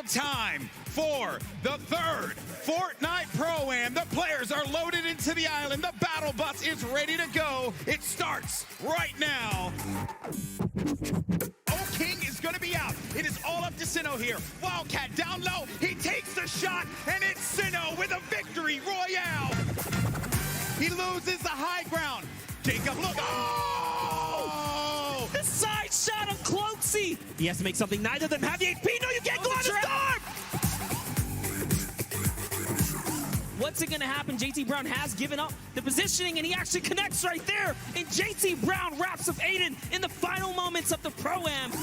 time for the third Fortnite Pro-Am. The players are loaded into the island. The battle bus is ready to go. It starts right now. King is going to be out. It is all up to Sinnoh here. Wildcat down low. He takes the shot, and it's Sinnoh with a victory royale. He loses the high ground. Jacob, look. Oh! The side shot of Cloaksy. He has to make something. Neither of them have the HP. No, you can't go out of storm. What's it going to happen? JT Brown has given up the positioning, and he actually connects right there. And JT Brown wraps up Aiden in the final moments of the Pro-Am.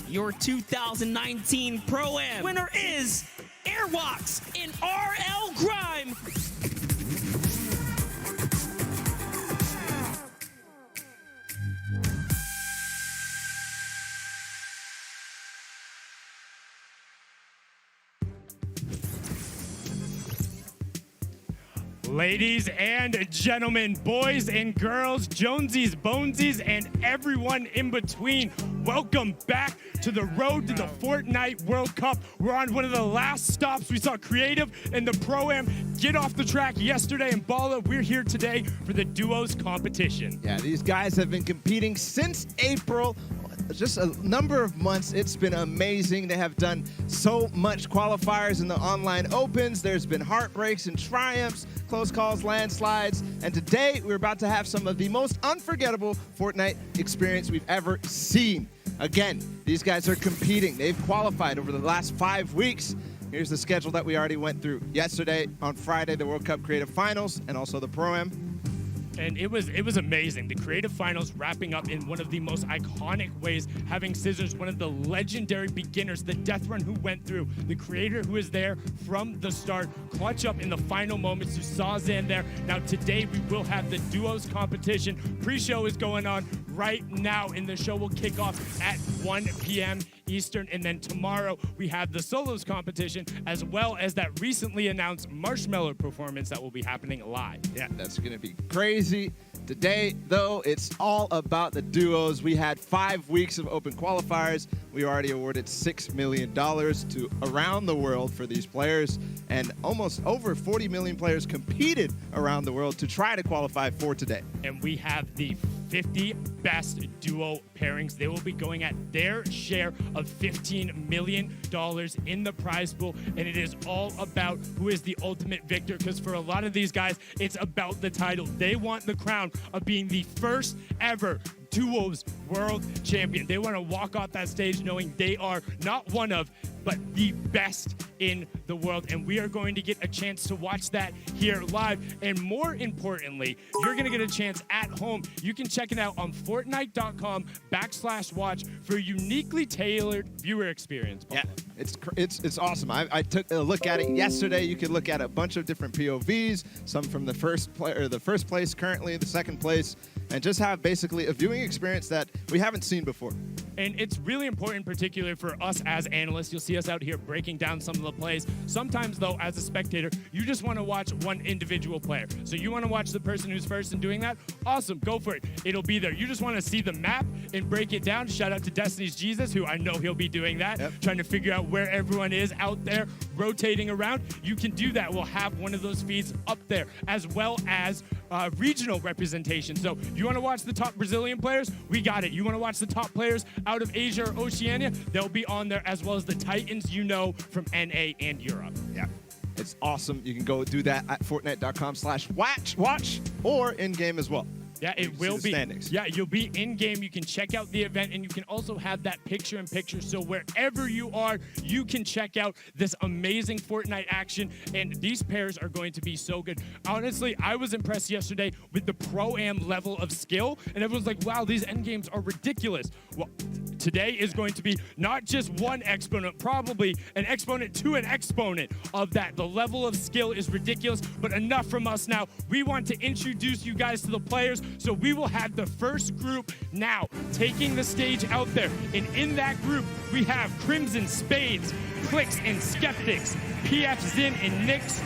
Your 2019 Pro-Am winner is Airwalks in RL Grime. Ladies and gentlemen, boys and girls, Jonesies, Bonesies, and everyone in between, welcome back to the road to the Fortnite World Cup. We're on one of the last stops. We saw Creative and the Pro-Am get off the track yesterday in Bala. We're here today for the duos competition. Yeah, these guys have been competing since April. Just a number of months. It's been amazing. They have done so much qualifiers in the online opens. There's been heartbreaks and triumphs, close calls, landslides, and today we're about to have some of the most unforgettable Fortnite experience we've ever seen. Again, these guys are competing. They've qualified over the last 5 weeks. Here's the schedule that we already went through. Yesterday, on Friday, the World Cup Creative Finals and also the Pro-Am. And it was amazing. The Creative Finals wrapping up in one of the most iconic ways, having Scissors, one of the legendary beginners, the death run who went through, the creator who is there from the start, clutch up in the final moments. You saw Zan there. Now today we will have the duos competition. Pre-show is going on right now, and the show will kick off at 1 p.m. Eastern, and then tomorrow we have the solos competition, as well as that recently announced Marshmallow performance that will be happening live. Yeah, that's gonna be crazy. Today, though, it's all about the duos. We had 5 weeks of open qualifiers. We already awarded $6 million to around the world for these players, and almost over 40 million players competed around the world to try to qualify for today. And we have the 50 best duo pairings. They will be going at their share of $15 million in the prize pool, and it is all about who is the ultimate victor, because for a lot of these guys, it's about the title. They want the crown of being the first ever duos world champion. They want to walk off that stage knowing they are not one of, but the best in the world. And we are going to get a chance to watch that here live. And more importantly, you're going to get a chance at home. You can check it out on Fortnite.com/watch for a uniquely tailored viewer experience. Yeah, it's awesome. I took a look at it yesterday. You could look at a bunch of different POVs, some from the first place currently, the second place, and just have basically a viewing experience that we haven't seen before. And it's really important, particularly for us as analysts. You'll see us out here breaking down some of the plays. Sometimes, though, as a spectator, you just want to watch one individual player. So you want to watch the person who's first in doing that? Awesome, go for it. It'll be there. You just want to see the map and break it down. Shout out to Destiny's Jesus, who I know he'll be doing that, trying to figure out where everyone is out there rotating around. You can do that. We'll have one of those feeds up there, as well as regional representation. So you want to watch the top Brazilian players? We got it. You want to watch the top players out of Asia or Oceania? They'll be on there, as well as the Titans you know from NA and Europe. Yeah, it's awesome. You can go do that at Fortnite.com/watch or in-game as well. Yeah, it will be. Standings. Yeah, you'll be in-game. You can check out the event, and you can also have that picture-in-picture, so wherever you are, you can check out this amazing Fortnite action, and these pairs are going to be so good. Honestly, I was impressed yesterday with the Pro-Am level of skill, and everyone's like, wow, these endgames are ridiculous. Well, today is going to be not just one exponent, probably an exponent to an exponent of that. The level of skill is ridiculous, but enough from us now. We want to introduce you guys to the players. So we will have the first group now taking the stage out there. And in that group, we have Crimson Spades, Clicks and Skeptics, PF Zin and Nyx,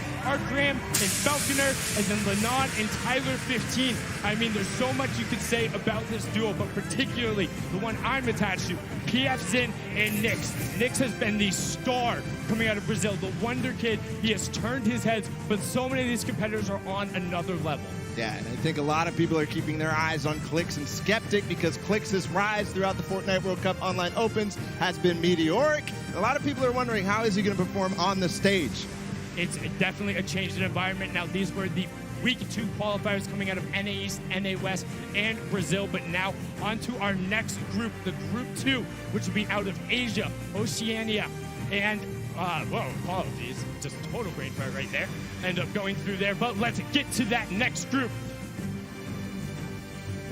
Graham and Falconer, and then Lennon and Tyler 15. I mean, there's so much you could say about this duo, but particularly the one I'm attached to, PF Zin and Nyx. Nyx has been the star coming out of Brazil, the wonder kid. He has turned his heads, but so many of these competitors are on another level. Yeah, and I think a lot of people are keeping their eyes on Clicks and Skeptic because Clicks' rise throughout the Fortnite World Cup Online Opens has been meteoric. A lot of people are wondering, how is he going to perform on the stage? It's definitely a change in environment. Now, these were the Week 2 qualifiers coming out of NA East, NA West, and Brazil. But now on to our next group, the Group 2, which will be out of Asia, Oceania, and, whoa, apologies, just total brain fart right there. End up going through there, but let's get to that next group.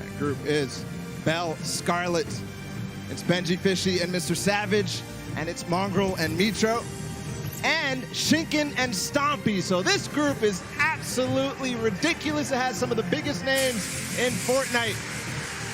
That group is Bell, Scarlet, it's Benji Fishy and Mr. Savage, and it's Mongrel and Mitro, and Shinken and Stompy. So this group is absolutely ridiculous. It has some of the biggest names in Fortnite.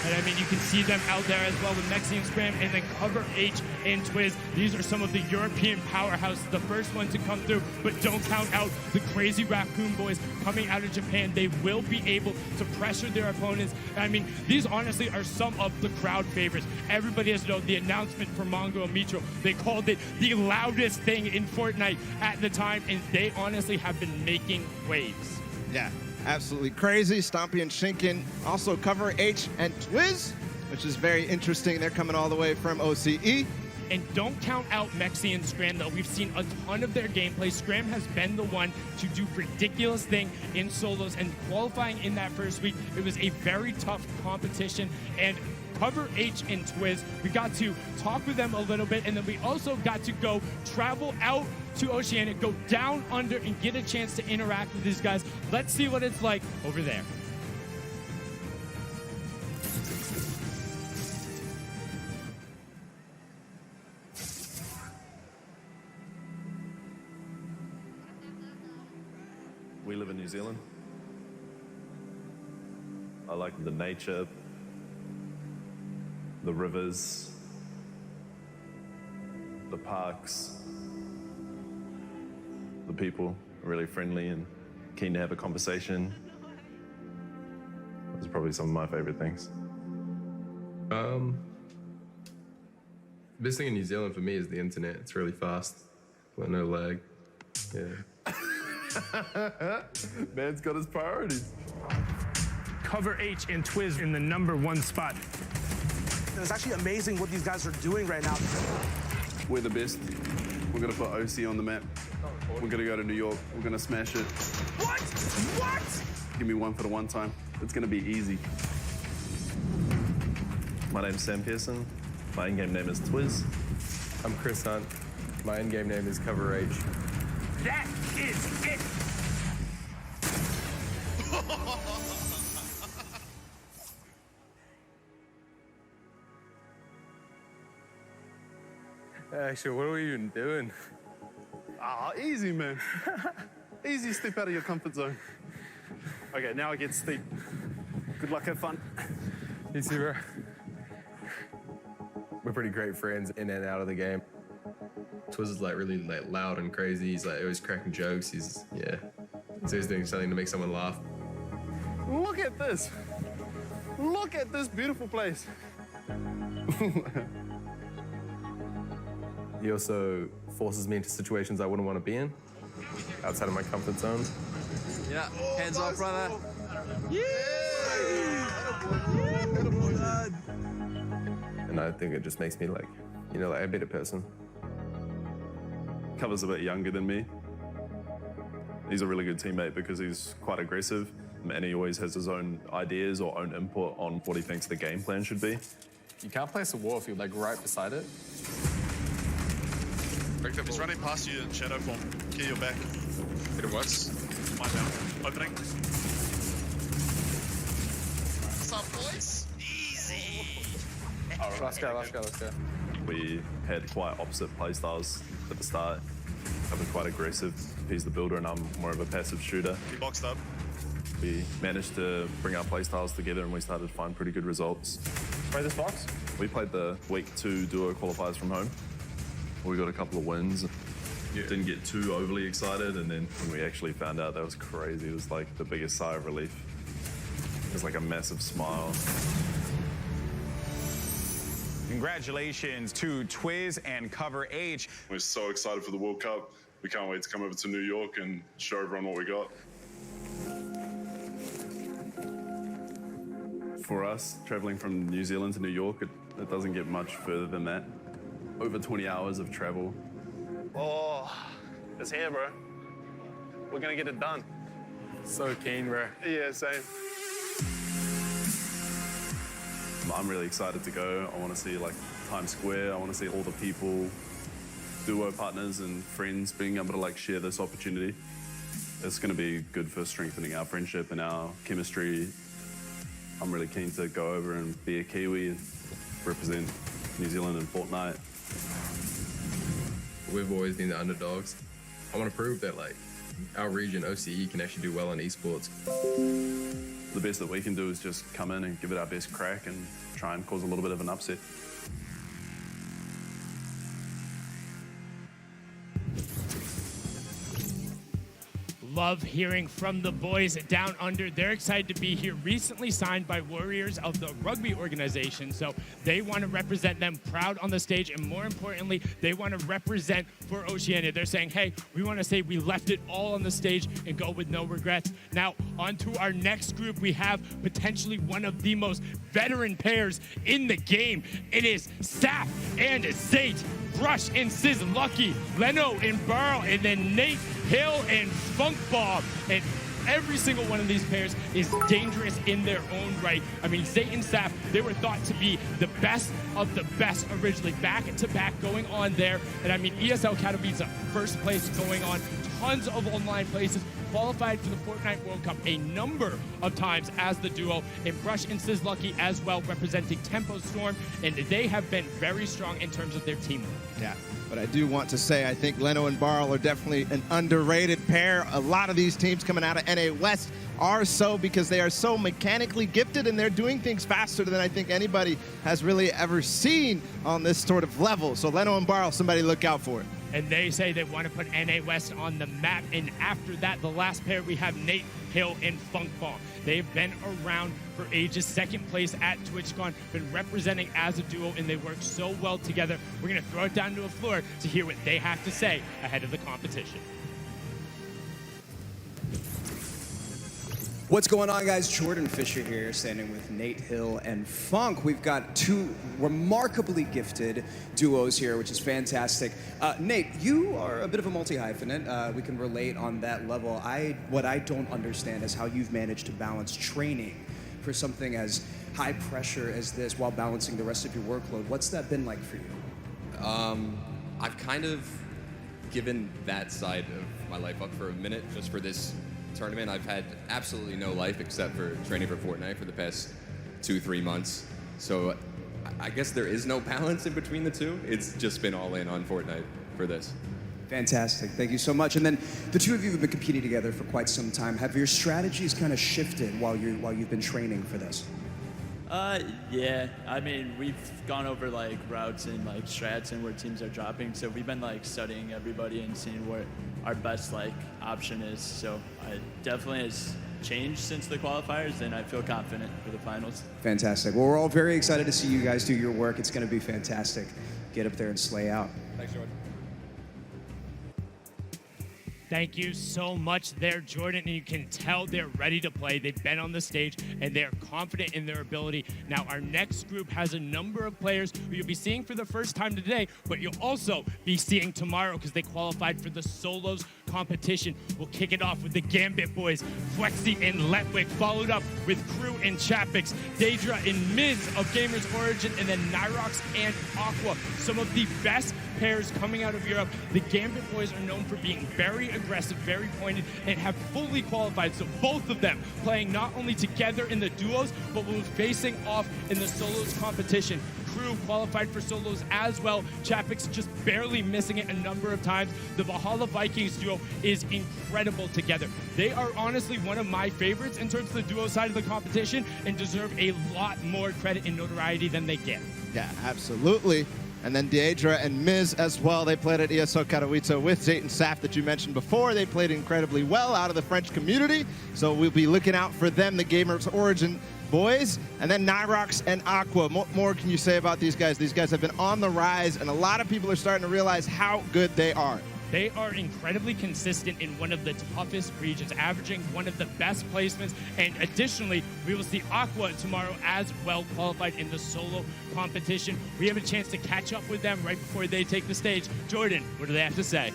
And I mean, you can see them out there as well with Mexi and Scram, and then Cover H and Twiz. These are some of the European powerhouses, the first one to come through, but don't count out the crazy Raccoon Boys coming out of Japan. They will be able to pressure their opponents. I mean, these honestly are some of the crowd favorites. Everybody has known the announcement for Mongo and Mitro. They called it the loudest thing in Fortnite at the time, and they honestly have been making waves. Yeah, absolutely crazy. Stompy and Shinken, also Cover H and Twiz, which is very interesting. They're coming all the way from OCE. And don't count out Mexi and Scram, though. We've seen a ton of their gameplay. Scram has been the one to do ridiculous thing in solos, and qualifying in that first week, it was a very tough competition. And Cover H and Twiz, we got to talk with them a little bit, and then we also got to go travel out to Oceania, go down under, and get a chance to interact with these guys. Let's see what it's like over there. We live in New Zealand. I like the nature, the rivers, the parks. The people are really friendly and keen to have a conversation. Those are probably some of my favorite things. Best thing in New Zealand for me is the internet. It's really fast, but no lag. Yeah. Man's got his priorities. Cover H and Twiz in the #1 spot. It's actually amazing what these guys are doing right now. We're the best. We're gonna put OC on the map. We're gonna go to New York. We're gonna smash it. What? What? Give me one for the one time. It's gonna be easy. My name's Sam Pearson. My in-game name is Twiz. I'm Chris Hunt. My in-game name is Cover H. That is it. Actually, what are we even doing? Ah, easy, man. Easy, step out of your comfort zone. Okay, now it gets steep. Good luck, have fun. You see, bro? We're pretty great friends in and out of the game. Twiz is like really like loud and crazy. He's like always cracking jokes. He's always doing something to make someone laugh. Look at this. Look at this beautiful place. He also forces me into situations I wouldn't want to be in, outside of my comfort zone. Yeah, hands off, brother. And I think it just makes me like, like a better person. Cover's a bit younger than me. He's a really good teammate because he's quite aggressive, and he always has his own ideas or own input on what he thinks the game plan should be. You can't place a wall if you're like right beside it. He's running past you in shadow form. Clear your back. Hit it once. My down. Opening. What's up, boys? Easy. Let's go. We had quite opposite playstyles at the start. Cover's quite aggressive. He's the builder and I'm more of a passive shooter. He boxed up. We managed to bring our playstyles together and we started to find pretty good results. Play this box? We played the Week 2 duo qualifiers from home. We got a couple of wins. Didn't get too overly excited, and then when we actually found out, that was crazy. It was like the biggest sigh of relief. It was like a massive smile. Congratulations to Twiz and Cover H. We're so excited for the World Cup. We can't wait to come over to New York and show everyone what we got. For us, traveling from New Zealand to New York, it doesn't get much further than that. Over 20 hours of travel. Oh, it's here, bro. We're gonna get it done. So keen, bro. Yeah, same. I'm really excited to go. I want to see like Times Square. I want to see all the people, duo partners and friends being able to like share this opportunity. It's going to be good for strengthening our friendship and our chemistry. I'm really keen to go over and be a Kiwi and represent New Zealand in FORTNITE. We've always been the underdogs. I want to prove that like our region, OCE, can actually do well in esports. The best that we can do is just come in and give it our best crack and try and cause a little bit of an upset. Love hearing from the boys down under. They're excited to be here. Recently signed by Warriors of the rugby organization, so they want to represent them proud on the stage, and more importantly, they want to represent for Oceania. They're saying, hey, we want to say we left it all on the stage and go with no regrets. Now, on to our next group. We have potentially one of the most veteran pairs in the game. It is Saf and Zate. Brush and Sizz Lucky, Leno and Burl, and then Nate Hill and Funk Bob. And every single one of these pairs is dangerous in their own right. I mean, Zate and Saf, they were thought to be the best of the best originally, back to back going on there. And I mean, ESL Katowice, first place going on, tons of online places, qualified for the FORTNITE World Cup a number of times as the duo, and Brush and Sizz Lucky as well, representing Tempo Storm, and they have been very strong in terms of their teamwork. Yeah, but I do want to say I think Leno and Barl are definitely an underrated pair. A lot of these teams coming out of NA West are so because they are so mechanically gifted, and they're doing things faster than I think anybody has really ever seen on this sort of level. So Leno and Barl, somebody look out for it. And they say they want to put NA West on the map. And after that, the last pair, we have Nate Hill and Funk Ball. They've been around for ages, second place at TwitchCon, been representing as a duo, and they work so well together. We're going to throw it down to the floor to hear what they have to say ahead of the competition. What's going on, guys? Jordan Fisher here, standing with Nate Hill and Funk. We've got two remarkably gifted duos here, which is fantastic. Nate, you are a bit of a multi-hyphenate. We can relate on that level. What I don't understand is how you've managed to balance training for something as high pressure as this while balancing the rest of your workload. What's that been like for you? I've kind of given that side of my life up for a minute just for this tournament. I've had absolutely no life except for training for FORTNITE for the past 2-3 months. So I guess there is no balance in between the two. It's just been all in on FORTNITE for this. Fantastic. Thank you so much. And then the two of you have been competing together for quite some time. Have your strategies kind of shifted while you've been training for this? Yeah. I mean, we've gone over like routes and like strats and where teams are dropping. So we've been like studying everybody and seeing what our best like option is. So it definitely has changed since the qualifiers, and I feel confident for the finals. Fantastic. Well, we're all very excited to see you guys do your work. It's going to be fantastic. Get up there and slay out. Thanks, Jordan. Thank you so much there, Jordan. And you can tell they're ready to play. They've been on the stage, and they're confident in their ability. Now, our next group has a number of players who you'll be seeing for the first time today, but you'll also be seeing tomorrow because they qualified for the solos competition. We'll kick it off with the Gambit boys, Flexi and Letwick, followed up with Crew and Chapix, Daedra and Miz of Gamers Origin, and then Nyrox and Aqua. Some of the best pairs coming out of Europe. The Gambit boys are known for being very aggressive, very pointed, and have fully qualified. So both of them playing not only together in the duos, but will be facing off in the solos competition. Crew qualified for solos as well. Chapix just barely missing it a number of times. The Valhalla Vikings duo is incredible together. They are honestly one of my favorites in terms of the duo side of the competition and deserve a lot more credit and notoriety than they get. Yeah, absolutely. And then Deidre and Miz as well. They played at ESO Katowice with Zayt and Saf that you mentioned before. They played incredibly well out of the French community. So we'll be looking out for them, the Gamers Origin boys. And then Nyrox and Aqua. More can you say about these guys? These guys have been on the rise, and a lot of people are starting to realize how good they are. They are incredibly consistent in one of the toughest regions, averaging one of the best placements. And additionally, we will see Aqua tomorrow as well qualified in the solo competition. We have a chance to catch up with them right before they take the stage. Jordan, what do they have to say?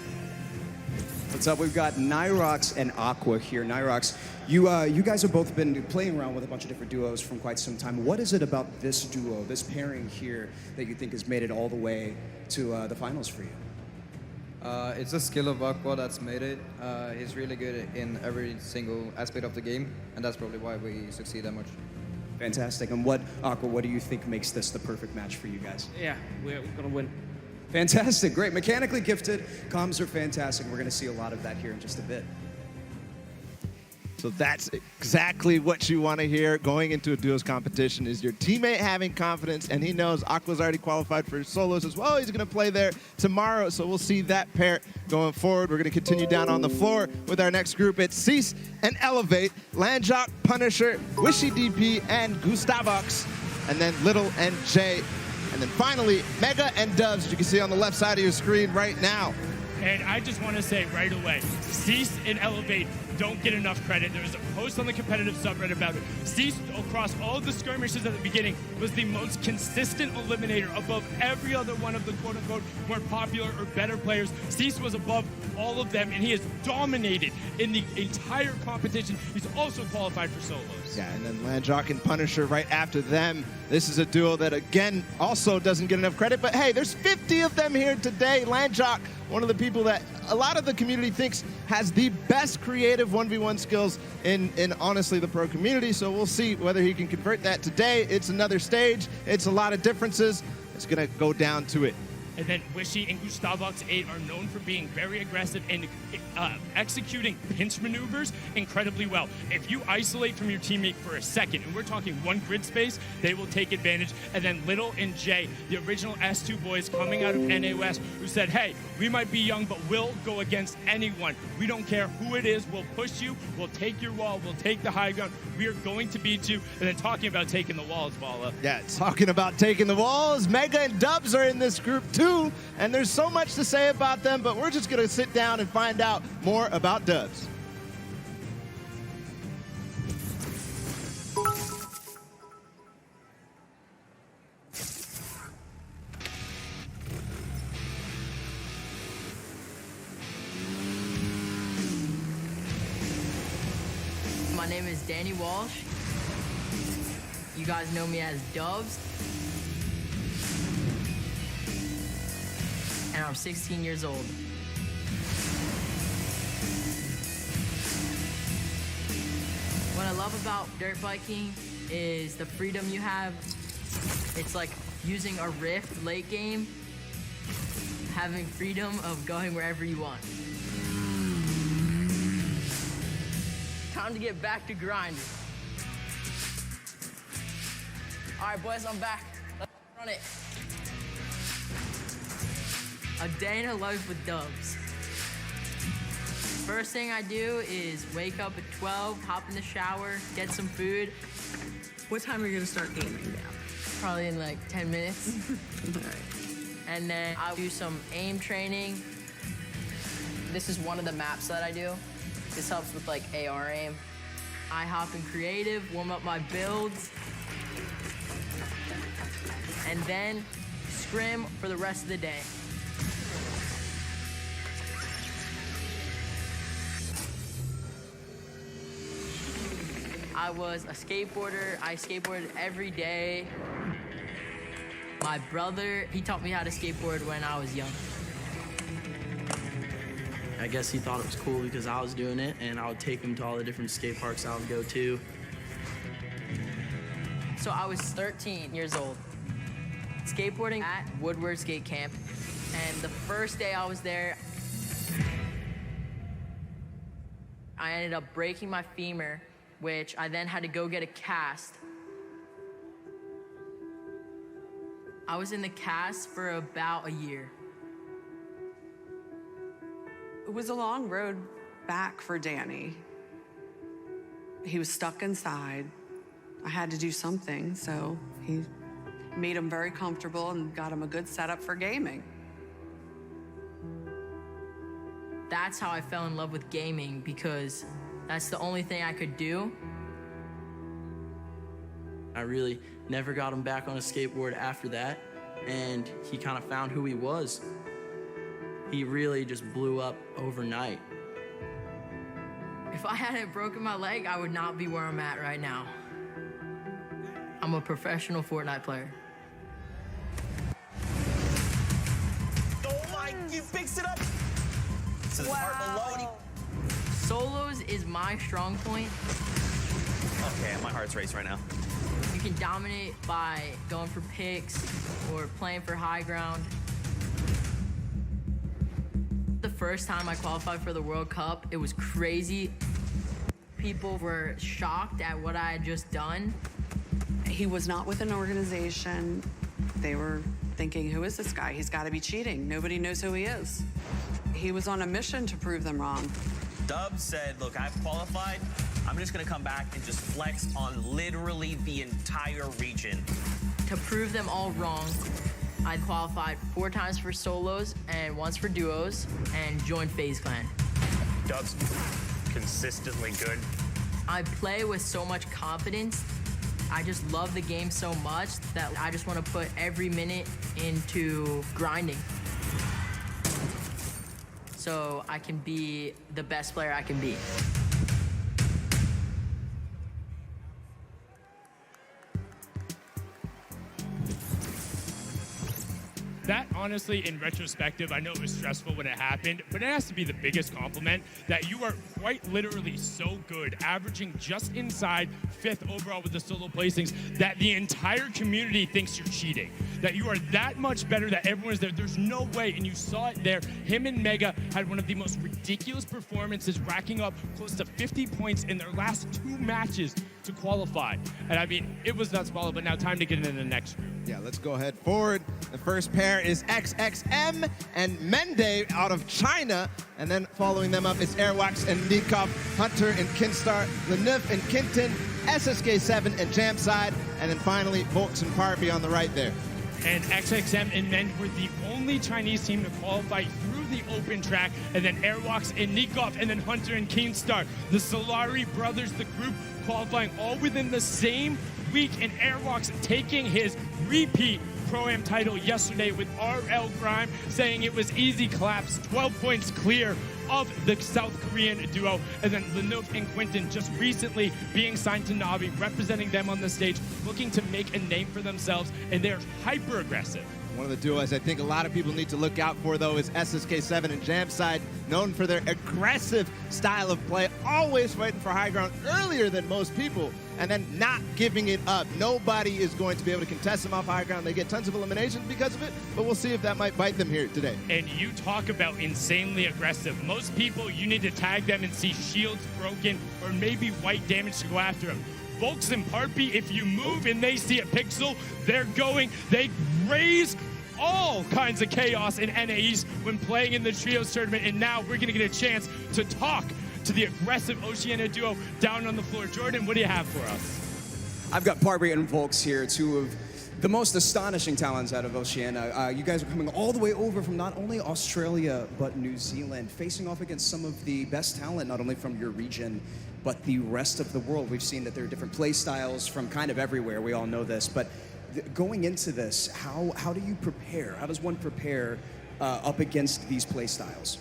What's up? We've got Nyrox and Aqua here. Nyrox, you guys have both been playing around with a bunch of different duos from quite some time. What is it about this duo, this pairing here, that you think has made it all the way to the finals for you? It's the skill of Aqua that's made it. He's really good in every single aspect of the game, and that's probably why we succeed that much. Fantastic. And Aqua, what do you think makes this the perfect match for you guys? Yeah, we're gonna win. Fantastic, great. Mechanically gifted, comms are fantastic. We're gonna see a lot of that here in just a bit. So that's exactly what you want to hear going into a duos competition, is your teammate having confidence, and he knows Aqua's already qualified for solos as well. He's going to play there tomorrow, so we'll see that pair going forward. We're going to continue down on the floor with our next group. It's Cease and Elevate, Landjock, Punisher, Wishy DP, and Gustavox, and then Little and Jay. And then finally, Mega and Dubs, as you can see on the left side of your screen right now. And I just want to say right away, Cease and Elevate don't get enough credit. There was a post on the competitive subreddit about it. Cease, across all of the skirmishes at the beginning, was the most consistent eliminator above every other one of the quote-unquote more popular or better players. Cease was above all of them, and he has dominated in the entire competition. He's also qualified for solos. Yeah, and then Landjock and Punisher right after them. This is a duo that, again, also doesn't get enough credit, but hey, there's 50 of them here today. Landjock, one of the people that a lot of the community thinks has the best creative 1v1 skills in honestly the pro community, so we'll see whether he can convert that today. It's another stage. It's a lot of differences. It's going to go down to it. And then Wishy and Gustavox 8 are known for being very aggressive and executing pinch maneuvers incredibly well. If you isolate from your teammate for a second, and we're talking one grid space, they will take advantage. And then Little and Jay, the original S2 boys coming out of NA West, who said, hey, we might be young, but we'll go against anyone. We don't care who it is. We'll push you. We'll take your wall. We'll take the high ground. We are going to beat you. And then talking about taking the walls, Vala. Yeah, talking about taking the walls, Mega and Dubs are in this group too. And there's so much to say about them, but we're just going to sit down and find out more about Dubs. My name is Danny Walsh. You guys know me as Dubs. And I'm 16 years old. What I love about dirt biking is the freedom you have. It's like using a rift late game, having freedom of going wherever you want. Time to get back to grinding. All right, boys, I'm back. Let's run it. A day in a life with Dubs. First thing I do is wake up at 12, hop in the shower, get some food. What time are you gonna start gaming now? Probably in like 10 minutes. All right. And then I'll do some aim training. This is one of the maps that I do. This helps with like AR aim. I hop in creative, warm up my builds, and then scrim for the rest of the day. I was a skateboarder. I skateboarded every day. My brother, he taught me how to skateboard when I was young. I guess he thought it was cool because I was doing it, and I would take him to all the different skate parks I would go to. So I was 13 years old, skateboarding at Woodward Skate Camp, and the first day I was there, I ended up breaking my femur, which I then had to go get a cast. I was in the cast for about a year. It was a long road back for Danny. He was stuck inside. I had to do something, so he made him very comfortable and got him a good setup for gaming. That's how I fell in love with gaming, because that's the only thing I could do. I really never got him back on a skateboard after that, and he kind of found who he was. He really just blew up overnight. If I hadn't broken my leg, I would not be where I'm at right now. I'm a professional Fortnite player. Oh my, he picks it up. To the part below. Solos is my strong point. Okay, my heart's racing right now. You can dominate by going for picks or playing for high ground. The first time I qualified for the World Cup, it was crazy. People were shocked at what I had just done. He was not with an organization. They were thinking, who is this guy? He's got to be cheating. Nobody knows who he is. He was on a mission to prove them wrong. Dub said, look, I've qualified. I'm just going to come back and just flex on literally the entire region. To prove them all wrong, I qualified 4 times for solos and once for duos and joined FaZe Clan. Dub's consistently good. I play with so much confidence. I just love the game so much that I just want to put every minute into grinding, so I can be the best player I can be. That, honestly, in retrospective, I know it was stressful when it happened, but it has to be the biggest compliment that you are quite literally so good, averaging just inside 5th overall with the solo placings, that the entire community thinks you're cheating, that you are that much better, that everyone's there. There's no way, and you saw it there. Him and Mega had one of the most ridiculous performances, racking up close to 50 points in their last 2 matches to qualify. And I mean, it was nuts, but now time to get into the next group. Yeah, let's go ahead forward. The first pair is XXM and Mende out of China. And then following them up is Airwax and Nikov, Hunter and Kinstar, Lenif and Kinton, SSK7 and Jamside, and then finally Volks and Parpy on the right there. And XXM and Mende were the only Chinese team to qualify through the open track, and then Airwalks and Nikov, and then Hunter and Keenstar. The Solari brothers, the group, qualifying all within the same week, and Airwalks taking his repeat Pro-Am title yesterday with RL Grime, saying it was easy claps, 12 points clear of the South Korean duo. And then Lenuf and Quinton just recently being signed to Navi, representing them on the stage, looking to make a name for themselves, and they're hyper aggressive. One of the duos I think a lot of people need to look out for, though, is SSK7 and Jamside, known for their aggressive style of play, always fighting for high ground earlier than most people, and then not giving it up. Nobody is going to be able to contest them off high ground. They get tons of eliminations because of it, but we'll see if that might bite them here today. And you talk about insanely aggressive. Most people, you need to tag them and see shields broken or maybe white damage to go after them. Volks and Parpy, if you move and they see a pixel, they're going, they raise all kinds of chaos in NA East when playing in the Trios tournament, and now we're going to get a chance to talk to the aggressive Oceania duo down on the floor. Jordan, what do you have for us? I've got Parpy and Volks here, 2 of the most astonishing talents out of Oceania. You guys are coming all the way over from not only Australia, but New Zealand, facing off against some of the best talent, not only from your region, but the rest of the world. We've seen that there are different play styles from kind of everywhere. We all know this, but going into this, how do you prepare? How does one prepare up against these play styles?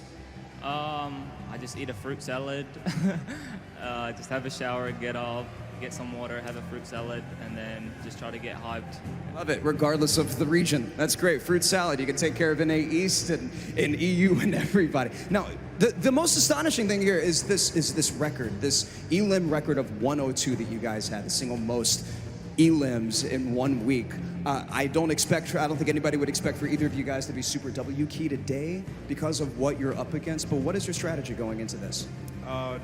I just eat a fruit salad, just have a shower, get off, get some water, have a fruit salad, and then just try to get hyped. Love it, regardless of the region. That's great. Fruit salad, you can take care of NA East and in EU and everybody. Now, the most astonishing thing here is this record, this elim record of 102 that you guys had, the single most elims in 1 week. I don't think anybody would expect for either of you guys to be super W key today because of what you're up against, but what is your strategy going into this?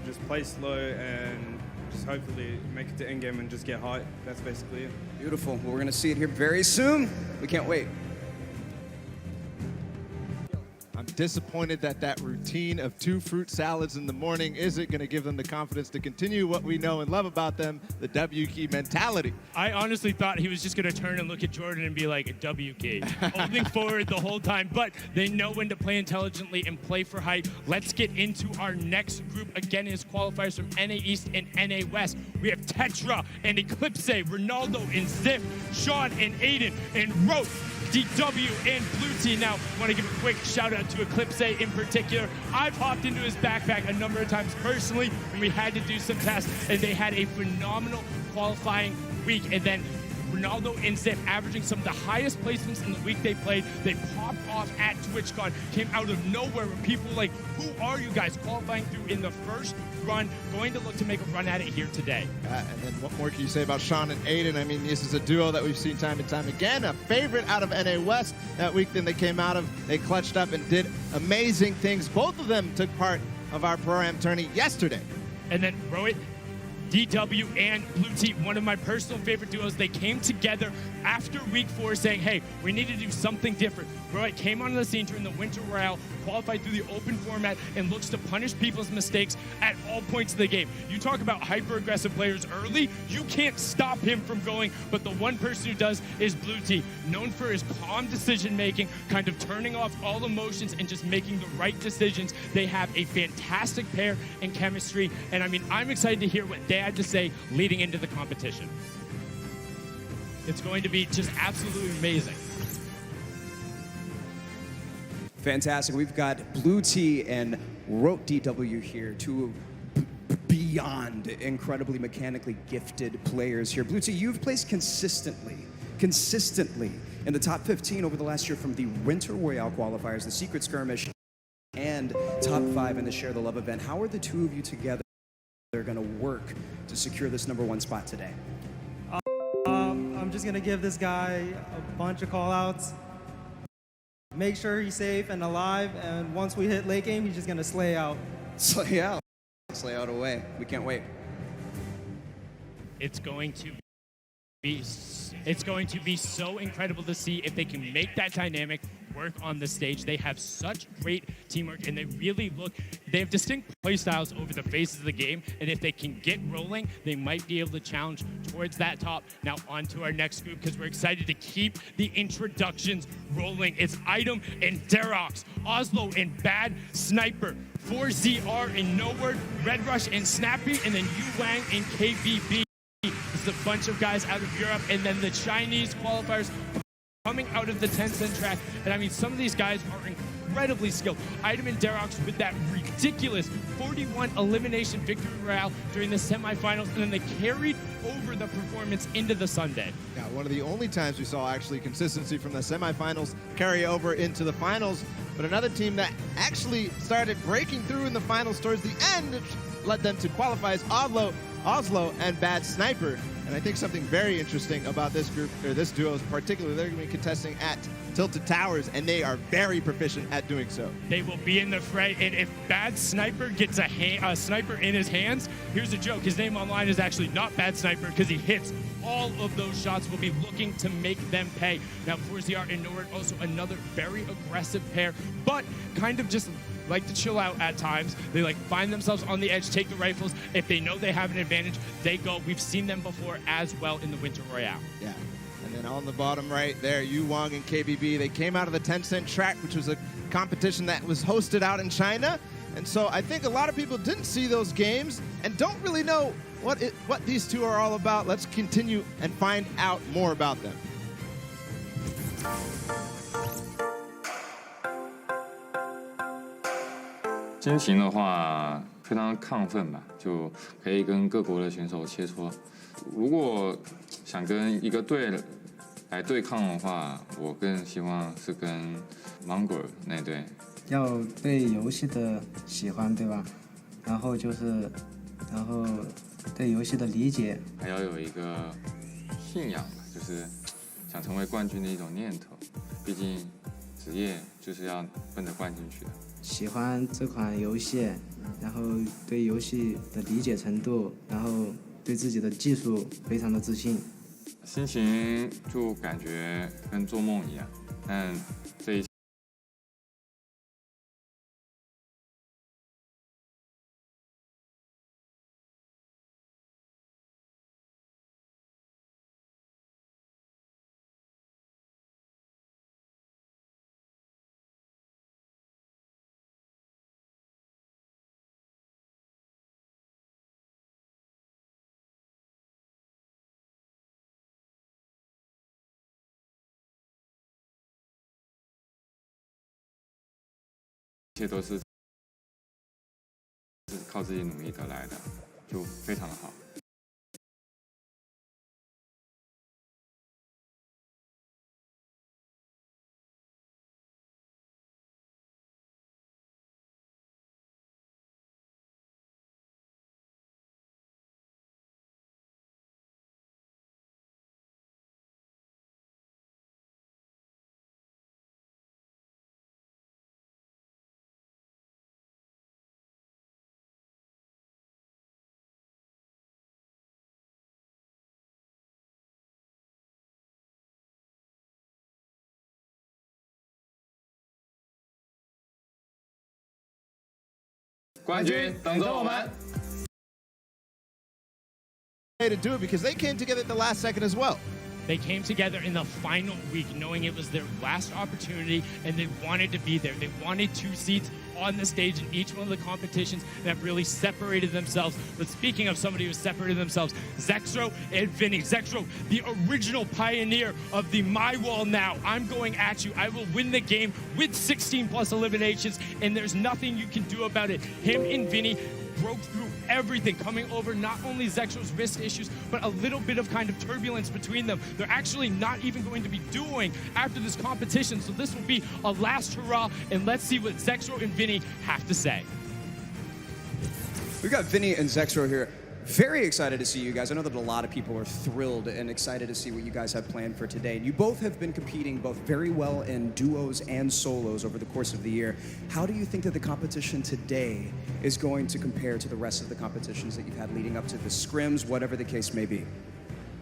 Just play slow and just hopefully make it to end game and just get hot. That's basically it. Beautiful. Well, we're going to see it here very soon. We can't wait. I'm disappointed that that routine of 2 fruit salads in the morning isn't going to give them the confidence to continue what we know and love about them, the W key mentality. I honestly thought he was just going to turn and look at Jordan and be like, W key, holding forward the whole time, but they know when to play intelligently and play for height. Let's get into our next group. Again, is qualifiers from NA East and NA West. We have Tetra and Eclipse, Ronaldo and Ziff, Sean and Aiden and Rote, DW and Blue Team. Now, I want to give a quick shout out to Eclipse in particular. I've hopped into his backpack a number of times personally when we had to do some tests, and they had a phenomenal qualifying week. And then Ronaldo and Ziff averaging some of the highest placements in the week they played. They popped off at TwitchCon, came out of nowhere where people were like, who are you guys, qualifying through in the first run, going to look to make a run at it here today. And then what more can you say about Sean and Aiden? I mean, this is a duo that we've seen time and time again, a favorite out of NA West that week. Then they came out of, they clutched up and did amazing things. Both of them took part of our Pro-Am tourney yesterday. And then Rohit, DW and Blue Team, one of my personal favorite duos. They came together after week 4 saying, hey, we need to do something different. Rohit came onto the scene during the Winter Royale, qualified through the open format, and looks to punish people's mistakes at all points of the game. You talk about hyper-aggressive players early, you can't stop him from going, but the one person who does is Blue Team, known for his calm decision-making, kind of turning off all emotions and just making the right decisions. They have a fantastic pair in chemistry, and I mean, I'm excited to hear what they had to say leading into the competition. It's going to be just absolutely amazing. Fantastic. We've got Blue T and Rote DW here, two beyond incredibly mechanically gifted players here. Blue T, you've placed consistently in the top 15 over the last year from the Winter Royale qualifiers, the Secret Skirmish, and top 5 in the Share the Love event. How are the two of you together going to work to secure this #1 spot today? I'm just going to give this guy a bunch of call-outs. Make sure he's safe and alive, and once we hit late game, he's just going to slay out. Slay out. Slay out away. We can't wait. It's going to be so incredible to see if they can make that dynamic work on the stage. They have such great teamwork, and they have distinct play styles over the phases of the game, and if they can get rolling, they might be able to challenge towards that top. Now on to our next group, because we're excited to keep the introductions rolling. It's Item and Derox, Oslo and Bad Sniper, 4ZR and No Word, Red Rush and Snappy, and then Yu Wang and KBB. This is a bunch of guys out of Europe, and then the Chinese qualifiers coming out of the Tencent track. And I mean, some of these guys are incredibly skilled. Item and Derox with that ridiculous 41 elimination victory royale during the semifinals, and then they carried over the performance into the Sunday. Yeah, one of the only times we saw actually consistency from the semifinals carry over into the finals. But another team that actually started breaking through in the finals towards the end, which led them to qualify, as Oslo and Bad Sniper. And I think something very interesting about this group, or this duo in particular, they're going to be contesting at Tilted Towers, and they are very proficient at doing so. They will be in the fray, and if Bad Sniper gets a sniper in his hands, here's a joke. His name online is actually not Bad Sniper, because he hits all of those shots. Will be looking to make them pay. Now, 4ZR and Norwood, also another very aggressive pair, but kind of just like to chill out at times. They like find themselves on the edge, take the rifles. If they know they have an advantage, they go. We've seen them before as well in the Winter Royale. Yeah. And then on the bottom right there, Yu Wang and KBB, they came out of the Tencent track, which was a competition that was hosted out in China. And so I think a lot of people didn't see those games and don't really know what these two are all about. Let's continue and find out more about them.心情的话，非常亢奋吧，就可以跟各国的选手切磋。如果想跟一个队来对抗的话，我更希望是跟芒果那队。要对游戏的喜欢，对吧？然后对游戏的理解，还要有一个信仰吧，就是想成为冠军的一种念头。毕竟职业就是要奔着冠军去的。喜欢这款游戏，然后对游戏的理解程度，然后对自己的技术非常的自信。心情就感觉跟做梦一样，但这一切都是靠自己努力得来的，就非常的好。冠军等着我们。 To do it because they came together at the last second as well. They came together in the final week knowing it was their last opportunity and they wanted to be there. They wanted 2 seats on the stage in each one of the competitions that really separated themselves. But speaking of somebody who separated themselves, Zexro and Vinny. Zexro, the original pioneer of the my wall now. I'm going at you. I will win the game with 16 plus eliminations and there's nothing you can do about it. Him and Vinny broke through everything, coming over not only Zexro's wrist issues, but a little bit of kind of turbulence between them. They're actually not even going to be doing after this competition, so this will be a last hurrah, and let's see what Zexro and Vinny have to say. We've got Vinny and Zexro here. Very excited to see you guys. I know that a lot of people are thrilled and excited to see what you guys have planned for today. And you both have been competing both very well in duos and solos over the course of the year. How do you think that the competition today is going to compare to the rest of the competitions that you've had leading up to the scrims, whatever the case may be?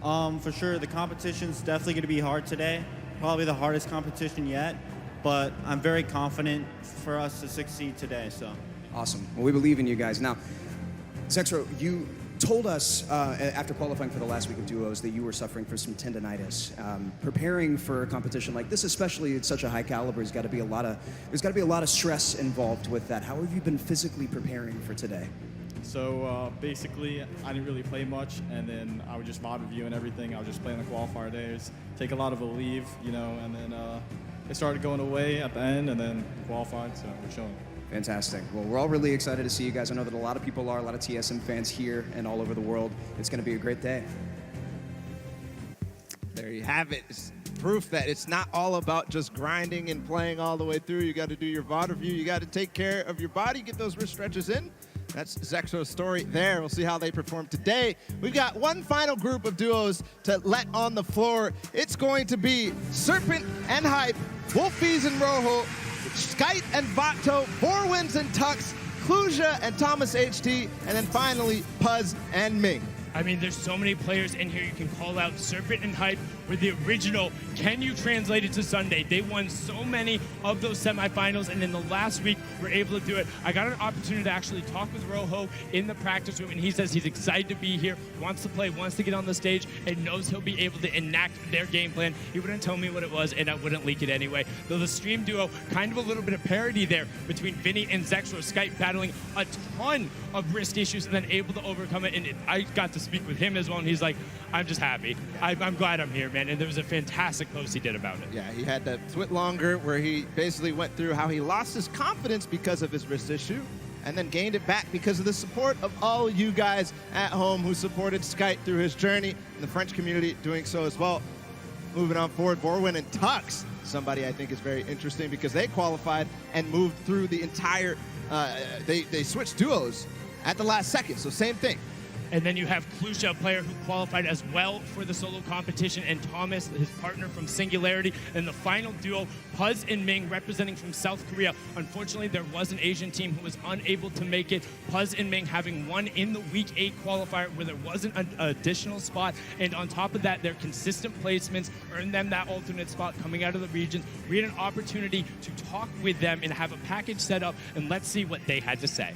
For sure, the competition's definitely going to be hard today. Probably the hardest competition yet. But I'm very confident for us to succeed today. So awesome. Well, we believe in you guys. Now, Zexro, you told us after qualifying for the last week of duos that you were suffering from some tendonitis. Preparing for a competition like this, especially at such a high caliber, there's got to be a lot of stress involved with that. How have you been physically preparing for today? So basically, I didn't really play much, and then I would just mod review and everything. I would just play on the qualifier days, take a lot of a leave, you know, and then it started going away at the end, and then qualified, so we're chilling. Fantastic. Well, we're all really excited to see you guys. I know that a lot of people are, a lot of TSM fans here and all over the world. It's going to be a great day. There you have it. It's proof that it's not all about just grinding and playing all the way through. You got to do your VOD review. You got to take care of your body, get those wrist stretches in. That's Zexro's story there. We'll see how they perform today. We've got one final group of duos to let on the floor. It's going to be Serpent and Hype, Wolfies and Rojo, Skype and Vato, Borwins and Tux, Kluja and Thomas HT, and then finally Puzz and Ming. I mean, there's so many players in here you can call out. Serpent and Hype were the original. Can you translate it to Sunday? They won so many of those semifinals, and in the last week, were able to do it. I got an opportunity to actually talk with Rojo in the practice room, and he says he's excited to be here, wants to play, wants to get on the stage, and knows he'll be able to enact their game plan. He wouldn't tell me what it was, and I wouldn't leak it anyway. Though the stream duo, kind of a little bit of parity there between Vinny and Zexro. Skype battling a ton of wrist issues and then able to overcome it, and I got to speak with him as well, and he's like, I'm just happy. I'm glad I'm here, man. And there was a fantastic post he did about it. Yeah, he had that Twit Longer where he basically went through how he lost his confidence because of his wrist issue and then gained it back because of the support of all you guys at home who supported Skype through his journey, and the French community doing so as well. Moving on forward, Borwin and Tux, somebody I think is very interesting because they qualified and moved through the entire, they switched duos at the last second, so same thing. And then you have Klusha, a player who qualified as well for the solo competition, and Thomas, his partner from Singularity. And the final duo, Puz and Ming, representing from South Korea. Unfortunately, there was an Asian team who was unable to make it. Puz and Ming having won in the Week 8 qualifier where there wasn't an additional spot. And on top of that, their consistent placements earned them that alternate spot coming out of the regions. We had an opportunity to talk with them and have a package set up, and let's see what they had to say.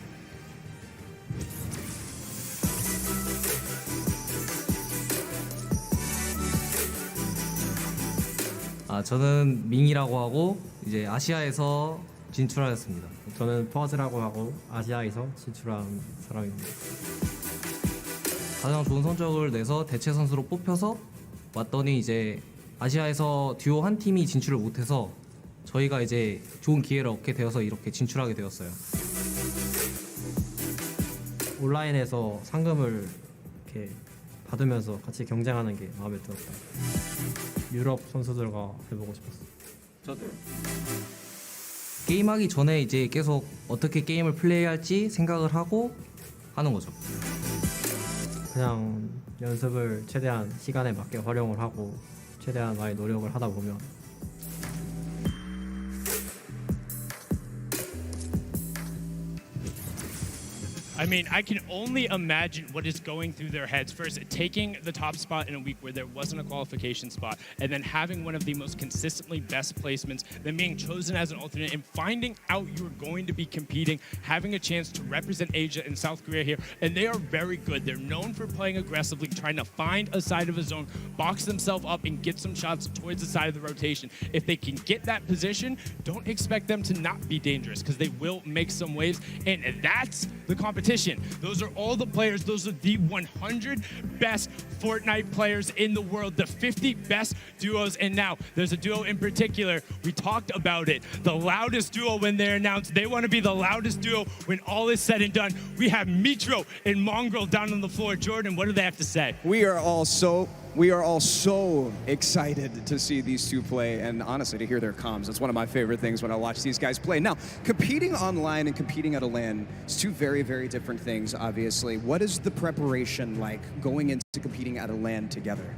저는 밍이라고 하고 이제 아시아에서 진출하였습니다. 저는 퍼즈라고 하고 아시아에서 진출한 사람입니다. 가장 좋은 성적을 내서 대체 선수로 뽑혀서 왔더니 이제 아시아에서 듀오 한 팀이 진출을 못해서 저희가 이제 좋은 기회를 얻게 되어서 이렇게 진출하게 되었어요. 온라인에서 상금을 이렇게 받으면서 같이 경쟁하는 게 마음에 들었다. 유럽 선수들과 해보고 싶었어요. 저도요. 게임하기 전에 이제 계속 어떻게 게임을 플레이할지 생각을 하고 하는 거죠. 그냥 연습을 최대한 시간에 맞게 활용을 하고 최대한 많이 노력을 하다 보면 I mean, I can only imagine what is going through their heads. First, taking the top spot in a week where there wasn't a qualification spot, and then having one of the most consistently best placements, then being chosen as an alternate, and finding out you're going to be competing, having a chance to represent Asia and South Korea here. And they are very good. They're known for playing aggressively, trying to find a side of a zone, box themselves up, and get some shots towards the side of the rotation. If they can get that position, don't expect them to not be dangerous, because they will make some waves, and that's the competition. Those are all the players. Those are the 100 best Fortnite players in the world, the 50 best duos. And now there's a duo in particular. We talked about it. The loudest duo when they're announced. They want to be the loudest duo when all is said and done. We have Mitro and Mongrel down on the floor. Jordan, what do they have to say? We are all so excited to see these two play, and honestly to hear their comms. It's one of my favorite things when I watch these guys play. Now, competing online and competing at a LAN is two very, very different things, obviously. What is the preparation like going into competing at a LAN together?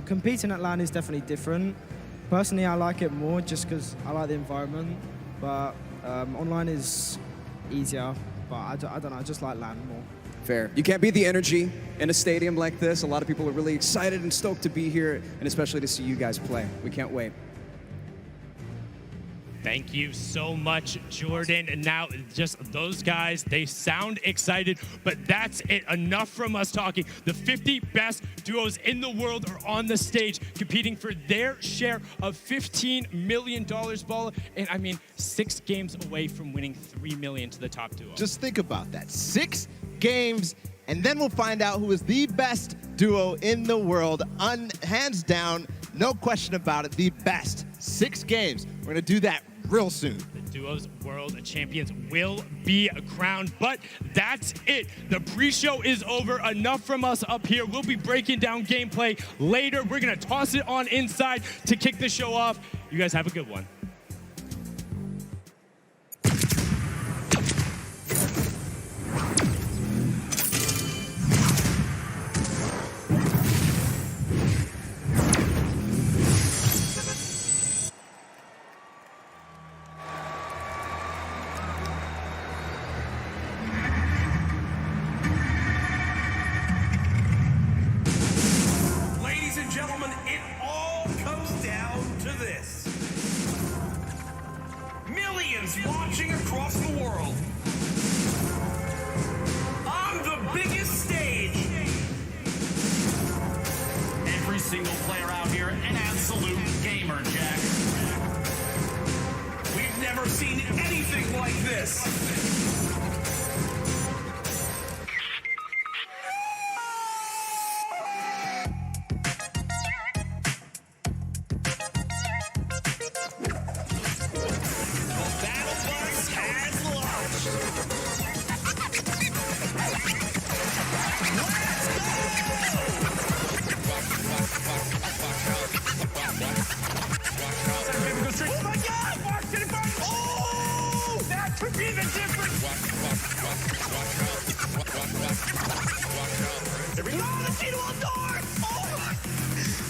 Competing at LAN is definitely different. Personally, I like it more just because I like the environment, but online is easier, but I don't know, I just like LAN more. Fair. You can't beat the energy in a stadium like this. A lot of people are really excited and stoked to be here, and especially to see you guys play. We can't wait. Thank you so much, Jordan. And now just those guys, they sound excited, but that's it. Enough from us talking. The 50 best duos in the world are on the stage competing for their share of $15 million, Ball. And I mean, 6 games away from winning $3 million to the top duo. Just think about that. 6 games, and then we'll find out who is the best duo in the world. Hands down, no question about it, the best. 6 games. We're going to do that real soon. The duos world champions will be crowned, but that's it. The pre-show is over. Enough from us up here. We'll be breaking down gameplay later. We're going to toss it on inside to kick the show off. You guys have a good one. Watching across the world on the biggest stage. Every single player out here, an absolute gamer, Jack. We've never seen anything like this.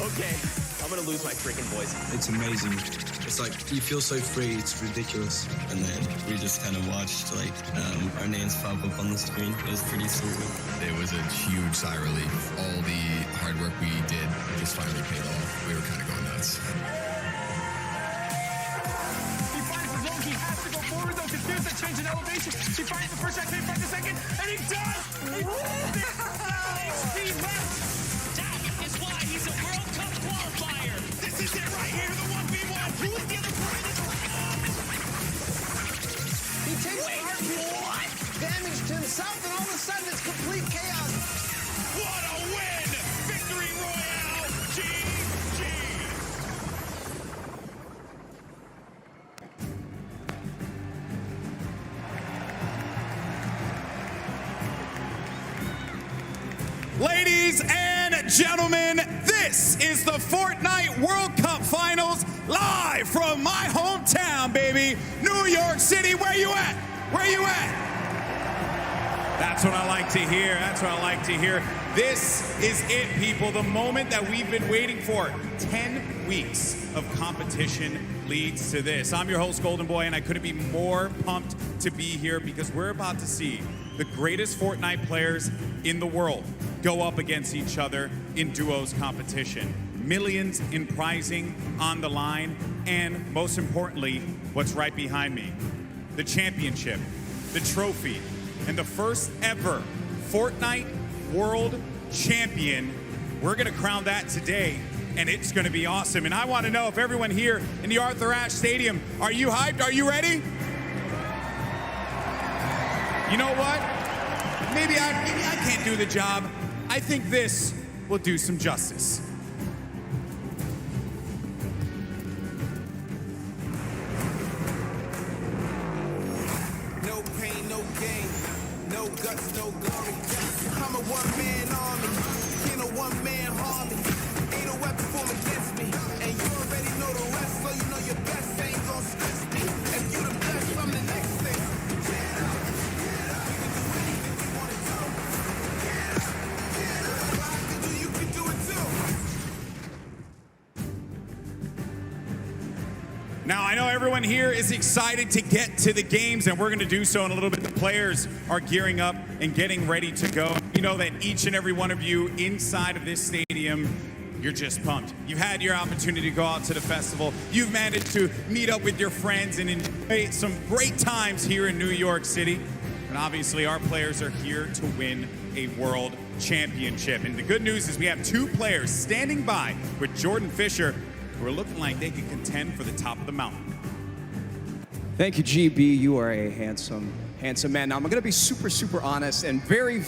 Okay, I'm gonna lose my freaking voice. It's amazing. It's like you feel so free. It's ridiculous. And then we just kind of watched like our names pop up on the screen. It was pretty surreal. It was a huge sigh of relief. All the hard work we did just finally paid off. We were kind of going nuts. He finds the zone. He has to go forward though. Confused that change in elevation. He finds the first shot, can't find the second, and he does! He XP left! That is why he's a World Cup qualifier. This is it right here, the 1v1. Who is the other pro in this round? He takes what? Damage to himself, and all of a sudden it's complete chaos. What a win! Victory Royale! GG! Ladies and gentlemen, this is the Fortnite World Cup Finals live from my hometown, baby, New York City. Where you at? Where you at? That's what I like to hear. That's what I like to hear. This is it, people. The moment that we've been waiting for. 10 weeks of competition leads to this. I'm your host, Golden Boy, and I couldn't be more pumped to be here because we're about to see the greatest Fortnite players in the world go up against each other in duos competition. Millions in prizing on the line, and most importantly, what's right behind me, the championship, the trophy, and the first ever Fortnite World Champion. We're gonna crown that today, and it's gonna be awesome. And I wanna know if everyone here in the Arthur Ashe Stadium, are you hyped? Are you ready? You know what? Maybe I can't do the job. I think this will do some justice. No pain, no gain, no guts, no glory. I'm a one-man army, ain't a one-man harmony. Ain't a weapon formed against me, and you already know the rest, so you know your best ain't gonna stress me. If you the best, I'm the next thing. Get up, get up. You can do anything you want to do. Get up, get up. What I can do, you can do it too. Now, I know everyone here is excited to get to the games, and we're going to do so in a little bit. The players are gearing up and getting ready to go. You know that each and every one of you inside of this stadium, you're just pumped. You've had your opportunity to go out to the festival. You've managed to meet up with your friends and enjoy some great times here in New York City. And obviously, our players are here to win a world championship. And the good news is we have two players standing by with Jordan Fisher who are looking like they could contend for the top of the mountain. Thank you, GB. You are a handsome man. Now, I'm going to be super honest and very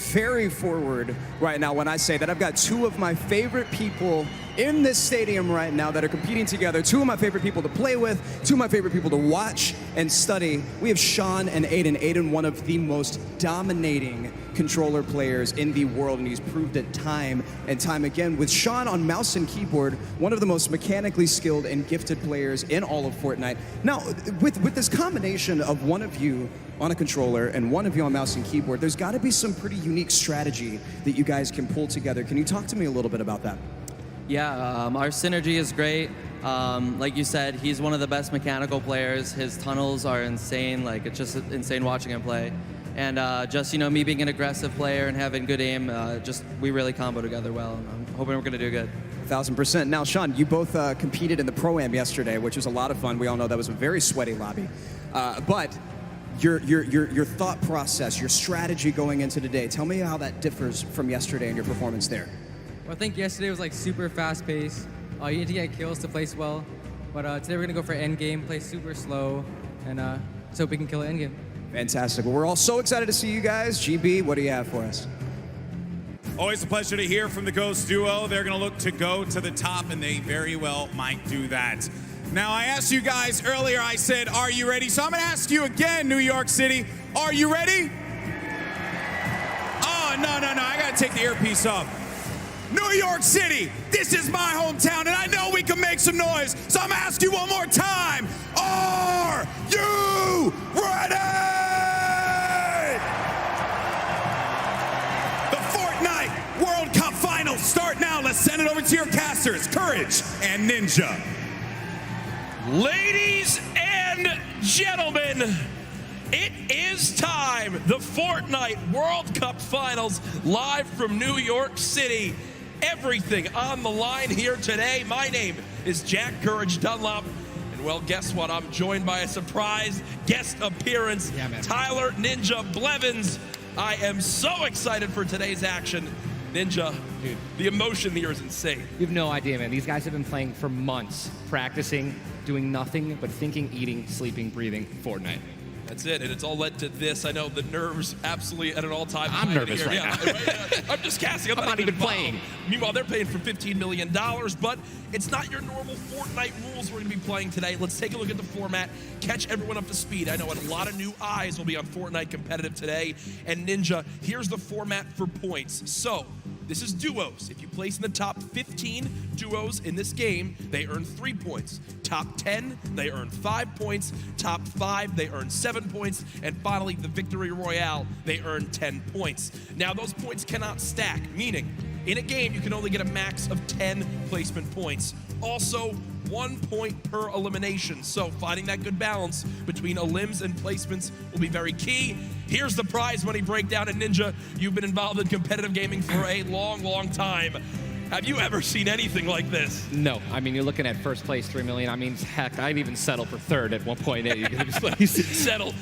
forward right now when I say that I've got two of my favorite people in this stadium right now that are competing together. Two of my favorite people to play with, two of my favorite people to watch and study. We have Sean and Aiden. Aiden, one of the most dominating controller players in the world, and he's proved it time and time again. With Sean on mouse and keyboard, one of the most mechanically skilled and gifted players in all of Fortnite. Now, with this combination of one of you on a controller and one of you on mouse and keyboard, there's got to be some pretty unique strategy that you guys can pull together. Can you talk to me a little bit about that? Yeah, our synergy is great. Like you said, he's one of the best mechanical players. His tunnels are insane. Like, it's just insane watching him play. And just, you know, me being an aggressive player and having good aim, we really combo together well. And I'm hoping we're going to do good. 1000%. Now, Sean, you both competed in the Pro-Am yesterday, which was a lot of fun. We all know that was a very sweaty lobby. But your thought process, your strategy going into today, tell me how that differs from yesterday and your performance there. Well, I think yesterday was like super fast-paced. You need to get kills to place well. But today we're going to go for end game, play super slow, and so we can kill it end game. Fantastic. Well, we're all so excited to see you guys. GB, what do you have for us? Always a pleasure to hear from the Ghost Duo. They're going to look to go to the top, and they very well might do that. Now, I asked you guys earlier, I said, are you ready? So I'm going to ask you again, New York City, are you ready? Oh, no, I got to take the earpiece off. New York City, this is my hometown, and I know we can make some noise, so I'm going to ask you one more time. Are you ready? The Fortnite World Cup Finals start hand it over to your casters, Courage and Ninja. Ladies and gentlemen, it is time. The Fortnite World Cup Finals live from New York City. Everything on the line here today. My name is Jack Courage Dunlop. And well, guess what? I'm joined by a surprise guest appearance, Tyler Ninja Blevins. I am so excited for today's action. Ninja, dude, the emotion here is insane. You have no idea, man. These guys have been playing for months, practicing, doing nothing but thinking, eating, sleeping, breathing Fortnite. That's it, and it's all led to this. I know the nerves absolutely at an all-time high. I'm nervous right now. I'm just casting. I'm not even playing. Meanwhile, they're paying for $15 million, but it's not your normal Fortnite rules we're going to be playing today. Let's take a look at the format, catch everyone up to speed. I know a lot of new eyes will be on Fortnite competitive today. And Ninja, here's the format for points. So, this is duos. If you place in the top 15 duos in this game, they earn 3 points. Top 10, they earn 5 points. Top 5, they earn 7 points. And finally, the Victory Royale, they earn 10 points. Now, those points cannot stack, meaning in a game, you can only get a max of 10 placement points. Also, 1 point per elimination. So finding that good balance between elims and placements will be very key. Here's the prize money breakdown. And Ninja, you've been involved in competitive gaming for a long, long time. Have you ever seen anything like this? No. I mean, you're looking at first place, $3 million. I mean, heck, I'd even settle for third at 1.8.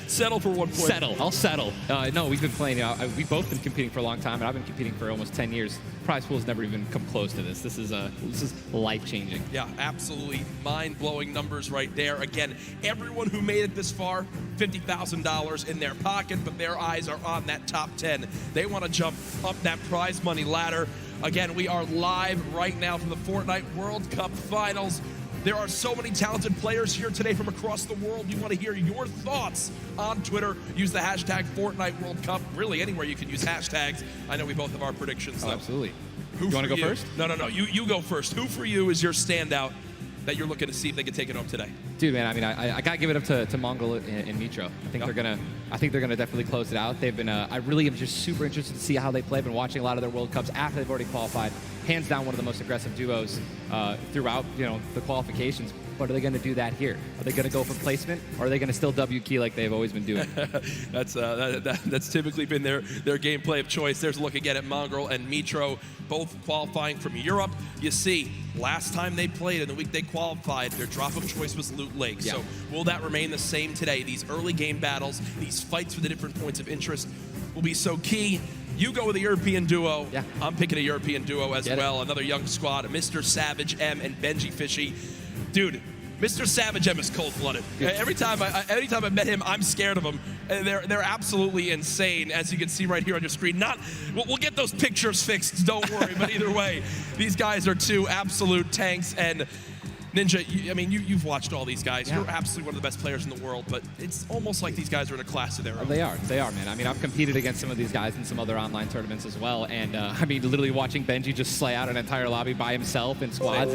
settle for 1.8. Settle. I'll settle. No, we've been playing. We've both been competing for a long time, and I've been competing for almost 10 years. Prize pool's never even come close to this. This is life-changing. Yeah, absolutely mind-blowing numbers right there. Again, everyone who made it this far, $50,000 in their pocket, but their eyes are on that top 10. They want to jump up that prize money ladder. Again, we are live right now from the Fortnite World Cup Finals. There are so many talented players here today from across the world. We want to hear your thoughts on Twitter. Use the hashtag Fortnite World Cup. Really, anywhere you can use hashtags. I know we both have our predictions, though. Oh, absolutely. You want to go first? No. You go first. Who for you is your standout that you're looking to see if they can take it home today? Dude, man, I mean, I gotta give it up to Mongol and Mitro. I think they're gonna definitely close it out. They've been. I really am just super interested to see how they play. I've been watching a lot of their World Cups after they've already qualified. Hands down, one of the most aggressive duos throughout the qualifications. But are they going to do that here? Are they going to go for placement, or are they going to still W key like they've always been doing? That's typically been their gameplay of choice. There's a look again at Mongrel and Mitro, both qualifying from Europe. You see, last time they played, in the week they qualified, their drop of choice was Loot Lake. Yeah. So will that remain the same today? These early game battles, these fights for the different points of interest will be so key. You go with a European duo. Yeah. I'm picking a European duo as well. Another young squad, Mr. Savage M and Benji Fishy. Dude, Mr. Savage M is cold-blooded. Every time I met him, I'm scared of him. They're absolutely insane, as you can see right here on your screen. We'll get those pictures fixed, don't worry. But either way, these guys are two absolute tanks. And Ninja, you've watched all these guys. Yeah. You're absolutely one of the best players in the world, but it's almost like these guys are in a class of their own. They are, man. I mean, I've competed against some of these guys in some other online tournaments as well, and literally watching Benji just slay out an entire lobby by himself in squads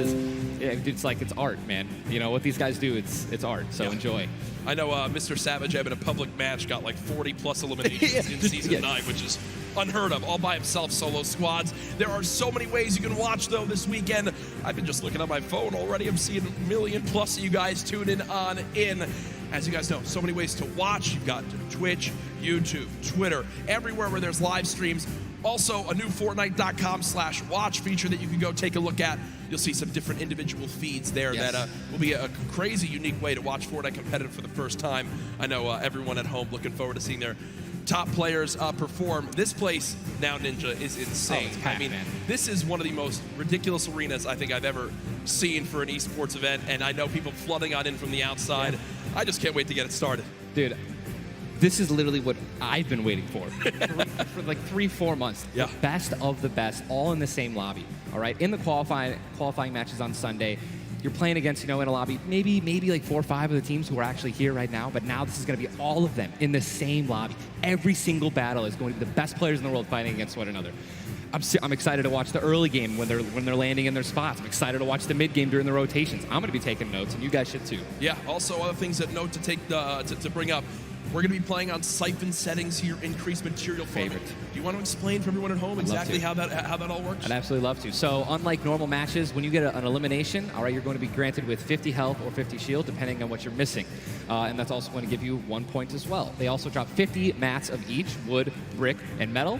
it's like it's art, man. You know what these guys do? It's art. So enjoy. I know Mr. Savage in a public match got like 40+ eliminations in Season 9, which is unheard of, all by himself, solo squads. There are so many ways you can watch, though, this weekend. I've been just looking at my phone already. I'm seeing 1 million+ of you guys tuning in. As you guys know, so many ways to watch. You've got Twitch, YouTube, Twitter, everywhere where there's live streams. Also, a new Fortnite.com/watch feature that you can go take a look at. You'll see some different individual feeds there that will be a crazy, unique way to watch Fortnite competitive for the first time. I know everyone at home looking forward to seeing their top players perform. This place now, Ninja, is insane. It's packed, man. This is one of the most ridiculous arenas I think I've ever seen for an esports event, and I know people flooding on in from the outside. I just can't wait to get it started. Dude, this is literally what I've been waiting for like 3-4 months. Yeah. The best of the best, all in the same lobby. All right, in the qualifying matches on Sunday, you're playing against, in a lobby, maybe like 4 or 5 of the teams who are actually here right now, but now this is going to be all of them in the same lobby. Every single battle is going to be the best players in the world fighting against one another. I'm excited to watch the early game when they're landing in their spots. I'm excited to watch the mid game during the rotations. I'm going to be taking notes, and you guys should too. Yeah. Also, other things that note to take to bring up. We're going to be playing on siphon settings here, increased material farming. Favorite. Do you want to explain for everyone at home exactly how that all works? I'd absolutely love to. So unlike normal matches, when you get an elimination, all right, you're going to be granted with 50 health or 50 shield, depending on what you're missing. And that's also going to give you 1 point as well. They also drop 50 mats of each, wood, brick, and metal.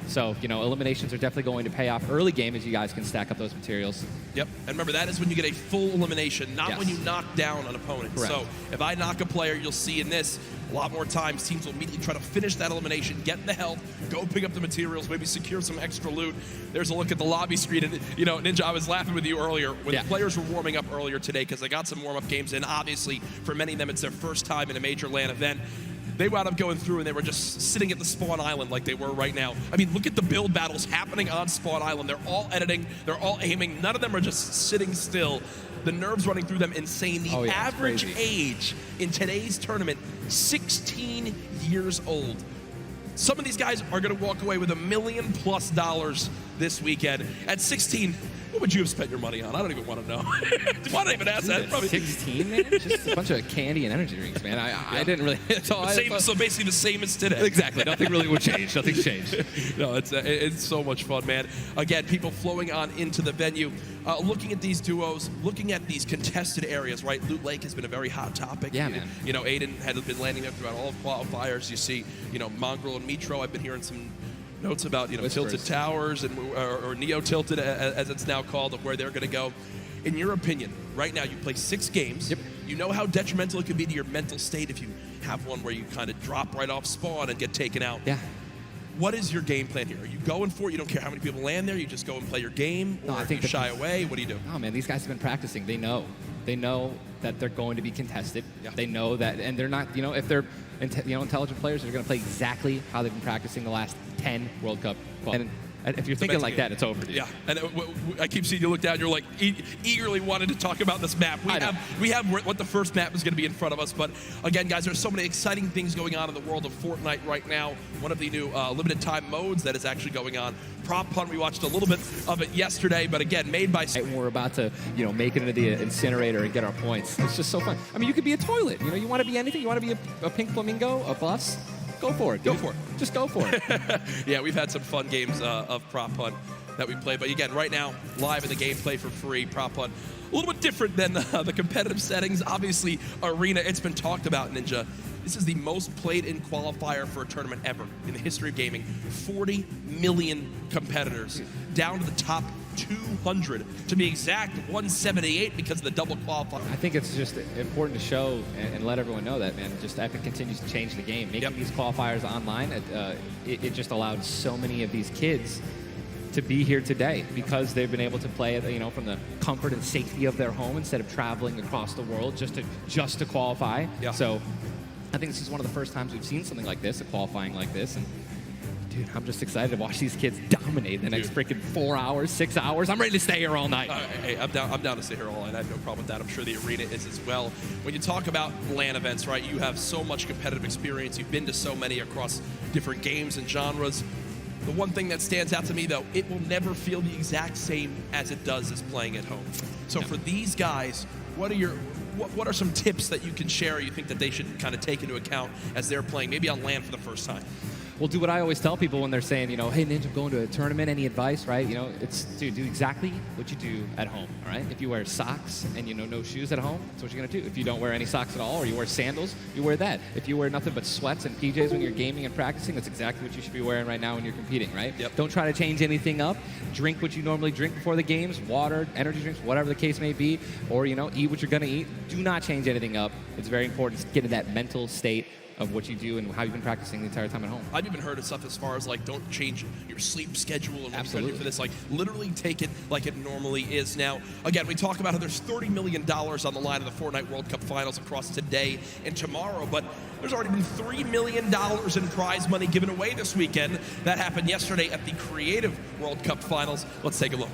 So, you know, eliminations are definitely going to pay off early game as you guys can stack up those materials. Yep, and remember, that is when you get a full elimination, not when you knock down an opponent. Correct. So if I knock a player, you'll see in this, a lot more times teams will immediately try to finish that elimination, get the health, go pick up the materials, maybe secure some extra loot. There's a look at the lobby screen, and, you know, Ninja, I was laughing with you earlier when the players were warming up earlier today because they got some warm-up games in. Obviously, for many of them, it's their first time in a major LAN event. They wound up going through and they were just sitting at the spawn island like they were right now. I mean, look at the build battles happening on spawn island. They're all editing, they're all aiming. None of them are just sitting still. The nerves running through them insane. The average age in today's tournament, 16 years old. Some of these guys are going to walk away with $1 million+ this weekend. At 16, what would you have spent your money on? I don't even want to know. Why not even ask that? Probably 16, man? Just a bunch of candy and energy drinks, man. I didn't really. So basically the same as today. Exactly. Nothing really would change. Nothing's changed. No, it's so much fun, man. Again, people flowing on into the venue, looking at these duos, looking at these contested areas, right? Loot Lake has been a very hot topic. Yeah, man. You know, Aiden had been landing there throughout all of qualifiers. You see, you know, Mongrel and Mitro. I've been hearing some notes about, you know, Tilted Towers and or Neo Tilted as it's now called, of where they're going to go. In your opinion, right now you play 6 games. Yep. You know how detrimental it could be to your mental state if you have one where you kind of drop right off spawn and get taken out. Yeah. What is your game plan here? Are you going for it? You don't care how many people land there? You just go and play your game? Or No, I think you shy away? What do you do? Oh, man, these guys have been practicing. They know. They know that they're going to be contested. They know that, and they're not, you know, if they're intelligent players, they're going to play exactly how they've been practicing the last 10 World Cup. And if you're thinking like that, it's over, dude. Yeah, and I keep seeing you look down. You're like eagerly wanting to talk about this map. We have what the first map is going to be in front of us. But again, guys, there's so many exciting things going on in the world of Fortnite right now. One of the new limited time modes that is actually going on. Prop Hunt, we watched a little bit of it yesterday, but again, made by. When we're about to, you know, make it into the incinerator and get our points. It's just so fun. I mean, you could be a toilet. You know, you want to be anything. You want to be a pink flamingo, a bus. Go for it. Go for it. Just go for it. Yeah, we've had some fun games of Prop Hunt that we play. But again, right now, live in the gameplay for free, Prop Hunt. A little bit different than the competitive settings. Obviously, Arena, it's been talked about, Ninja. This is the most played in qualifier for a tournament ever in the history of gaming. 40 million competitors, down to the top 200. To be exact, 178 because of the double qualifier. I think it's just important to show and let everyone know that, man, just Epic continues to change the game. Making these qualifiers online, it just allowed so many of these kids to be here today because they've been able to play, you know, from the comfort and safety of their home instead of traveling across the world just to qualify. Yeah. So I think this is one of the first times we've seen something like this, a qualifying like this, and dude, I'm just excited to watch these kids dominate the next freaking 4 hours, 6 hours. I'm ready to stay here all night. Hey, I'm down to stay here all night. I have no problem with that. I'm sure the Arena is as well. When you talk about LAN events, right, you have so much competitive experience. You've been to so many across different games and genres. The one thing that stands out to me, though, it will never feel the exact same as it does as playing at home. So for these guys, what are some tips that you can share you think that they should kind of take into account as they're playing, maybe on LAN for the first time? Well, do what I always tell people when they're saying, you know, hey, Ninja, I'm going to a tournament. Any advice, right? You know, it's, dude, do exactly what you do at home, all right? If you wear socks and, you know, no shoes at home, that's what you're going to do. If you don't wear any socks at all or you wear sandals, you wear that. If you wear nothing but sweats and PJs when you're gaming and practicing, that's exactly what you should be wearing right now when you're competing, right? Yep. Don't try to change anything up. Drink what you normally drink before the games, water, energy drinks, whatever the case may be, or, you know, eat what you're going to eat. Do not change anything up. It's very important to get in that mental state of what you do and how you've been practicing the entire time at home. I've even heard of stuff as far as like don't change your sleep schedule and what you're Absolutely. gonna do for this. Like literally take it like it normally is. Now, again, we talk about how there's $30 million on the line in the Fortnite World Cup Finals across today and tomorrow, but there's already been $3 million in prize money given away this weekend. That happened yesterday at the Creative World Cup Finals. Let's take a look.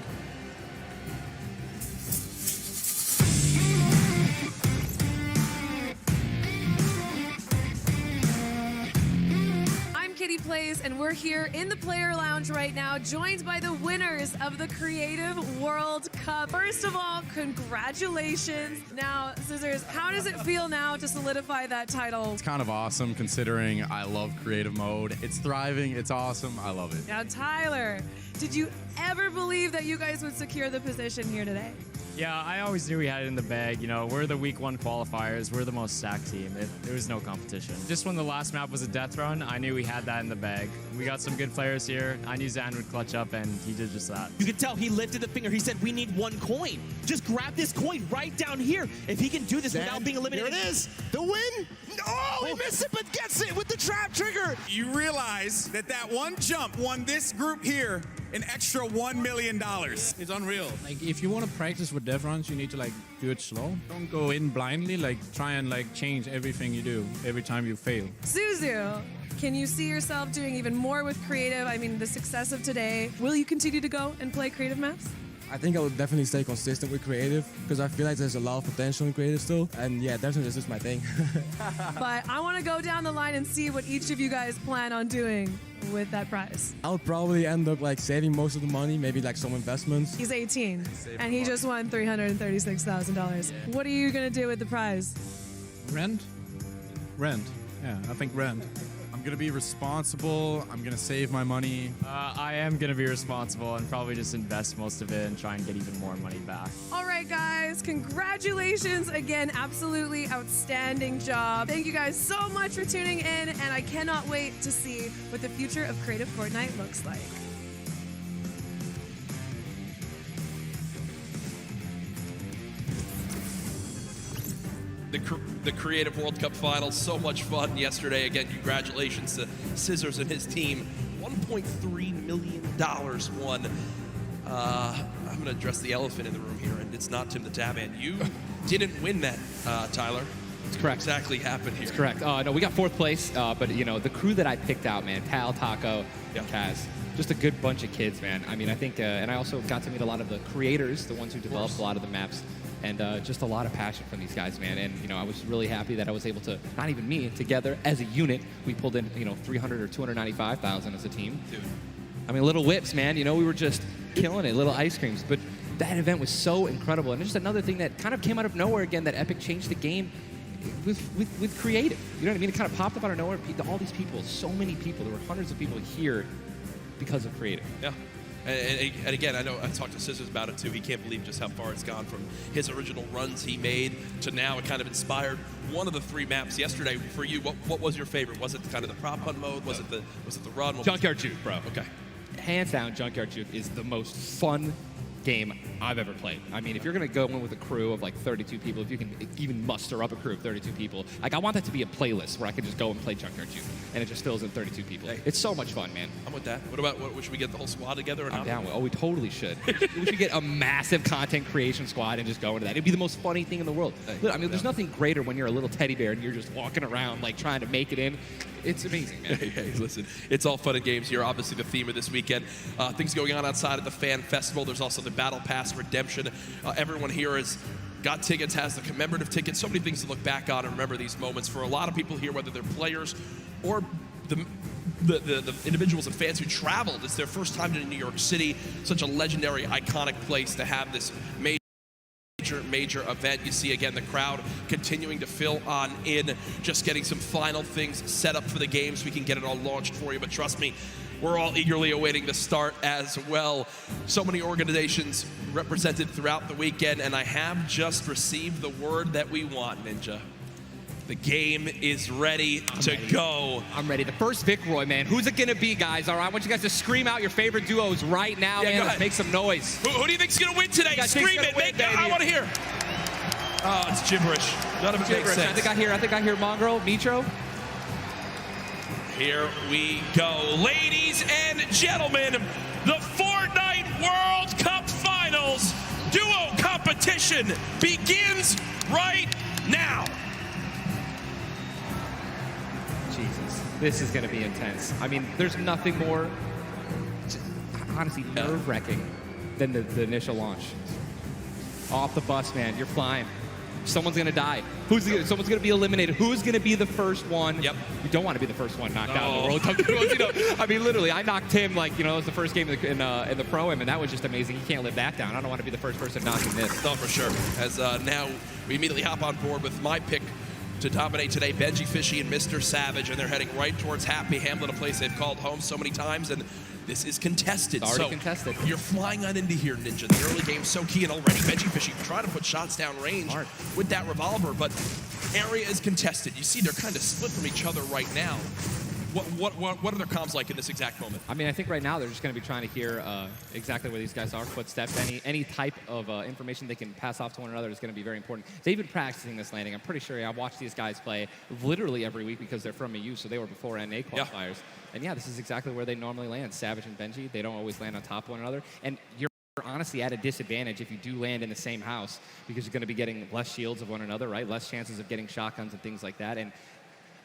place, and we're here in the player lounge right now, joined by the winners of the Creative World Cup. First of all, congratulations. Now, Scissors, how does it feel now to solidify that title? It's kind of awesome considering I love creative mode. It's thriving, it's awesome, I love it. Now, Tyler, did you ever believe that you guys would secure the position here today? Yeah, I always knew we had it in the bag. You know, we're the week 1 qualifiers. We're the most stacked team. There was no competition. Just when the last map was a death run, I knew we had that in the bag. We got some good players here. I knew Zan would clutch up, and he did just that. You could tell he lifted the finger. He said, we need 1 coin. Just grab this coin right down here. If he can do this Zan, without being eliminated. Here it is. The win. Oh, he missed it, but gets it with the trap trigger. You realize that one jump won this group here an extra $1 million. It's unreal. Like, if you want to practice with death runs, you need to like do it slow. Don't go in blindly. Like, try and like change everything you do every time you fail. Suzu, can you see yourself doing even more with creative? I mean, the success of today. Will you continue to go and play creative maps? I think I would definitely stay consistent with creative because I feel like there's a lot of potential in creative still. And yeah, definitely this is my thing. But I want to go down the line and see what each of you guys plan on doing with that prize. I would probably end up like saving most of the money, maybe like some investments. He's 18 and he just won $336,000. What are you going to do with the prize? Rent? Rent. Yeah, I think rent. I'm gonna be responsible. I'm gonna save my money. I am going to be responsible and probably just invest most of it and try and get even more money back. All right, guys, congratulations again. Absolutely outstanding job. Thank you guys so much for tuning in, and I cannot wait to see what the future of Creative Fortnite looks like. The Creative World Cup Finals, so much fun yesterday. Again, congratulations to Scissors and his team. $1.3 million won. I'm going to address the elephant in the room here, and it's not Tim the Tabman. You didn't win that, Tyler. That's correct. What exactly happened here? That's correct. No, we got 4th place, but you know, the crew that I picked out, man, Tal, Taco, and Kaz, just a good bunch of kids, man. I mean, I think, and I also got to meet a lot of the creators, the ones who developed a lot of the maps. And just a lot of passion from these guys, man. And, you know, I was really happy that I was able to, not even me, together as a unit, we pulled in, you know, 300 or 295,000 as a team. Dude. I mean, little whips, man. You know, we were just killing it, little ice creams. But that event was so incredible. And just another thing that kind of came out of nowhere again, that Epic changed the game with creative. You know what I mean? It kind of popped up out of nowhere. All these people, so many people. There were hundreds of people here because of creative. Yeah. And again, I know I talked to Scissors about it too. He can't believe just how far it's gone from his original runs he made to now it kind of inspired one of the 3 maps yesterday. For you, what was your favorite? Was it kind of the prop hunt mode? Was it the run? Junkyard Juke, bro. Okay. Hands down, Junkyard Juke is the most fun game I've ever played. I mean, if you're going to go in with a crew of like 32 people, if you can even muster up a crew of 32 people, like I want that to be a playlist where I can just go and play Junkyard Juke, and it just fills in 32 people. Hey. It's so much fun, man. I'm with that. What about, should we get the whole squad together or not? I'm down with. Oh, we totally should. We should get a massive content creation squad and just go into that. It'd be the most funny thing in the world. Look, I mean, there's nothing greater when you're a little teddy bear and you're just walking around like trying to make it in. It's amazing, man. Hey, listen, it's all fun and games here. Obviously, the theme of this weekend. Things going on outside of the fan festival. There's also the Battle Pass redemption. Everyone here has got tickets, has the commemorative tickets. So many things to look back on and remember these moments. For a lot of people here, whether they're players or the individuals and fans who traveled, it's their first time to New York City. Such a legendary, iconic place to have this major event. You see again the crowd continuing to fill on in, just getting some final things set up for the game so we can get it all launched for you. But trust me, we're all eagerly awaiting the start as well. So many organizations represented throughout the weekend, and I have just received the word that we want, Ninja. The game is ready to go. I'm ready. The first Vic Roy, man. Who's it gonna be, guys? All right, I want you guys to scream out your favorite duos right now, man. Let's make some noise. Who do you think's gonna win today? Scream it. I want to hear. Oh, it's gibberish. None of it makes sense. I think I hear Mongrel, Mitro. Here we go. Ladies and gentlemen, the Fortnite World Cup Finals duo competition begins right now. Jesus, this is going to be intense. I mean, there's nothing more, honestly, nerve-wracking than the initial launch. Off the bus, man. You're flying. someone's going to die. Someone's going to be eliminated. Who's going to be the first one? Yep. You don't want to be the first one knocked out in the World Cup. You know, I mean, literally, I knocked him like, you know, it was the first game in the Pro-Am, and that was just amazing. He can't live that down. I don't want to be the first person knocking this. No, for sure. As now we immediately hop on board with my pick to dominate today, Benji Fishy and Mr. Savage, and they're heading right towards Happy Hamlet, a place they've called home so many times, and this is contested. It's already contested. You're flying on into here, Ninja. The early game's so key, and already Benji Fishy trying to put shots down range with that revolver, but area is contested. You see they're kind of split from each other right now. What are their comms like in this exact moment? I mean, I think right now they're just going to be trying to hear exactly where these guys are, footsteps, any type of information they can pass off to one another is going to be very important. They've been practicing this landing. I'm pretty sure I've watched these guys play literally every week because they're from EU, so they were before NA qualifiers. Yeah. And yeah, this is exactly where they normally land. Savage and Benji, they don't always land on top of one another. And you're honestly at a disadvantage if you do land in the same house because you're going to be getting less shields of one another, right? Less chances of getting shotguns and things like that. And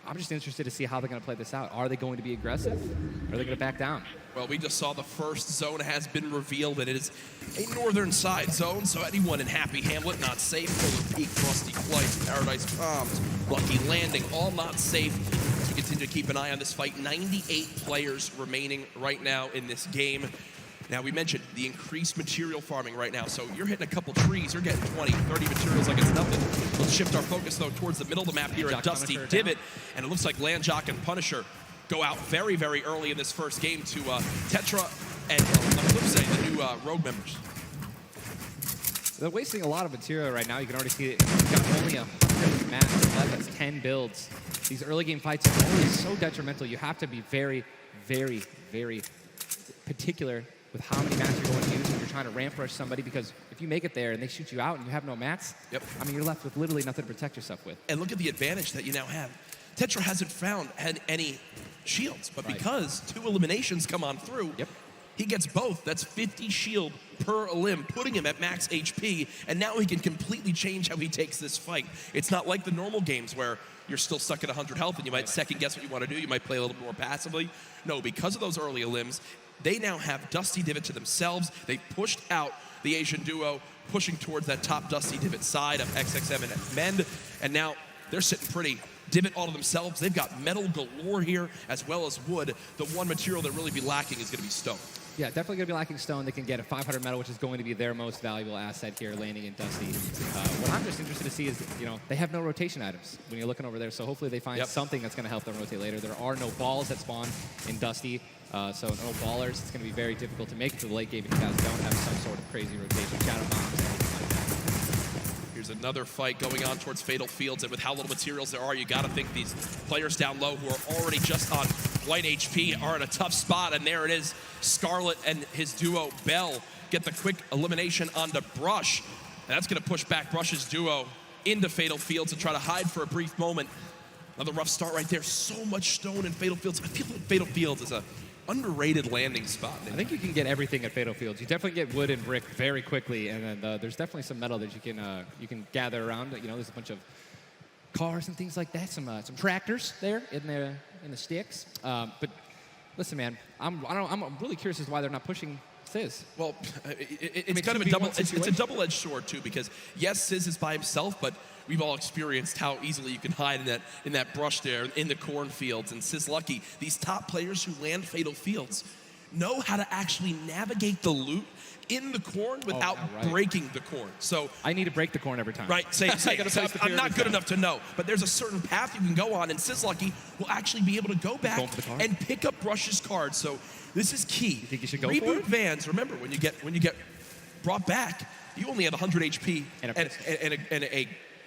I'm just interested to see how they're going to play this out. Are they going to be aggressive? Or are they going to back down? Well, we just saw the first zone has been revealed, and it is a northern side zone, so anyone in Happy Hamlet not safe. Polar Peak, Frosty Flights, Paradise Palms, Lucky Landing, all not safe. As we continue to keep an eye on this fight, 98 players remaining right now in this game. Now, we mentioned the increased material farming right now, so you're hitting a couple trees, you're getting 20, 30 materials like it's nothing. Let's shift our focus, though, towards the middle of the map here at Dusty Divot, and it looks like Landjock and Punisher go out very, very early in this first game to Tetra and, on the flip side, the new Rogue members. They're wasting a lot of material right now. You can already see it. You've got only 100 maps left. That's 10 builds. These early game fights are always so detrimental. You have to be very, very, very particular with how many mats you're going to use when you're trying to ramp rush somebody, because if you make it there and they shoot you out and you have no mats, I mean, you're left with literally nothing to protect yourself with. And look at the advantage that you now have. Tetra hasn't had any shields, but because 2 eliminations come on through, he gets both. That's 50 shield per elim, putting him at max HP, and now he can completely change how he takes this fight. It's not like the normal games where you're still stuck at 100 health and you might second guess what you want to do. You might play a little bit more passively. No, because of those early elims, they now have Dusty Divot to themselves. They pushed out the Asian duo, pushing towards that top Dusty Divot side of XXM and Mend, and now they're sitting pretty. Divot all to themselves. They've got metal galore here, as well as wood. The one material that really be lacking is going to be stone. Yeah, definitely going to be lacking stone. They can get a 500 metal, which is going to be their most valuable asset here, landing in Dusty. What I'm just interested to see is, you know, they have no rotation items when you're looking over there, so hopefully they find something that's going to help them rotate later. There are no balls that spawn in Dusty, so no ballers. It's going to be very difficult to make it to the late game if you guys don't have some sort of crazy rotation. Shadow bombs, anything like that. Here's another fight going on towards Fatal Fields, and with how little materials there are, you got to think these players down low who are already just on light HP are in a tough spot, and there it is. Scarlet and his duo, Bell, get the quick elimination onto Brush, and that's going to push back Brush's duo into Fatal Fields and try to hide for a brief moment. Another rough start right there. So much stone in Fatal Fields. I feel like Fatal Fields is a underrated landing spot. I think you can get everything at Fatal Fields. You definitely get wood and brick very quickly, and then there's definitely some metal that you can gather around. You know, there's a bunch of cars and things like that. Some tractors there in the sticks. But listen, man, I'm really curious as to why they're not pushing Sizz. Well, it's kind of a double-edged sword too, because yes, Sizz is by himself, but we've all experienced how easily you can hide in that brush there in the cornfields. And Sizz Lucky, these top players who land Fatal Fields know how to actually navigate the loot in the corn without breaking the corn. So I need to break the corn every time. Right, same. I'm not good enough to know, but there's a certain path you can go on, and Sizz Lucky will actually be able to go back and pick up Brush's card. So this is key. You think you should go Reboot for it? Vans, remember, when you get brought back, you only have 100 HP and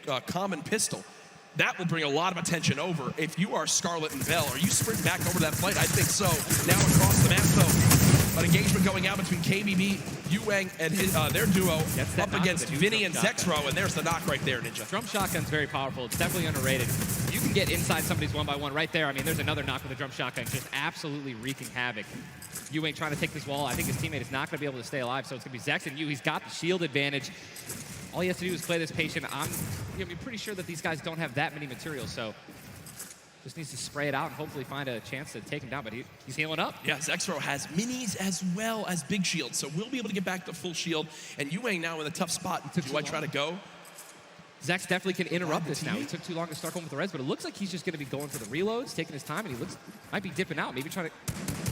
a common pistol. That will bring a lot of attention over. If you are Scarlet and Bell, are you sprinting back over that fight? I think so. Now across the map, though, an engagement going out between KBB, Yuang, and their duo up against Vinny and Zexro, and there's the knock right there, Ninja. Drum shotgun's very powerful. It's definitely underrated. You can get inside somebody's 1x1 right there. I mean, there's another knock with a drum shotgun, just absolutely wreaking havoc. Yuang trying to take this wall. I think his teammate is not going to be able to stay alive, so it's going to be Zex and Yu. He's got the shield advantage. All he has to do is play this patient. I'm pretty sure that these guys don't have that many materials, so just needs to spray it out and hopefully find a chance to take him down, but he's healing up. Yeah, Zexro has minis as well as big shields, so we'll be able to get back to full shield. And Yuang now in a tough spot. Do I try to go? Zex definitely can interrupt this now. He took too long to start going with the res, but it looks like he's just going to be going for the reloads, taking his time, and he might be dipping out, maybe trying to...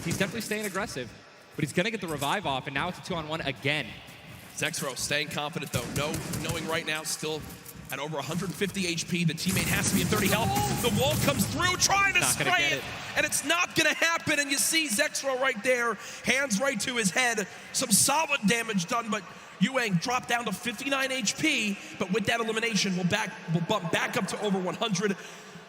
He's definitely staying aggressive, but he's going to get the revive off, and now it's a 2-on-1 again. Zexro staying confident, though. Knowing right now, still at over 150 HP. The teammate has to be at 30 health. The wall comes through, trying to spray it, and it's not going to happen. And you see Zexro right there, hands right to his head. Some solid damage done, but Yuang dropped down to 59 HP. But with that elimination, we'll bump back up to over 100.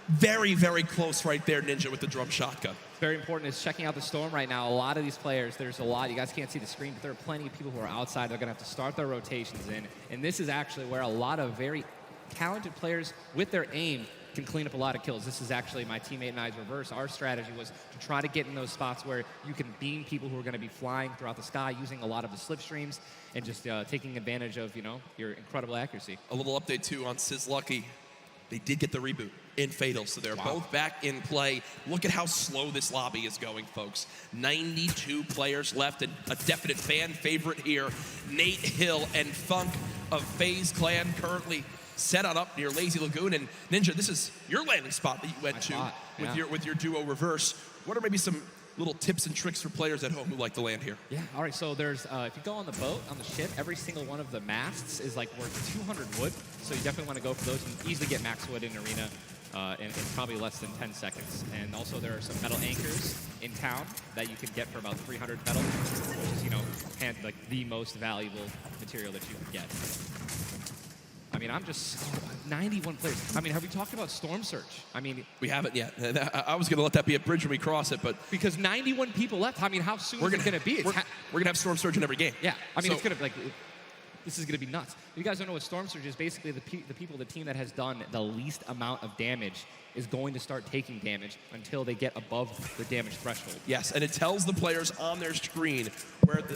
Very, very close right there, Ninja, with the drum shotgun. Very important is checking out the Storm right now. A lot of these players, there's a lot. You guys can't see the screen, but there are plenty of people who are outside. They're going to have to start their rotations in. And this is actually where a lot of very talented players with their aim can clean up a lot of kills. This is actually my teammate and I's reverse. Our strategy was to try to get in those spots where you can beam people who are going to be flying throughout the sky using a lot of the slipstreams and just taking advantage of, your incredible accuracy. A little update, too, on Sizlucky. They did get the reboot in Fatal, so they're both back in play. Look at how slow this lobby is going, folks. 92 players left, and a definite fan favorite here. Nate Hill and Funk of FaZe Clan currently set on up near Lazy Lagoon. And Ninja, this is your landing spot that you went to with your duo reverse. What are maybe some little tips and tricks for players at home who like to land here? Yeah, all right, so there's, if you go on the boat, on the ship, every single one of the masts is like worth 200 wood, so you definitely want to go for those and easily get max wood in arena in probably less than 10 seconds. And also there are some metal anchors in town that you can get for about 300 metal, which is, like the most valuable material that you can get. I mean, I'm just 91 players. I mean, have we talked about Storm Surge? I mean, we haven't yet. I was going to let that be a bridge when we cross it, but because 91 people left. I mean, how soon is it going to be? We're going to have Storm Surge in every game. Yeah, I mean, it's going to be like, this is going to be nuts. If you guys don't know what Storm Surge is, basically the team that has done the least amount of damage is going to start taking damage until they get above the damage threshold. Yes, and it tells the players on their screen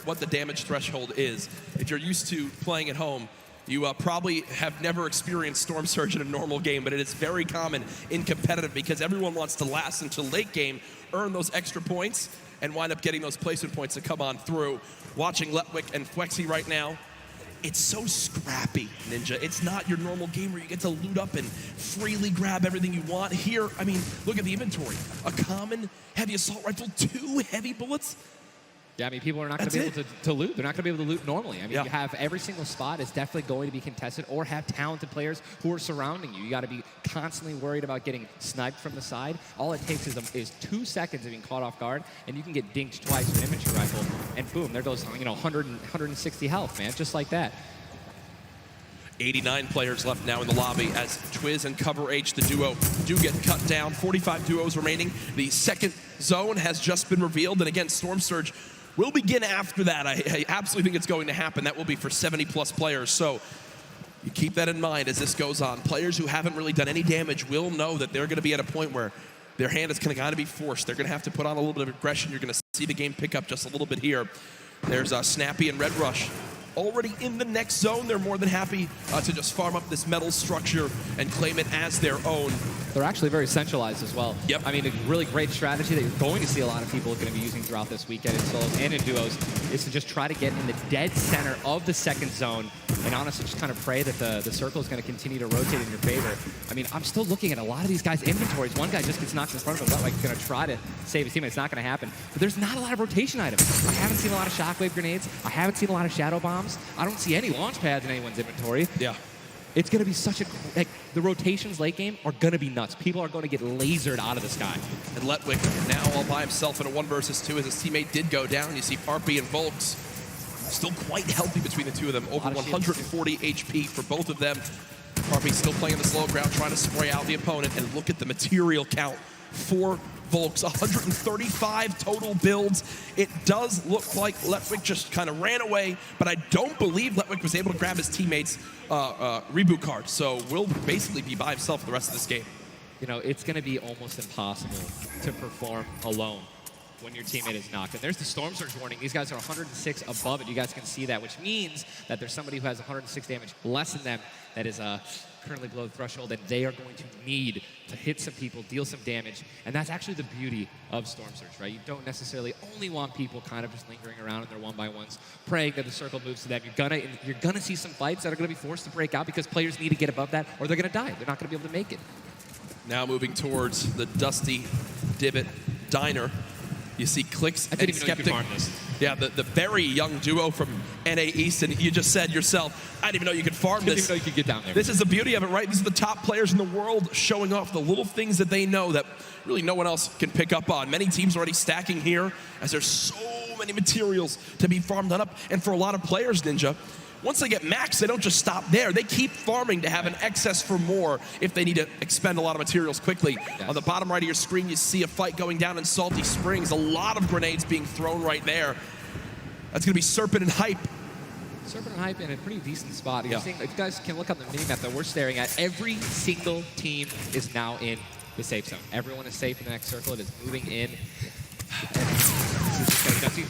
what the damage threshold is. If you're used to playing at home, you probably have never experienced Storm Surge in a normal game, but it is very common in competitive because everyone wants to last until late game, earn those extra points, and wind up getting those placement points to come on through. Watching Letwick and Flexi right now, it's so scrappy, Ninja. It's not your normal game where you get to loot up and freely grab everything you want. Here, I mean, look at the inventory. A common heavy assault rifle, 2 heavy bullets. Yeah, I mean, people are not going to be able to loot. They're not going to be able to loot normally. I mean, you have every single spot is definitely going to be contested or have talented players who are surrounding you. You got to be constantly worried about getting sniped from the side. All it takes is 2 seconds of being caught off guard, and you can get dinked twice with an infantry rifle, and boom, there goes 160 health, man, just like that. 89 players left now in the lobby as Twiz and Cover H, the duo, do get cut down. 45 duos remaining. The second zone has just been revealed, and again, Storm Surge will begin after that. I absolutely think it's going to happen. That will be for 70-plus players. So you keep that in mind as this goes on. Players who haven't really done any damage will know that they're going to be at a point where their hand is kind of be forced. They're going to have to put on a little bit of aggression. You're going to see the game pick up just a little bit here. There's Snappy and Red Rush already in the next zone. They're more than happy to just farm up this metal structure and claim it as their own. They're actually very centralized as well. Yep. I mean, a really great strategy that you're going to see a lot of people going to be using throughout this weekend in solos and in duos is to just try to get in the dead center of the second zone and honestly just kind of pray that the circle is going to continue to rotate in your favor. I mean, I'm still looking at a lot of these guys' inventories. One guy just gets knocked in front of him, like going to try to save his teammate. It's not going to happen. But there's not a lot of rotation items. I haven't seen a lot of shockwave grenades. I haven't seen a lot of shadow bombs. I don't see any launch pads in anyone's inventory. Yeah. It's going to be such a... the rotations late game are going to be nuts. People are going to get lasered out of the sky. And Letwick now all by himself in a 1 versus 2 as his teammate did go down. You see Parpy and Volks still quite healthy between the two of them. Over 140 HP for both of them. Parpy still playing the slow ground, trying to spray out the opponent. And look at the material count for Volks, 135 total builds. It does look like Letwick just kind of ran away, but I don't believe Letwick was able to grab his teammate's reboot card. So will basically be by himself for the rest of this game. It's going to be almost impossible to perform alone when your teammate is knocked. And there's the Storm Surge warning. These guys are 106 above it. You guys can see that, which means that there's somebody who has 106 damage less than them that is currently below the threshold, and they are going to need to hit some people, deal some damage, and that's actually the beauty of Storm Surge, right? You don't necessarily only want people kind of just lingering around in their one-by-ones, praying that the circle moves to them. You're gonna see some fights that are gonna be forced to break out because players need to get above that, or they're gonna die. They're not gonna be able to make it. Now moving towards the Dusty Divot Diner. You see Clicks and Skeptic. Yeah, the very young duo from NA East, and you just said yourself, I didn't even know you could farm this. Didn't even know you could get down there. This is the beauty of it, right? These are the top players in the world showing off the little things that they know that really no one else can pick up on. Many teams already stacking here as there's so many materials to be farmed up. And for a lot of players, Ninja, once they get max, they don't just stop there. They keep farming to have an excess for more if they need to expend a lot of materials quickly. Yes. On the bottom right of your screen, you see a fight going down in Salty Springs. A lot of grenades being thrown right there. That's going to be Serpent and Hype. Serpent and Hype in a pretty decent spot. Yeah. If you guys can look on the mini-map that we're staring at, every single team is now in the safe zone. Everyone is safe in the next circle. It is moving in.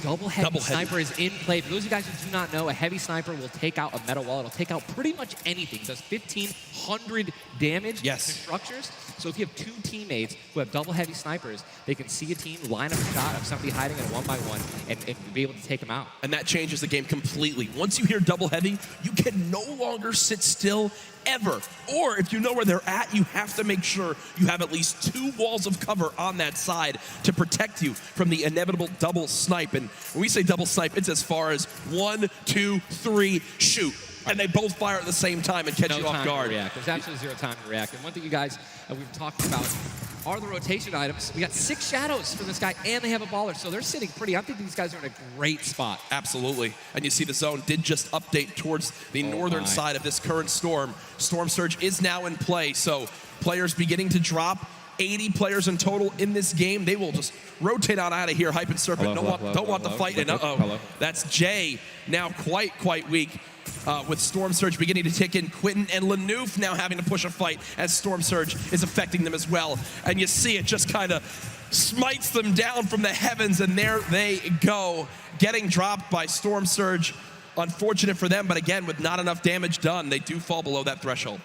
Double heavy sniper is in play. For those of you guys who do not know, a heavy sniper will take out a metal wall. It'll take out pretty much anything. It does 1,500 damage to structures. So if you have two teammates who have double heavy snipers, they can see a team, line up a shot of somebody hiding in a one-by-one, and be able to take them out. And that changes the game completely. Once you hear double heavy, you can no longer sit still ever. Or if you know where they're at, you have to make sure you have at least 2 walls of cover on that side to protect you from the inevitable double snipe. And when we say double snipe, it's as far as 1, 2, 3, shoot. And they both fire at the same time and catch you off guard. There's absolutely zero time to react. And one thing you guys we've talked about are the rotation items. We got 6 shadows for this guy, and they have a baller, so they're sitting pretty. I think these guys are in a great spot. Absolutely. And you see the zone did just update towards the northern side of this current storm. Storm Surge is now in play, so players beginning to drop. 80 players in total in this game. They will just rotate on out of here. Hype and Serpent don't want the fight. And that's Jay now quite weak. With Storm Surge beginning to tick in. Quentin and Lanouf now having to push a fight as Storm Surge is affecting them as well. And you see it just kind of smites them down from the heavens, and there they go. Getting dropped by Storm Surge. Unfortunate for them, but again, with not enough damage done, they do fall below that threshold.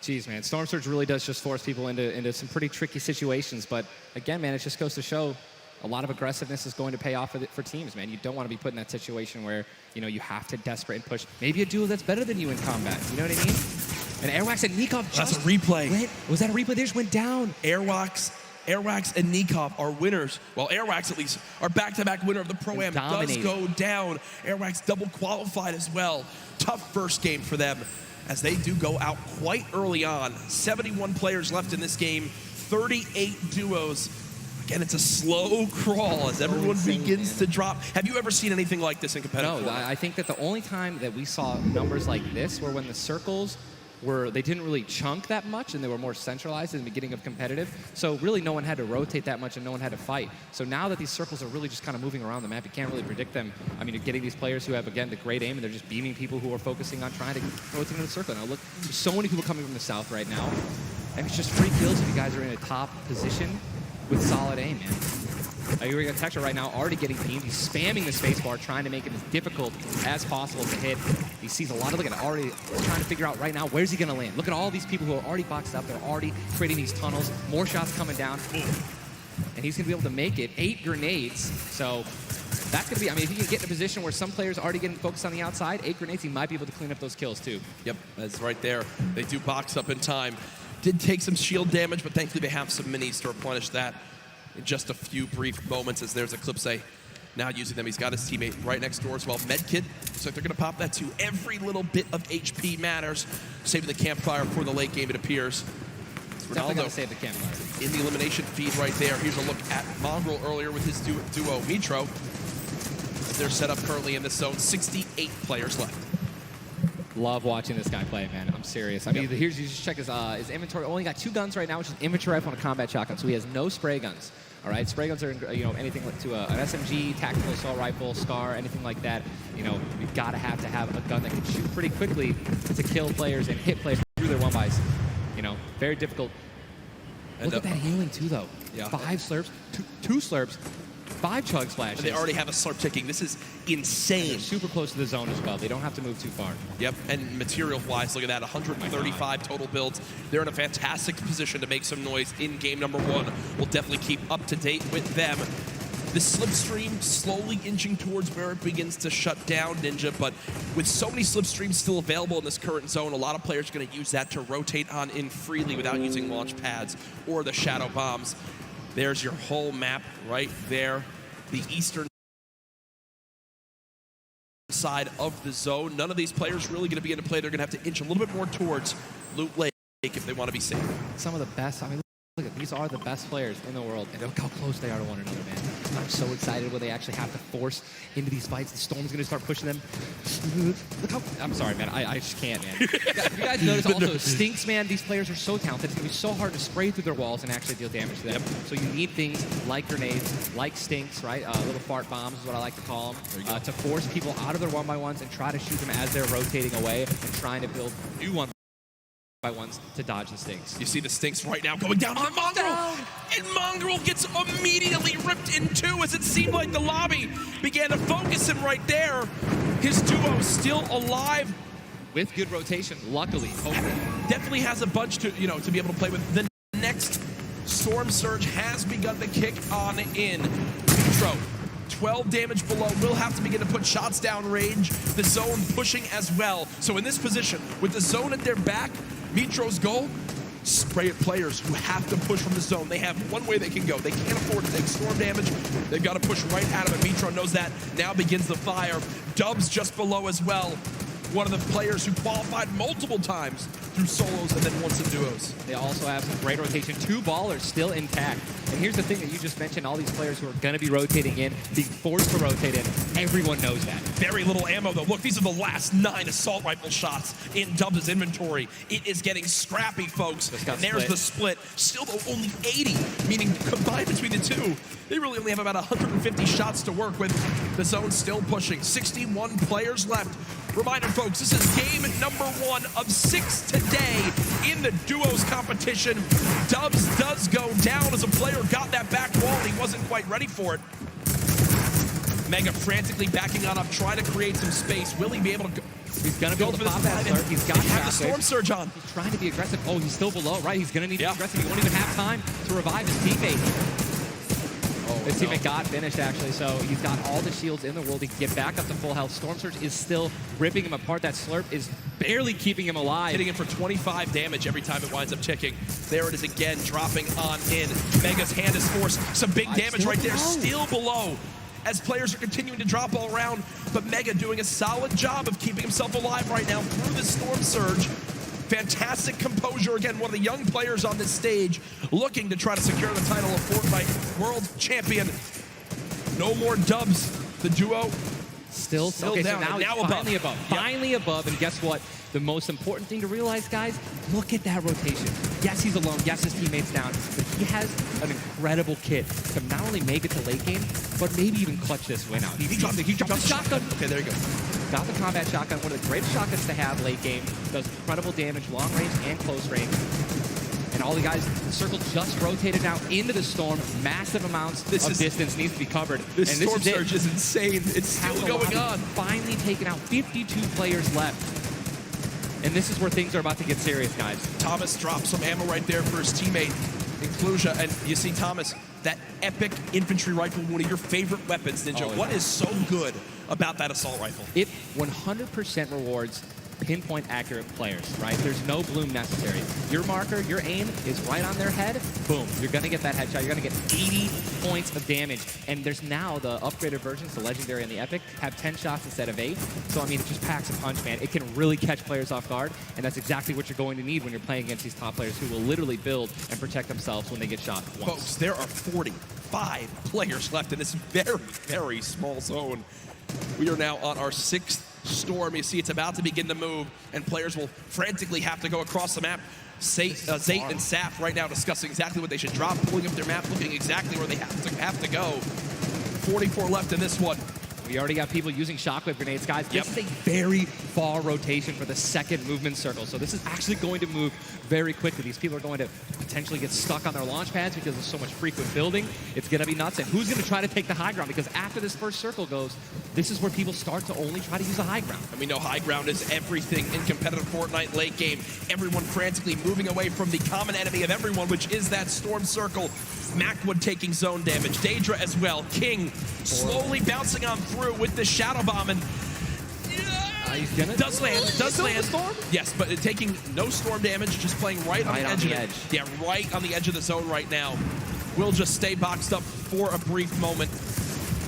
Jeez, man, Storm Surge really does just force people into some pretty tricky situations. But again, man, it just goes to show a lot of aggressiveness is going to pay off for teams, man. You don't want to be put in that situation where, you have to desperate and push. Maybe a duo that's better than you in combat. You know what I mean? And Airwax and Nikov that's a replay. Was that a replay? They just went down. Airwax and Nikov are winners. Well, Airwax at least are back-to-back winner of the Pro-Am. Does go down. Airwax double qualified as well. Tough first game for them, as they do go out quite early on. 71 players left in this game, 38 duos. Again, it's a slow crawl as everyone begins to drop. Have you ever seen anything like this in competitive No, Fortnite? I think that the only time that we saw numbers like this were when the circles they didn't really chunk that much, and they were more centralized in the beginning of competitive. So really no one had to rotate that much and no one had to fight. So now that these circles are really just kind of moving around the map, you can't really predict them. I mean, you're getting these players who have, again, the great aim, and they're just beaming people who are focusing on trying to rotate into the circle. Now look, there's so many people coming from the south right now, and it's just free kills if you guys are in a top position with solid aim, man. You're going to Texture right now, already getting beamed. He's spamming the spacebar, trying to make it as difficult as possible to hit. He sees a lot of, already trying to figure out right now, where's he going to land? Look at all these people who are already boxed up. They're already creating these tunnels. More shots coming down. And he's going to be able to make it. 8 grenades. So that's going to be, if he can get in a position where some players are already getting focused on the outside, 8 grenades, he might be able to clean up those kills too. Yep, that's right there. They do box up in time. Did take some shield damage, but thankfully they have some minis to replenish that in just a few brief moments, as there's Eclipse now using them. He's got his teammate right next door as well. Medkit, so they're going to pop that too. Every little bit of HP matters. Saving the campfire for the late game, it appears. Definitely got to save the campfire. In the elimination feed right there. Here's a look at Mongrel earlier with his duo Mitro. They're set up currently in this zone. 68 players left. Love watching this guy play, man. I'm serious. Here's you just check his inventory. Only got 2 guns right now, which is infantry rifle and a combat shotgun. So he has no spray guns. All right, spray guns are anything like to an SMG, tactical assault rifle, SCAR, anything like that. We've got to have a gun that can shoot pretty quickly to kill players and hit players through their one-bys. Very difficult. Look at that healing too, though. Yeah. 5 slurps, 2 slurps. 5 chug splashes. And they already have a slurp ticking. This is insane. They're super close to the zone as well. They don't have to move too far. Yep, and material-wise, look at that, 135 total builds. They're in a fantastic position to make some noise in game number 1. We'll definitely keep up to date with them. The slipstream slowly inching towards where it begins to shut down Ninja, but with so many slipstreams still available in this current zone, a lot of players are going to use that to rotate on in freely without using launch pads or the shadow bombs. There's your whole map right there. The eastern side of the zone. None of these players really going to be into play. They're going to have to inch a little bit more towards Loot Lake if they want to be safe. Some of the best, I mean, look at these are the best players in the world, and look how close they are to one another, man. I'm so excited when they actually have to force into these fights. The Storm's going to start pushing them. Look how, I'm sorry, man. I just can't, man. You guys notice also, Stinks, man, these players are so talented. It's going to be so hard to spray through their walls and actually deal damage to them. So you need things like grenades, like Stinks, right? Little fart bombs is what I like to call them, to force people out of their 1x1s and try to shoot them as they're rotating away and trying to build new 1x1s to dodge the Stinks. You see the Stinks right now going down on the Mongrel, and Mongrel gets immediately ripped in two as it seemed like the lobby began to focus him right there. His duo still alive. With good rotation, luckily. Definitely has a bunch to, to be able to play with. The next Storm Surge has begun to kick on in. Intro. 12 damage below, will have to begin to put shots down range. The zone pushing as well. So in this position, with the zone at their back, Mitro's goal, spray at players who have to push from the zone. They have one way they can go. They can't afford to take storm damage. They've got to push right out of it. Mitro knows that. Now begins the fire. Dubs just below as well. One of the players who qualified multiple times through solos and then once in duos. They also have some great rotation. 2 ballers still intact. And here's the thing that you just mentioned, all these players who are going to be rotating in, being forced to rotate in, everyone knows that. Very little ammo, though. Look, these are the last 9 assault rifle shots in Dubs' inventory. It is getting scrappy, folks. And there's the split. Still, though, only 80, meaning combined between the two, they really only have about 150 shots to work with. The zone still pushing. 61 players left. Reminder, folks, this is game number 1 of 6 today in the duos competition. Dubs does go down as a player got that back wall and he wasn't quite ready for it. Mega frantically backing on up, trying to create some space. Will he be able to go? He's going to be able to pop that slurp. He's got the Storm Surge on. He's trying to be aggressive. Oh, he's still below, right? He's going to need to be aggressive. He won't even have time to revive his teammate. His teammate got finished, actually, so he's got all the shields in the world. He can get back up to full health. Storm Surge is still ripping him apart. That slurp is barely keeping him alive. Hitting him for 25 damage every time it winds up ticking. There it is again, dropping on in. Mega's hand is forced. Some big damage right there, still below. As players are continuing to drop all around, but Mega doing a solid job of keeping himself alive right now through the Storm Surge. Fantastic composure. Again, one of the young players on this stage looking to try to secure the title of Fortnite World Champion. No more Dubs. The duo still down. So now he's finally above. Finally above. And guess what? The most important thing to realize, guys, look at that rotation. Yes, he's alone. Yes, his teammate's down. But he has an incredible kit to not only make it to late game, but maybe even clutch this win out. He dropped the shotgun. Okay, there you go. Got the combat shotgun, one of the greatest shotguns to have late game. Does incredible damage, long range and close range. And all the guys, the circle just rotated now into the storm. Massive amounts of distance needs to be covered. This Storm Surge is insane. It's still going on. Finally taken out. 52 players left. And this is where things are about to get serious, guys. Thomas drops some ammo right there for his teammate, Inclusia. And you see Thomas, that epic infantry rifle, one of your favorite weapons, Ninja. What is so good about that assault rifle? It 100% rewards pinpoint accurate players, right? There's no bloom necessary. Your marker, your aim is right on their head. Boom. You're going to get that headshot. You're going to get 80 points of damage. And there's now the upgraded versions, the Legendary and the Epic, have 10 shots instead of 8. So, I mean, it just packs a punch, man. It can really catch players off guard. And that's exactly what you're going to need when you're playing against these top players who will literally build and protect themselves when they get shot once. Folks, there are 45 players left in this very, very small zone. We are now on our 6th storm. You see it's about to begin to move, and players will frantically have to go across the map. Zayt and Saf right now discussing exactly what they should drop, pulling up their map, looking exactly where they have to go. 44 left in this one. We already got people using shockwave grenades, guys. This is a very far rotation for the second movement circle, so this is actually going to move very quickly. These people are going to potentially get stuck on their launch pads because of so much frequent building. It's going to be nuts. And who's going to try to take the high ground? Because after this first circle goes, this is where people start to only try to use the high ground. And we know high ground is everything in competitive Fortnite late game. Everyone frantically moving away from the common enemy of everyone, which is that storm circle. Macwood taking zone damage. Daedra as well. King slowly bouncing on through with the Shadow Bomb. And does land. Storm? Yes, but taking no storm damage, just playing right on the edge. Yeah, right on the edge of the zone right now. Will just stay boxed up for a brief moment.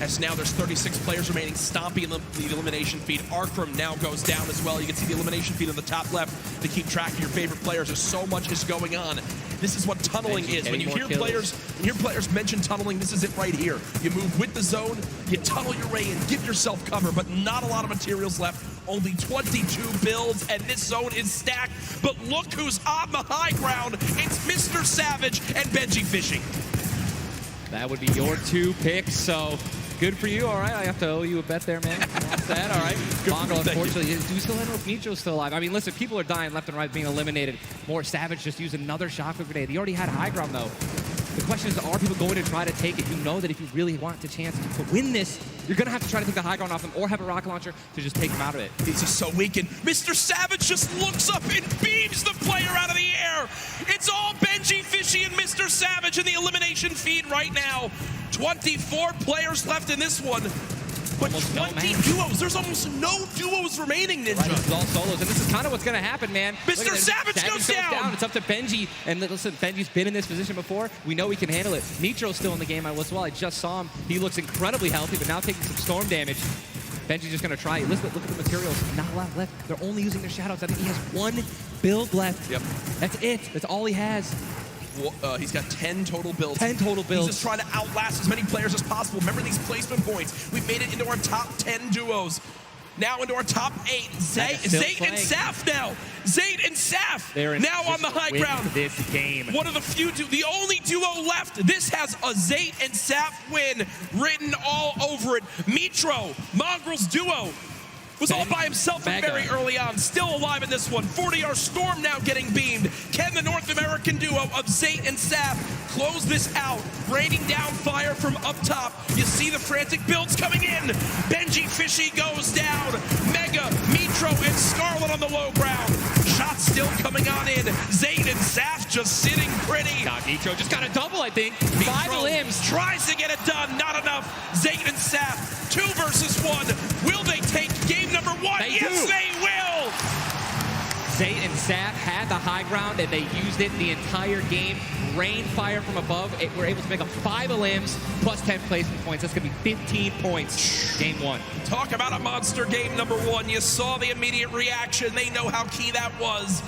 As now there's 36 players remaining, stomping the elimination feed. Arkram now goes down as well. You can see the elimination feed on the top left to keep track of your favorite players. There's so much is going on. This is what tunneling is. When you hear players mention tunneling, this is it right here. You move with the zone, you tunnel your way in, give yourself cover, but not a lot of materials left. Only 22 builds, and this zone is stacked. But look who's on the high ground. It's Mr. Savage and Benji Fishing. That would be your 2 picks, so good for you. All right, I have to owe you a bet there, man. That's that. All right. Mongo, unfortunately, do we still end with Nitro's still alive? I mean, listen, people are dying left and right, being eliminated. More Savage just used another shockwave grenade. He already had high ground, though. The question is, are people going to try to take it? You know that if you really want the chance to win this, you're going to have to try to take the high ground off them or have a rocket launcher to just take them out of it. This is so weakened. Mr. Savage just looks up and beams the player out of the air. It's all Benji Fishy and Mr. Savage in the elimination feed right now. 24 players left in this one. But 20 duos. There's almost no duos remaining, Ninja. Right, it's all solos, and this is kind of what's going to happen, man. Mr. Savage goes down. It's up to Benji, and listen, Benji's been in this position before. We know he can handle it. Nitro's still in the game as well. I just saw him. He looks incredibly healthy, but now taking some storm damage. Benji's just going to try. Listen, look at the materials. Not a lot left. They're only using their shadows. I think he has 1 build left. Yep. That's it. That's all he has. He's got 10 total builds. 10 total builds. He's just trying to outlast as many players as possible. Remember these placement points. We've made it into our top 10 duos. Now into our top 8. Zayt and Saf now. Zayt and Saf now on the high ground. This game. One of the few, the only duo left. This has a Zayt and Saf win written all over it. Mitro, Mongrel's duo, was all by himself very early on. Still alive in this one. 40R Storm now getting beamed. Can the North American duo of Zayt and Saf close this out? Raining down fire from up top. You see the frantic builds coming in. Benji Fishy goes down. Mega, Mitro, and Scarlet on the low ground. Shots still coming on in. Zayt and Saf just sitting pretty. Mitro just got a double, I think. 5 limbs. Tries to get it done. Not enough. Zayt and Saf, 2 versus 1. Will they take game number 1? Yes, they will! Zayt and Saf had the high ground, and they used it the entire game. Rain fire from above. We're able to make up 5 limbs plus 10 placement points. That's going to be 15 points. Game 1. Talk about a monster game number 1. You saw the immediate reaction. They know how key that was.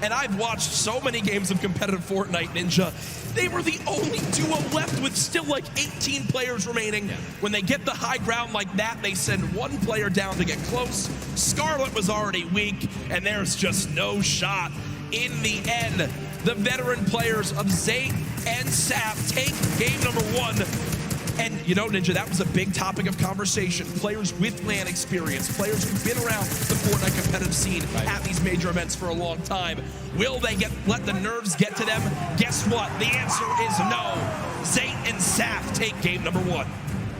And I've watched so many games of competitive Fortnite, Ninja. They were the only duo left with still like 18 players remaining. When they get the high ground like that, they send 1 player down to get close. Scarlet was already weak, and there's just no shot. In the end, the veteran players of Zayt and Saf take game number 1. And you know, Ninja, that was a big topic of conversation. Players with LAN experience, players who've been around the Fortnite competitive scene at these major events for a long time. Will they let the nerves get to them? Guess what? The answer is no. Zayt and Saf take game number 1.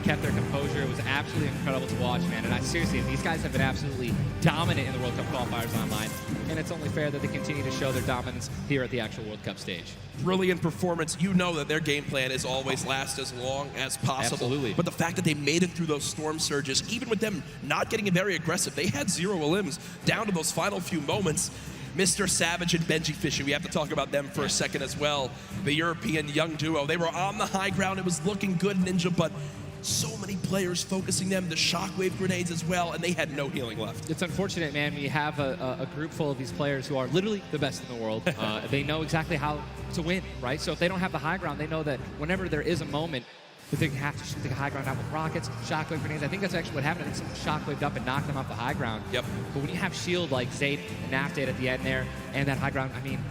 Kept their composure. It was absolutely incredible to watch, man. And seriously, these guys have been absolutely dominant in the World Cup qualifiers online. And it's only fair that they continue to show their dominance here at the actual World Cup stage. Brilliant performance. You know that their game plan is always last as long as possible. Absolutely. But the fact that they made it through those storm surges, even with them not getting very aggressive, they had 0 elims down to those final few moments. Mr. Savage and Benji Fishy, we have to talk about them for a second as well. The European young duo. They were on the high ground. It was looking good, Ninja, but so many players focusing them, the shockwave grenades as well, and they had no healing left. It's unfortunate, man. We have a group full of these players who are literally the best in the world. They know exactly how to win, right? So if they don't have the high ground, they know that whenever there is a moment that they have to shoot the high ground out with rockets, shockwave grenades. I think that's actually what happened. I think someone shockwaved up and knocked them off the high ground. Yep. But when you have shield like Zayt and Nafted at the end there, and that high ground, I mean,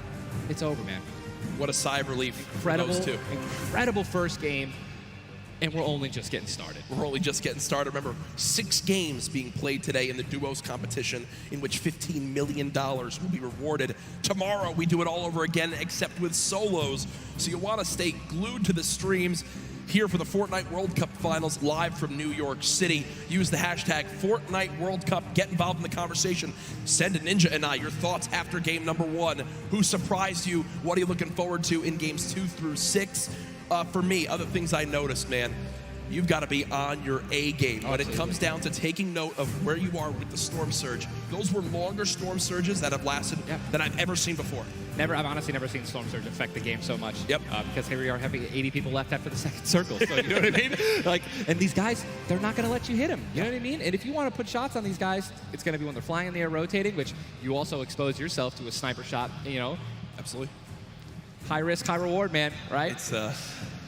it's over, man. What a sigh of relief. Incredible, for those 2. Incredible first game. And we're only just getting started. We're only just getting started. Remember, 6 games being played today in the duos competition, in which $15 million will be rewarded. Tomorrow, we do it all over again, except with solos. So you'll want to stay glued to the streams here for the Fortnite World Cup Finals live from New York City. Use the hashtag Fortnite World Cup. Get involved in the conversation. Send a Ninja and I your thoughts after game number 1. Who surprised you? What are you looking forward to in games 2 through 6? For me, other things I noticed, man, you've got to be on your A game. When it comes down to taking note of where you are with the storm surge, those were longer storm surges that have lasted than I've ever seen before. I've honestly never seen Storm Surge affect the game so much. Yep. Because here we are having 80 people left after the second circle. So you know what I mean? Like, and these guys, they're not going to let you hit them. You know what I mean? And if you want to put shots on these guys, it's going to be when they're flying in the air, rotating, which you also expose yourself to a sniper shot. You know. Absolutely. High risk, high reward, man. Right? It's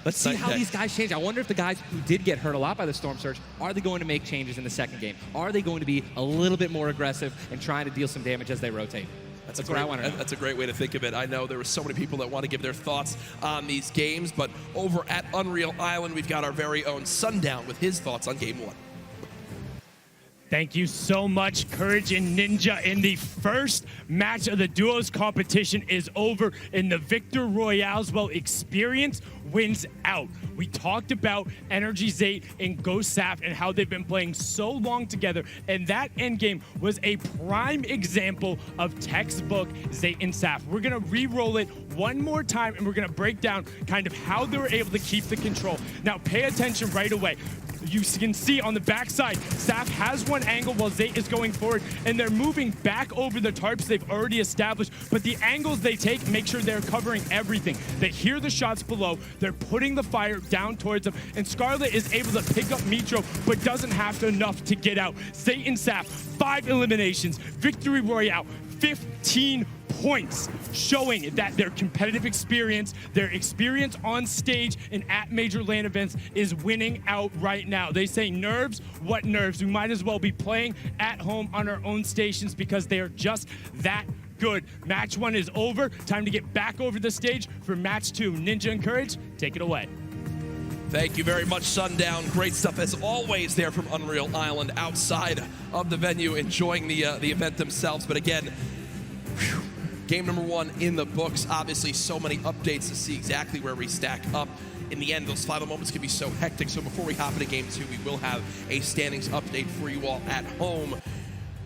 Let's see how these guys change. I wonder if the guys who did get hurt a lot by the Storm Surge, are they going to make changes in the second game? Are they going to be a little bit more aggressive and trying to deal some damage as they rotate? That's what I want to know. That's a great way to think of it. I know there were so many people that want to give their thoughts on these games, but over at Unreal Island, we've got our very own Sundown with his thoughts on game 1. Thank you so much, Courage and Ninja. And the first match of the duos competition is over in the Victor Royale's experience wins out. We talked about Energy Zate and Ghost Saf and how they've been playing so long together, and that endgame was a prime example of textbook Zate and Saf. We're gonna re-roll it one more time, and we're gonna break down kind of how they were able to keep the control. Now pay attention right away. You can see on the backside, Saf has one angle while Zate is going forward, and they're moving back over the tarps they've already established, but the angles they take make sure they're covering everything. They hear the shots below, they're putting the fire down towards them, and Scarlet is able to pick up Mitro, but doesn't have enough to get out. Zate and Saf, 5 eliminations, Victory Royale, 15 points, showing that their competitive experience, their experience on stage and at major LAN events is winning out right now. They say nerves, what nerves? We might as well be playing at home on our own stations because they are just that good. Match 1 is over. Time to get back over the stage for match 2. Ninja and Courage, take it away. Thank you very much, Sundown. Great stuff as always there from Unreal Island outside of the venue, enjoying the event themselves. But again, game number 1 in the books. Obviously, so many updates to see exactly where we stack up. In the end, those final moments can be so hectic. So before we hop into game 2, we will have a standings update for you all at home.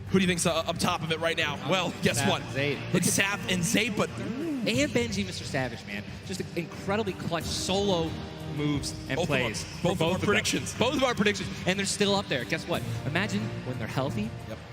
Who do you think's up top of it right now? Well, guess what? It's Saf and Zate, but... And Benji, Mr. Savage, man. Just incredibly clutch solo moves and plays. Both of our predictions. Both of our predictions. And they're still up there. Guess what? Imagine when they're healthy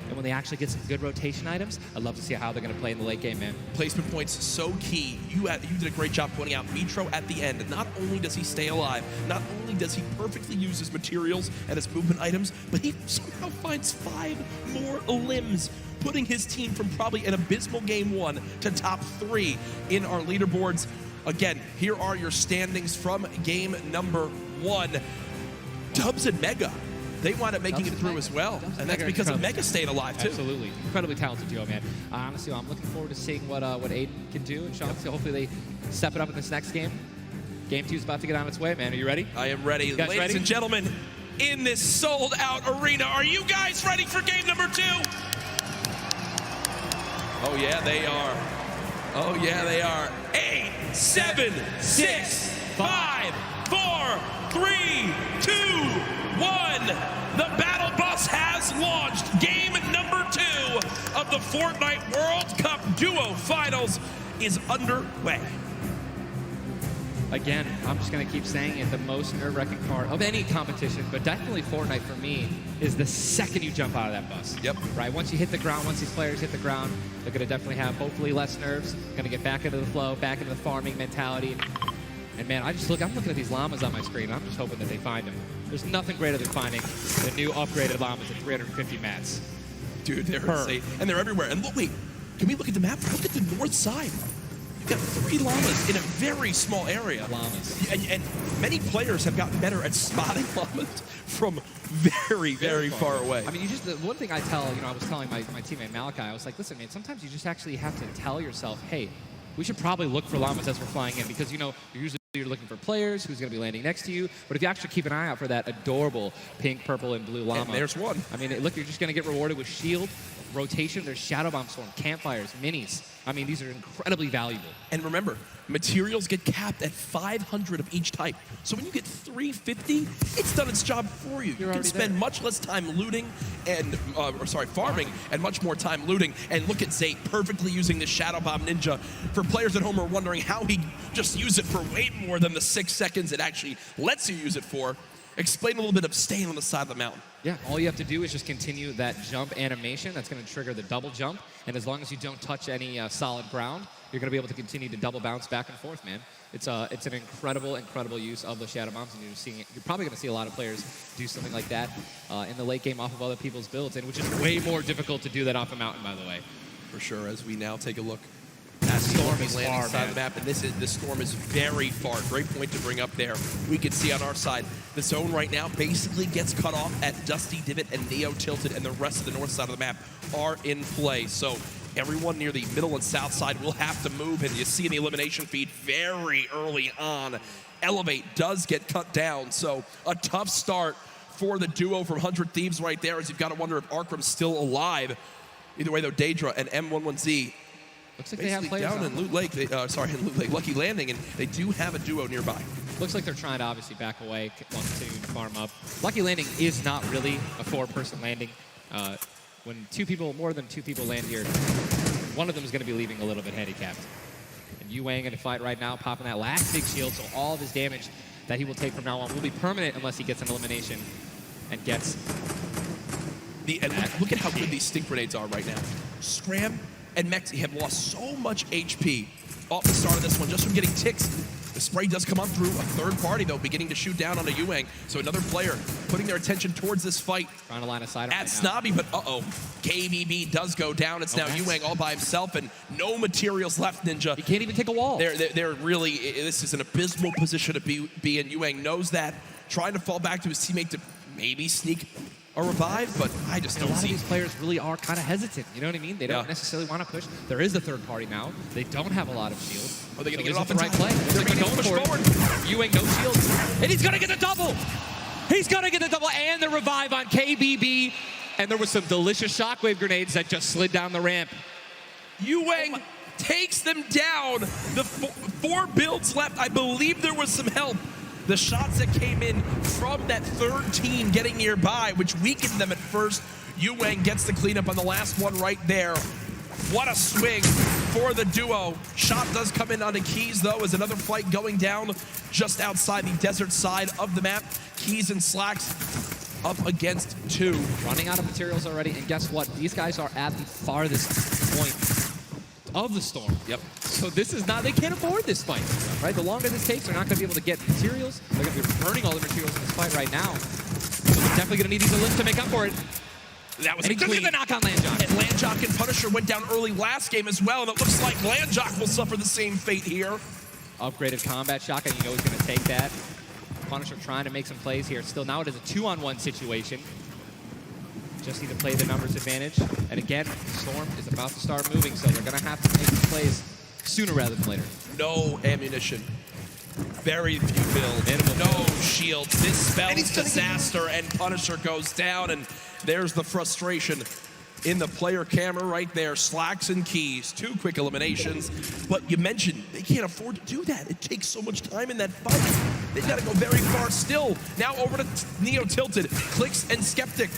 and when they actually get some good rotation items. I'd love to see how they're going to play in the late game, man. Placement points so key. You did a great job pointing out Mitro at the end. Not only does he stay alive, not only does he perfectly use his materials and his movement items, but he somehow finds 5 more limbs, putting his team from probably an abysmal game 1 to top 3 in our leaderboards. Again, here are your standings from game number 1. Dubs and Mega, they wound up making it through as well, and that's because of Mega staying alive too. Absolutely, incredibly talented duo, man. Honestly, I'm looking forward to seeing what Aiden can do, and Sean, so hopefully they step it up in this next game. Game 2 is about to get on its way, man. Are you ready? I am ready. Ladies ready? and gentlemen, in this sold-out arena, are you guys ready for game number 2? Oh yeah, they are. Oh yeah, they are. 8, 7, 6, 5, 4, 3, 2, 1. The battle bus has launched. Game number 2 of the Fortnite World Cup Duo Finals is underway. Again, I'm just going to keep saying it, the most nerve-wracking part of any competition, but definitely Fortnite for me, is the second you jump out of that bus. Yep. Right, once you hit the ground, once these players hit the ground, they're going to definitely have hopefully less nerves, going to get back into the flow, back into the farming mentality. And man, I'm looking at these llamas on my screen, and I'm just hoping that they find them. There's nothing greater than finding the new upgraded llamas at 350 mats. Dude, they're insane. And they're everywhere. And look, wait, can we look at the map? Look at the north side. You've got 3 llamas in a very small area. Llamas. And many players have gotten better at spotting llamas from very, very far away. I mean, the one thing I tell, I was telling my teammate Malachi, I was like, listen, man, sometimes you just actually have to tell yourself, hey, we should probably look for llamas as we're flying in because, you're usually You're looking for players, who's going to be landing next to you. But if you actually keep an eye out for that adorable pink, purple, and blue llama. And there's one. I mean, look, you're just going to get rewarded with shield, rotation. There's Shadow Bomb Storm, campfires, minis. I mean, these are incredibly valuable. And remember, materials get capped at 500 of each type. So when you get 350, it's done its job for you. You can spend much less time looting and, farming, and much more time looting. And look at Zate perfectly using the Shadow Bomb Ninja. For players at home are wondering how he just used it for way more than the 6 seconds it actually lets you use it for. Explain a little bit of staying on the side of the mountain. Yeah, all you have to do is just continue that jump animation. That's going to trigger the double jump. And as long as you don't touch any solid ground, you're going to be able to continue to double bounce back and forth, man. It's an incredible use of the Shadow Bombs, and you're probably going to see a lot of players do something like that in the late game off of other people's builds, and which is way more difficult to do that off a mountain, by the way. For sure, as we now take a look. That storm is landing side of the map, and this storm is very far. Great point to bring up there. We can see on our side, the zone right now basically gets cut off at Dusty Divot and Neo Tilted, and the rest of the north side of the map are in play. So everyone near the middle and south side will have to move, and you see in the elimination feed very early on, Elevate does get cut down. So a tough start for the duo from 100 Thieves right there, as you've got to wonder if Arkram's still alive. Either way, though, Daedra and M11Z looks like they have players down in Loot Lake. In Loot Lake, Lucky Landing, and they do have a duo nearby. Looks like they're trying to obviously back away while continuing to farm up. Lucky Landing is not really a 4-person landing. When more than two people land here, one of them is going to be leaving a little bit handicapped. And Yu Wang in a fight right now, popping that last big shield, so all of his damage that he will take from now on will be permanent unless he gets an elimination and gets... Look at how good these stink grenades are right now. Scram and Mexi have lost so much HP off the start of this one just from getting ticks. The spray does come on through. A third party, though, beginning to shoot down on a Yu Wang. So another player putting their attention towards this fight. Trying to line of sight at Snobby, but KBB does go down. It's now Yu Wang all by himself, and no materials left, Ninja. He can't even take a wall. They're really, this is an abysmal position to be in. Yu Wang knows that, trying to fall back to his teammate to maybe sneak a revive, but I just don't see. A lot of these players really are kind of hesitant. You know what I mean? They don't necessarily want to push. There is the third party now. They don't have a lot of shield. Are they going to get off the right play? They're going to push forward. Yu Wang no shields, and he's going to get the double. He's going to get the double and the revive on KBB. And there was some delicious shockwave grenades that just slid down the ramp. Yu Wang takes them down. The 4 builds left. I believe there was some help. The shots that came in from that third team getting nearby, which weakened them at first. Yu Wang gets the cleanup on the last one right there. What a swing for the duo. Shot does come in onto Keys, though, as another fight going down just outside the desert side of the map. Keys and Slacks up against 2. Running out of materials already, and guess what? These guys are at the farthest point of the storm. Yep. So this is not, they can't afford this fight, right? The longer this takes, they're not going to be able to get materials. They're going to be burning all the materials in this fight right now. So they're definitely going to need these lift to make up for it. That was and he took the knock on Landjock. And Landjock and Punisher went down early last game as well, and it looks like Landjock will suffer the same fate here. Upgraded combat shotgun, you know he's going to take that. Punisher trying to make some plays here. Still, now it is a 2-on-1 situation. Just need to play the numbers advantage. And again, Storm is about to start moving, so they're going to have to make some plays sooner rather than later. No ammunition. Very few builds. No shields. This spells disaster, and Punisher goes down, and there's the frustration in the player camera right there. Slacks and Keys, 2 quick eliminations. But you mentioned they can't afford to do that. It takes so much time in that fight. They've got to go very far still. Now over to Neo Tilted, Clicks and Skeptic.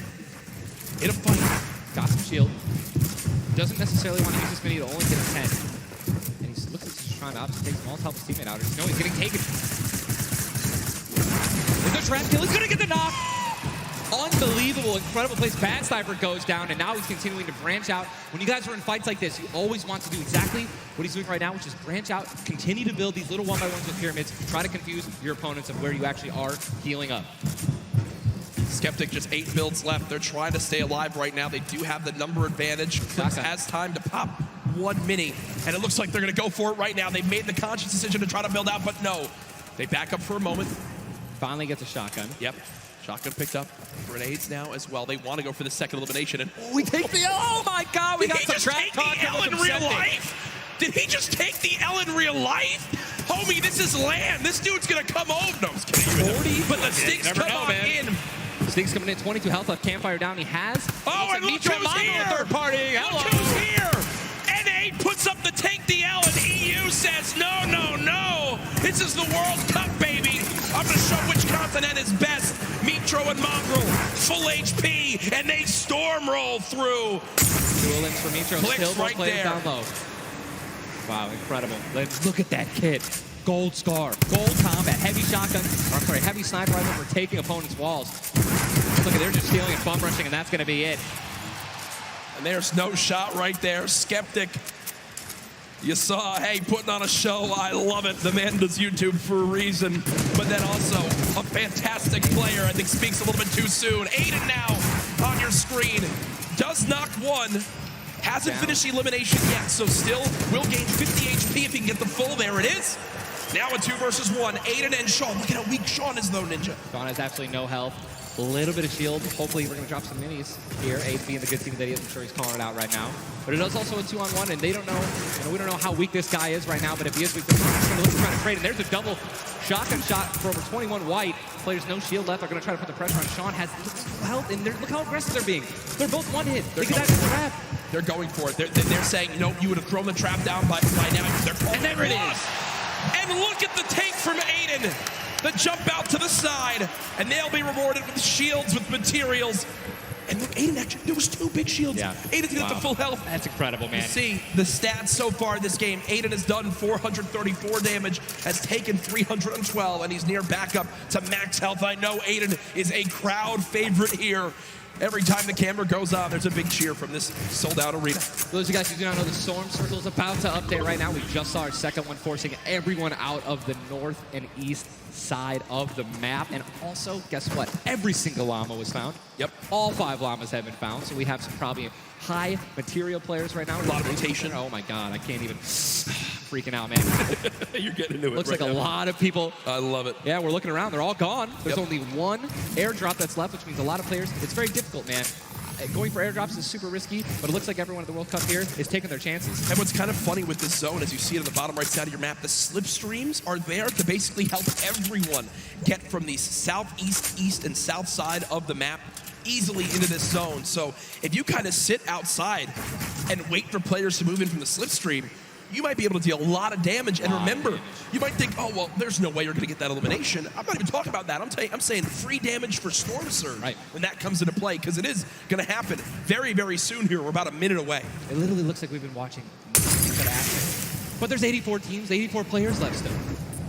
In a fight. Got some shield. Doesn't necessarily want to use this mini to only get a 10. And he looks like he's trying to obviously take small to help his teammate out. No, he's getting taken. With the trap kill, he's going to get the knock. Unbelievable, incredible place. Bad Sniper goes down, and now he's continuing to branch out. When you guys are in fights like this, you always want to do exactly what he's doing right now, which is branch out, continue to build these little 1x1s with pyramids, try to confuse your opponents of where you actually are healing up. Skeptic, just 8 builds left. They're trying to stay alive right now. They do have the number advantage. Clicks has time to pop 1 mini, and it looks like they're going to go for it right now. They've made the conscious decision to try to build out, but no. They back up for a moment. Finally gets a shotgun. Yep. Shotgun picked up. Grenades now as well. They want to go for the second elimination. And we take the... Oh, my God. We got some trap talk. Did he just take the L in real life? Homie, this is land. This dude's gonna come over. No, I was kidding. 40? But the Stinks Never come know, on man. in. Stinks coming in, 22 health left. Campfire down. He has. Oh, and look who's here. Third party. Hello. Look who's here. NA puts up the tank DL, and EU says, no, no, no. This is the World Cup, baby. I'm going to show which continent is best. Mitro and Mongrel, full HP, and they storm roll through. Dual ins for Mitro. Clicks Still right playing there. down low. Wow, incredible. Let's look at that kit. Gold Scar, Gold Combat, Heavy Shotgun, or I'm sorry, Heavy Sniper Rifle for taking opponents' walls. Look at, they're just stealing and bum rushing, and that's going to be it. And there's no shot right there. Skeptic. You saw, hey, putting on a show. I love it. The man does YouTube for a reason. But then also a fantastic player. I think speaks a little bit too soon. Aiden now on your screen. Does knock one. Hasn't finished elimination yet, so still will gain 50 HP if he can get the full. There it is. Now a 2 versus 1. Aiden and Sean. Look at how weak Sean is, though, Ninja. Sean has absolutely no health. A little bit of shield. Hopefully we're going to drop some minis here. Aiden being the good team that he is. I'm sure he's calling it out right now. But it is also a 2-on-1, and they don't know, we don't know how weak this guy is right now, but if he is weak, they're going to look to try to trade. And there's a double shotgun shot for over 21 white. Players no shield left. They're going to try to put the pressure on. Sean has health, and look how aggressive they're being. They're both one hit. They could actually trap. They're going for it. They're saying, no, you would have thrown the trap down by now. They're calling and there it is. And look at the take from Aiden. The jump out to the side, and they'll be rewarded with shields, with materials. And look, Aiden actually, there was 2 big shields. Yeah. Aiden's got the full health. That's incredible, man. You see the stats so far in this game. Aiden has done 434 damage, has taken 312, and he's near back up to max health. I know Aiden is a crowd favorite here. Every time the camera goes on, there's a big cheer from this sold-out arena. For those of you guys who do not know, the Storm Circle is about to update right now. We just saw our second one, forcing everyone out of the north and east side of the map. And also, guess what? Every single llama was found. Yep. All 5 llamas have been found, so we have some probably high material players right now. A lot of rotation. Oh my god, I can't even freaking out, man. You're getting into it. Looks right like a now. lot of people. I love it. Yeah, we're looking around. They're all gone. There's only 1 airdrop that's left, which means a lot of players. It's very difficult, man. Going for airdrops is super risky, but it looks like everyone at the World Cup here is taking their chances. And what's kind of funny with this zone, as you see it on the bottom right side of your map, the slipstreams are there to basically help everyone get from the southeast, east, and south side of the map easily into this zone. So if you kind of sit outside and wait for players to move in from the slipstream, you might be able to deal a lot of damage. And remember, you might think, oh, well, there's no way you're going to get that elimination. I'm not even talking about that. I'm saying free damage for Storm Surge when that comes into play, because it is going to happen very, very soon here. We're about a minute away. It literally looks like we've been watching that action. But there's 84 teams, 84 players left still.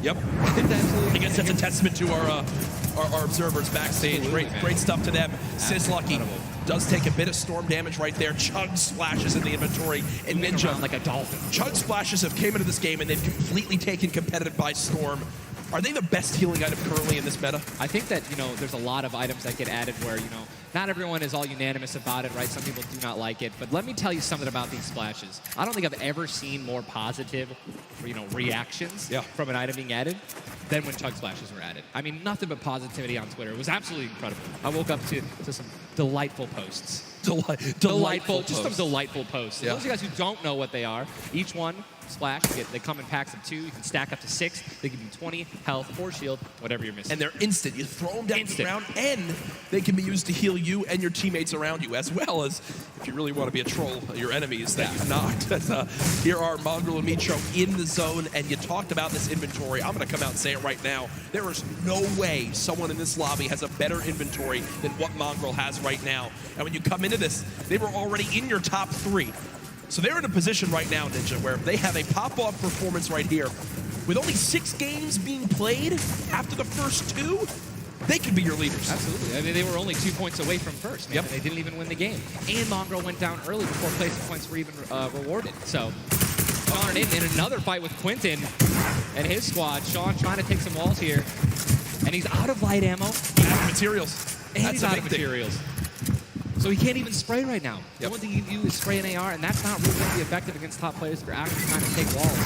Yep. I guess that's a testament to our observers backstage. Great stuff to them. Sizlucky does take a bit of storm damage right there. Chug splashes in the inventory. And Ninja, like a dolphin. Chug splashes have came into this game and they've completely taken competitive by storm. Are they the best healing item currently in this meta? I think that, there's a lot of items that get added where, not everyone is all unanimous about it, right? Some people do not like it. But let me tell you something about these splashes. I don't think I've ever seen more positive, reactions from an item being added than when chug splashes were added. I mean, nothing but positivity on Twitter. It was absolutely incredible. I woke up to some delightful posts. Delightful just some delightful posts. Yeah. Those of you guys who don't know what they are, each one splash, they come in packs of 2. You can stack up to 6. They give you 20 health or shield, whatever you're missing. And they're instant. You throw them down the ground, and they can be used to heal you and your teammates around you, as well as, if you really want to be a troll, your enemies that you knocked. Here are Mongrel and Mitro in the zone, and you talked about this inventory. I'm going to come out and say it right now. There is no way someone in this lobby has a better inventory than what Mongrel has right now. And when you come into this, they were already in your top 3. So they're in a position right now, Ninja, where they have a pop-off performance right here. With only 6 games being played after the first 2, they could be your leaders. Absolutely. I mean, they were only 2 points away from first. Man. Yep. They didn't even win the game. And Mongrel went down early before placement points were even rewarded. So Sean in another fight with Quentin and his squad. Sean trying to take some walls here. And he's out of light ammo. Out of materials. And That's he's a out big of thing. materials. So he can't even spray right now. The only thing you can do is spray an AR, and that's not really going to be effective against top players if you're actually trying to take walls.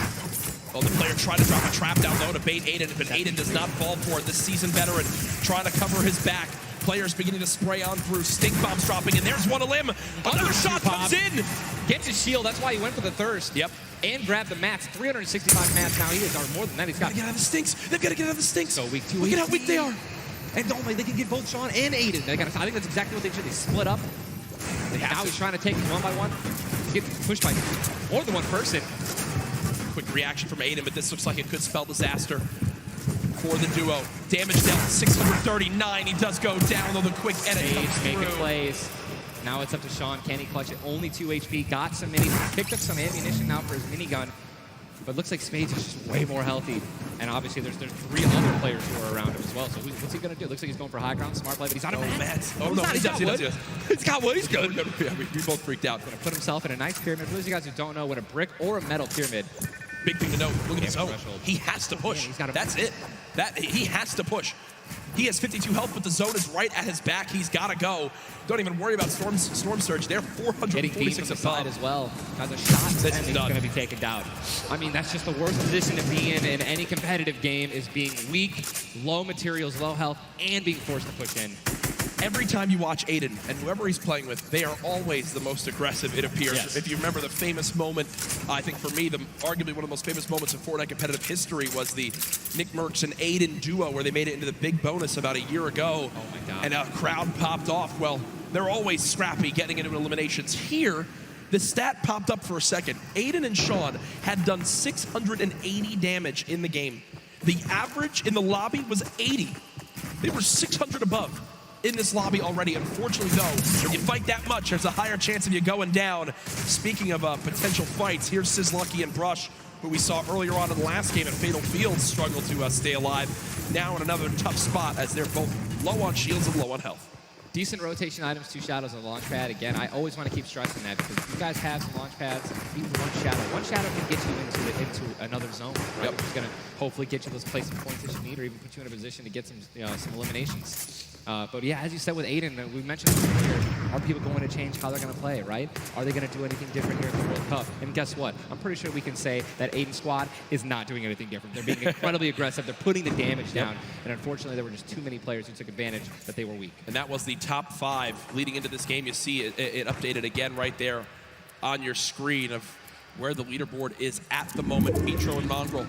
Well, the player tried to drop a trap down low to bait Aiden, but Aiden does not fall for it. This seasoned veteran trying to cover his back. Players beginning to spray on through. Stink bombs dropping, and there's one a limb. Another shot comes in. Gets his shield. That's why he went for the thirst. Yep. And grabbed the mats. 365 mats now. He is, or more than that. He's got. Get out of the stinks. They've got to get out of the stinks. So weak 2 Look at how weak they are. And don't they can get both Sean and Aiden. I think that's exactly what they should. They split up. Now he's trying to take them one by one. He's getting pushed by more than one person. Quick reaction from Aiden, but this looks like it could spell disaster for the duo. Damage dealt 639. He does go down, though the quick edit comes making through. plays. Now it's up to Sean. Can he clutch it? Only 2 HP. Got some minis. Picked up some ammunition now for his minigun. But looks like Spades is just way more healthy. And obviously there's 3 other players who are around him as well. So what's he going to do? Looks like he's going for high ground. Smart play, but he's out of mats. Oh, no, he does. He's got wood. He's good. Yeah, we both freaked out. Going to put himself in a nice pyramid. For those of you guys who don't know, when a brick or a metal pyramid. Big thing to note. Look at his zone. He has to push. That's it. He has to push. He has 52 health, but the zone is right at his back. He's got to go. Don't even worry about Storm Surge. They're 446 aside as well. Has a shot, and he's going to be taken down. I mean, that's just the worst position to be in any competitive game, is being weak, low materials, low health, and being forced to push in. Every time you watch Aiden and whoever he's playing with, they are always the most aggressive, it appears. Yes. If you remember the famous moment, I think for me, arguably one of the most famous moments in Fortnite competitive history was the Nick Merckx and Aiden duo, where they made it into the big bonus about a year ago. Oh my God. And a crowd popped off. Well, they're always scrappy getting into eliminations. Here, the stat popped up for a second. Aiden and Sean had done 680 damage in the game. The average in the lobby was 80. They were 600 above in this lobby already. Unfortunately, though, when you fight that much, there's a higher chance of you going down. Speaking of potential fights, here's Sizzlucky and Brush, who we saw earlier on in the last game at Fatal Fields struggle to stay alive. Now in another tough spot, as they're both low on shields and low on health. Decent rotation items, 2 shadows on the launch pad. Again, I always want to keep stressing that, because you guys have some launch pads, even one shadow can get you into another zone, right? Which is going to hopefully get you those placement points that you need, or even put you in a position to get some eliminations. But yeah, as you said with Aiden, we mentioned earlier, are people going to change how they're going to play, right? Are they going to do anything different here in the World Cup? And guess what? I'm pretty sure we can say that Aiden's squad is not doing anything different. They're being incredibly aggressive. They're putting the damage down. And unfortunately, there were just too many players who took advantage that they were weak. And that was the top 5 leading into this game. You see it updated again right there on your screen of where the leaderboard is at the moment. Mitro and Mongrel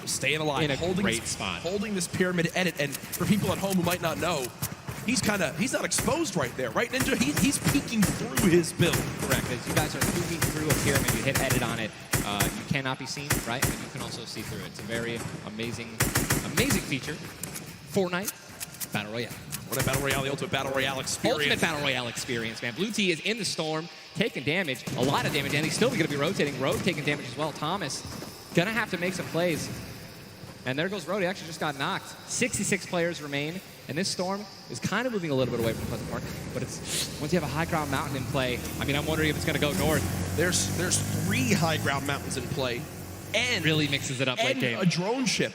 staying alive, in a great spot, holding this pyramid edit. And for people at home who might not know, he's not exposed right there, right? Ninja, he's peeking through his build. Correct. As you guys are peeking through a pyramid, you hit edit on it, you cannot be seen, right? And you can also see through it. It's a very amazing feature. Fortnite Battle Royale. Fortnite Battle Royale, the ultimate Battle Royale experience. Ultimate Battle Royale experience, man. Blue T is in the storm, taking damage, a lot of damage, and he's still going to be rotating. Rogue taking damage as well. Thomas going to have to make some plays. And there goes Road. He actually just got knocked. 66 players remain. And this storm is kind of moving a little bit away from Pleasant Park. But it's once you have a high ground mountain in play, I mean, I'm wondering if it's going to go north. There's 3 high ground mountains in play. And really mixes it up late game. A drone ship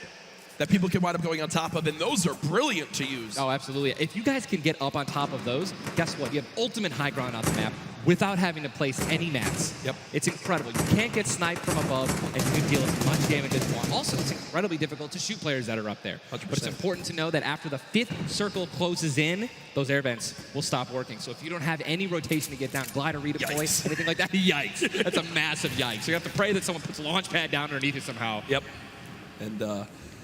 that people can wind up going on top of. And those are brilliant to use. Oh, absolutely. If you guys can get up on top of those, guess what? You have ultimate high ground on the map without having to place any mats. Yep. It's incredible. You can't get sniped from above, and you can deal as much damage as you want. Also, it's incredibly difficult to shoot players that are up there. 100%. But it's important to know that after the 5th circle closes in, those air vents will stop working. So if you don't have any rotation to get down, glider, redeploy, anything like that, yikes. That's a massive yikes. So you have to pray that someone puts a launch pad down underneath it somehow. Yep.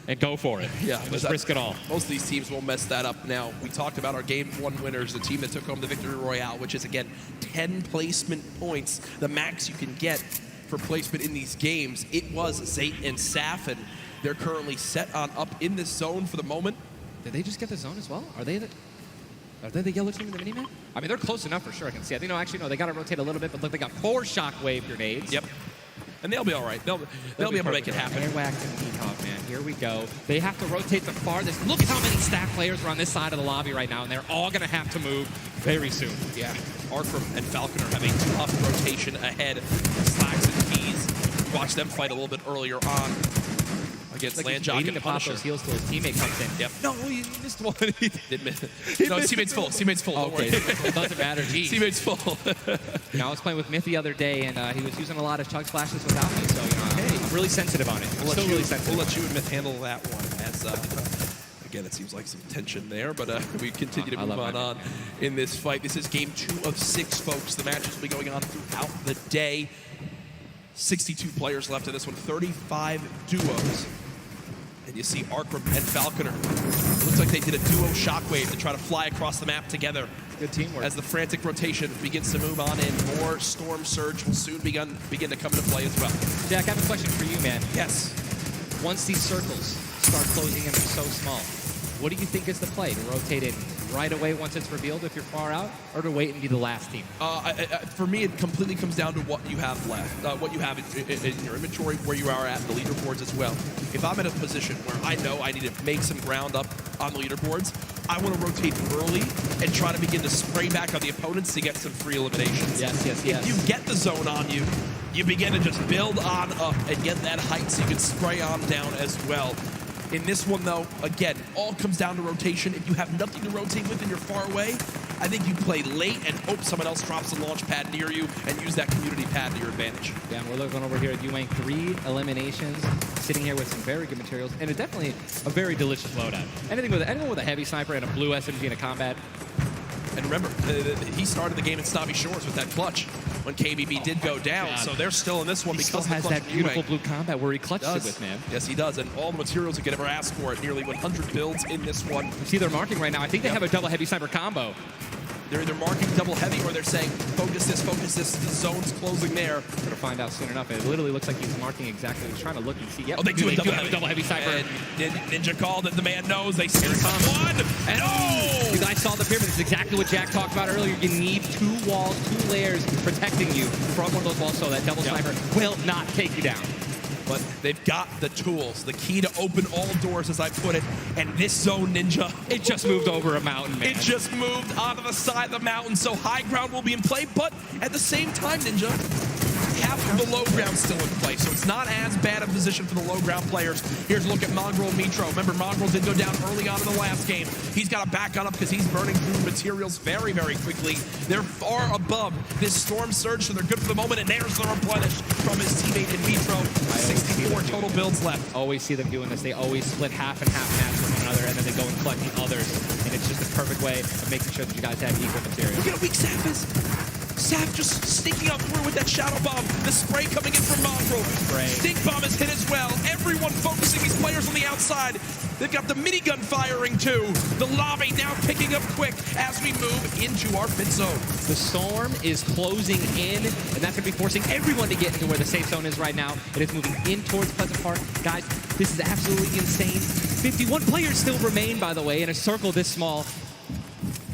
And go for it. Yeah, just risk it all. Most of these teams will mess that up. Now, we talked about our Game 1 winners, the team that took home the Victory Royale, which is, again, 10 placement points, the max you can get for placement in these games. It was Zayt and Saf, and they're currently set on up in this zone for the moment. Did they just get the zone as well? Are they the yellow team in the minimap? I mean, they're close enough for sure. I can see. I think, no, actually, no, they got to rotate a little bit, but look, they got 4 shockwave grenades. Yep. And they'll be all right. They'll be able to make it happen. Airwax and Peacock, man. Here we go. They have to rotate the farthest. Look how many staff players are on this side of the lobby right now, and they're all going to have to move very soon. Yeah. Arkram and Falconer have a tough rotation ahead. Slacks and Keys. Watch them fight a little bit earlier on against Landjock and Punisher. Those heals till his teammate comes in. Yep. No, he missed one. Did miss. No, his teammate's full. Teammate's full. Okay. It doesn't matter. Jeez. Teammate's full. You know, I was playing with Myth the other day, and he was using a lot of chug splashes without me, so, you know, I'm really sensitive on it. We'll let you and Myth handle that one. As Again, it seems like some tension there, but we continue to move on in this fight. This is game 2 of 6, folks. The matches will be going on throughout the day. 62 players left in this one, 35 duos. And you see Arkram and Falconer. It looks like they did a duo shockwave to try to fly across the map together. Good teamwork. As the frantic rotation begins to move on in, more Storm Surge will soon begin to come into play as well. Jack, I have a question for you, man. Yes. Once these circles start closing in so small, what do you think is the play? To rotate it right away once it's revealed if you're far out, or to wait and be the last team? For me, it completely comes down to what you have left, what you have in your inventory, where you are at the leaderboards as well. If I'm in a position where I know I need to make some ground up on the leaderboards, I want to rotate early and try to begin to spray back on the opponents to get some free eliminations. Yes. If you get the zone on you, you begin to just build on up and get that height so you can spray on down as well. In this one, though, again, all comes down to rotation. If you have nothing to rotate with and you're far away, I think you play late and hope someone else drops a launch pad near you and use that community pad to your advantage. Yeah, and we're looking over here at Ewing, 3 eliminations, sitting here with some very good materials, and definitely a very delicious loadout. Anyone with a heavy sniper and a blue SMG in a combat. And remember, he started the game in Snobby Shores with that clutch when KBB did go down, God. so they're still in this one because He still of has the clutch that beautiful Ewing. blue combat where he clutched it with, man. Yes, he does, and all the materials you could ever ask for at nearly 100 builds in this one. You see they're marking right now. I think they have a double heavy sniper combo. They're either marking double heavy or they're saying, focus this, the zone's closing there. We're gonna find out soon enough. It literally looks like he's marking exactly. He's trying to look and see. Yep, Oh, they do have have a double heavy sniper. And Ninja called it, the man knows, they see one. And you guys saw the pyramid. It's exactly what Jack talked about earlier. You need 2 walls, 2 layers protecting you from one of those walls so that double sniper will not take you down. But they've got the tools, the key to open all doors, as I put it. And this zone, Ninja, it just moved over a mountain, man. It just moved onto the side of the mountain, so high ground will be in play. But at the same time, Ninja, half of the low ground still in play, so it's not as bad a position for the low ground players. Here's a look at Mongrel and Mitro. Remember, Mongrel did go down early on in the last game. He's got to back on up because he's burning through materials very, very quickly. They're far above this Storm Surge, so they're good for the moment, and there's the replenish from his teammate in Mitro. 64 total builds left. Always see them doing this. They always split half and half match with one another, and then they go and collect the others. And it's just a perfect way of making sure that you guys have equal material. Look at how weak Saf is. Saf just sneaking up through with that Shadow Bomb. The spray coming in from Mongrel. Stink Bomb is hit as well. Everyone focusing these players on the outside. They've got the minigun firing too. The lobby now picking up quick as we move into our pit zone. The storm is closing in, and that's going to be forcing everyone to get into where the safe zone is right now. It is moving in towards Pleasant Park. Guys, this is absolutely insane. 51 players still remain, by the way, in a circle this small.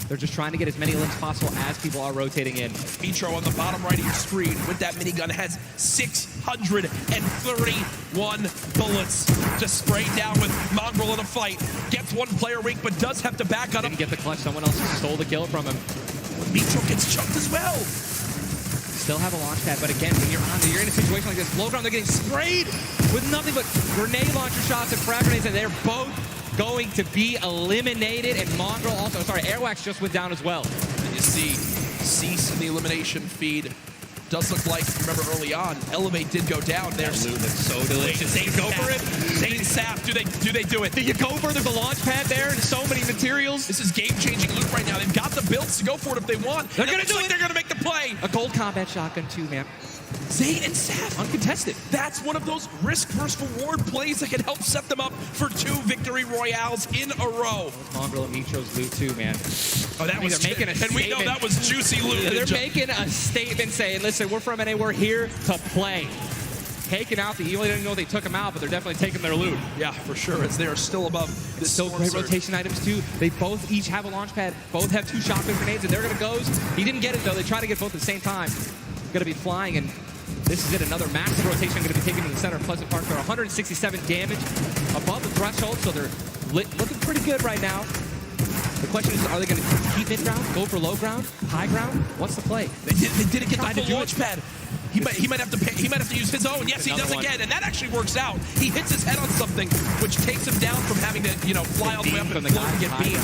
They're just trying to get as many limbs possible as people are rotating in. Mitro on the bottom right of your screen with that minigun has 631 bullets. Just sprayed down with Mongrel in a fight. Gets 1 player weak, but does have to back on him. Didn't get the clutch. Someone else stole the kill from him. Mitro gets chunked as well. Still have a launch pad, but again, when you're in a situation like this, low ground, they're getting sprayed with nothing but grenade launcher shots and frag grenades, and they're both going to be eliminated. And Mongrel also, Airwax just went down as well. And you see Cease in the elimination feed. Does look like, remember early on, Elevate did go down there. That loot looks so delicious. Zane, go for it. Zane and Saf, do they do it? Do you go for it? There's a launch pad there and so many materials. This is game-changing loot right now. They've got the builds to go for it if they want. They're going to do it. They're going to make the play. A gold combat shotgun too, man. Zane and Saf. Uncontested. That's one of those risk versus reward plays that can help set them up for 2 victory royales in a row. Mongrel and Mitro's loot too, man. Oh, that was making a statement. And we know that was juicy loot. They're making a statement saying, listen, we're from NA, we're here to play. Taking out the Evil, they didn't know they took them out, but they're definitely taking their loot. Yeah, for sure, as they are still above this still great rotation items too. They both each have a launch pad, both have 2 shotgun grenades, and they're gonna go. He didn't get it though, they try to get both at the same time. Gonna be flying, and this is it, another massive rotation gonna be taken to the center of Pleasant Park. They're 167 damage above the threshold, so they're looking pretty good right now. The question is, are they going to keep mid-ground, go for low ground, high ground? What's the play? They didn't get the full launch pad. He might have to use his own. Yes, he does again, and that actually works out. He hits his head on something, which takes him down from having to, fly all the way up and get beamed.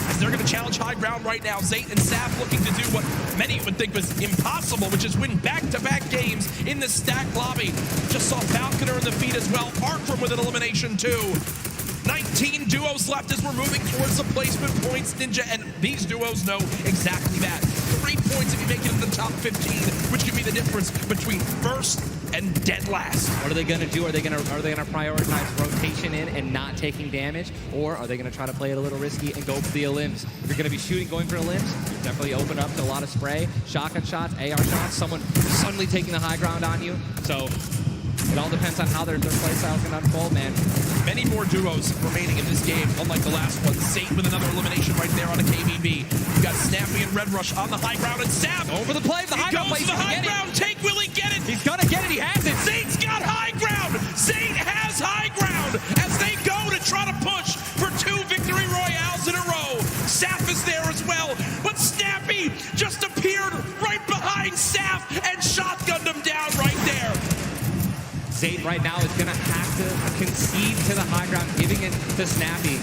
As they're going to challenge high ground right now. Zayt and Saf looking to do what many would think was impossible, which is win back-to-back games in the stack lobby. Just saw Falconer in the feed as well. Arkram with an elimination too. 19 duos left as we're moving towards the placement points, Ninja, and these duos know exactly that. 3 points if you make it into the top 15, which could be the difference between first and dead last. What are they gonna do? Are they gonna prioritize rotation in and not taking damage, or are they gonna try to play it a little risky and go for the elims? If you're gonna be going for elims, you definitely open up to a lot of spray, shotgun shots, AR shots, someone suddenly taking the high ground on you. So it all depends on how their play style is gonna unfold, man. Many more duos remaining in this game, unlike the last one. Zate with another elimination right there on a KBB. You got Snappy and Red Rush on the high ground, and Sab over the play. The high ground goes to the high ground. Take, will he get it? He's gonna get it. He has it. Zate's got high ground. Zate has high ground as they go to try to push for 2 victory royales in a row. Saf is there as well, but Snappy just appeared right behind Saf and shotgunned him down right there. Zate right now is gonna have to concede to the high ground, giving it to Snappy.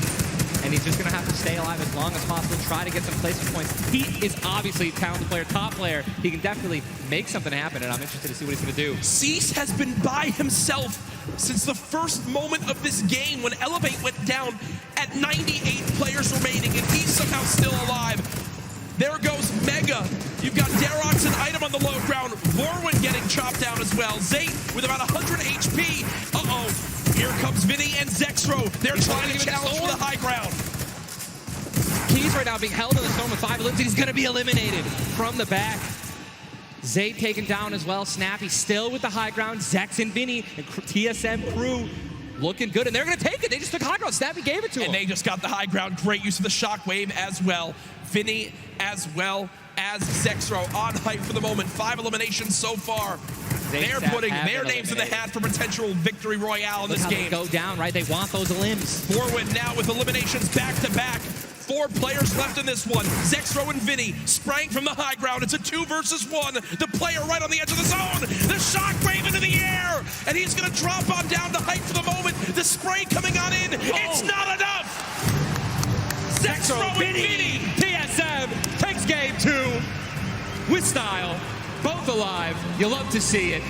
And he's just gonna have to stay alive as long as possible, try to get some placement points. He is obviously a talented player, top player. He can definitely make something happen, and I'm interested to see what he's gonna do. Cease has been by himself since the first moment of this game when Elevate went down at 98 players remaining, and he's somehow still alive. There goes Mega. You've got Darox and Item on the low ground. Vorwin getting chopped down as well. Zate with about 100 HP. Uh-oh. Here comes Vinny and Zexro. They're trying to challenge for the high ground. Keys right now being held in the storm with 5 elims. He's going to be eliminated from the back. Zate taken down as well. Snappy still with the high ground. Zex and Vinny and TSM crew looking good, and they're going to take it. They just took high ground. Snappy gave it to him. And they just got the high ground. Great use of the shockwave as well. Vinny as well as Zexro on hype for the moment. 5 eliminations so far. They're putting their names in the hat for potential victory royale in this game. Go down, right? They want those elims. Vorwin now with eliminations back to back. 4 players left in this one. Zexro and Vinny spraying from the high ground. It's a 2 versus 1. The player right on the edge of the zone. The shockwave into the air. And he's going to drop on down to hype for the moment. The spray coming on in. It's not enough. Zexro and Vinny. TSM takes game 2 with style. Both alive. You love to see it.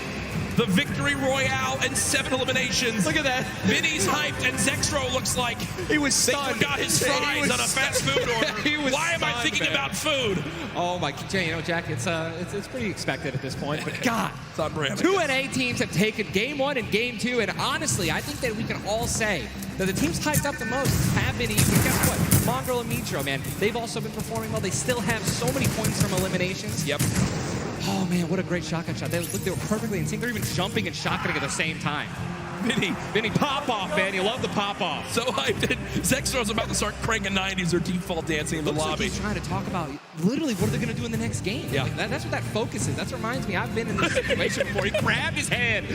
The victory royale and 7 eliminations. Look at that. Vinny's hyped, and Zexro looks like he was stunned. They forgot his fries on a fast food order. Why am I thinking about food? Oh my, you know, Jack, it's pretty expected at this point. But God, it's on brand. 2 NA teams have taken game 1 and game 2, and honestly, I think that we can all say that the teams hyped up the most have been even. Guess what? Mongrel and Mitro, man, they've also been performing well. They still have so many points from eliminations. Yep. Oh man, what a great shotgun shot. They were perfectly in sync. They're even jumping and shotgunning at the same time. Vinny, pop off, man. You love the pop off. So hyped. Zexro's about to start cranking 90s or default dancing in the lobby. Like he's trying to talk about literally what are they going to do in the next game. Yeah. Like that's what that focus is. That reminds me, I've been in this situation before. He grabbed his hand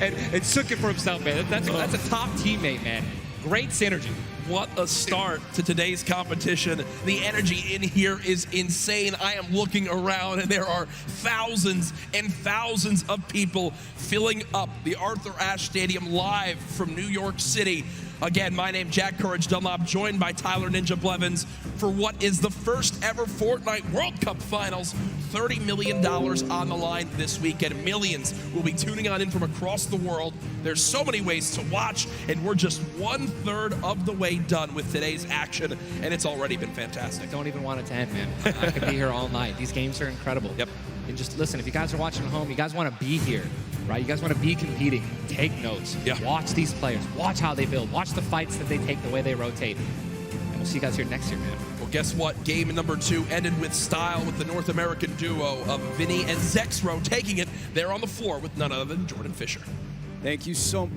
and took it for himself, man. That's a top teammate, man. Great synergy. What a start to today's competition. The energy in here is insane. I am looking around and there are thousands and thousands of people filling up the Arthur Ashe Stadium live from New York City. Again, my name Jack Courage Dunlop, joined by Tyler Ninja Blevins for what is the first ever Fortnite World Cup Finals. $30 million on the line this weekend. Millions will be tuning on in from across the world. There's so many ways to watch, and we're just 1/3 of the way done with today's action, and it's already been fantastic. I don't even want it to end, man. I could be here all night. These games are incredible. Yep. And just listen, if you guys are watching at home, you guys want to be here, right? You guys want to be competing. Take notes. Yeah. Watch these players. Watch how they build. Watch the fights that they take, the way they rotate. And we'll see you guys here next year, man. Well, guess what? Game number 2 ended with style with the North American duo of Vinny and Zexro taking it there on the floor with none other than Jordan Fisher. Thank you so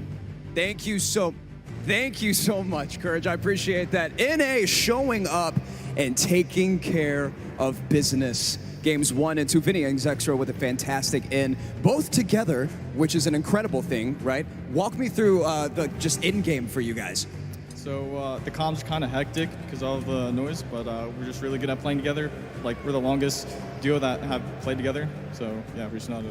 much, Courage. I appreciate that. NA showing up and taking care of business. Games 1 and 2, Vinny and Zexro with a fantastic in, both together, which is an incredible thing, right? Walk me through the just in-game for you guys. So the comp's kind of hectic because of the noise, but we're just really good at playing together. Like, we're the longest duo that have played together, so yeah, we're just not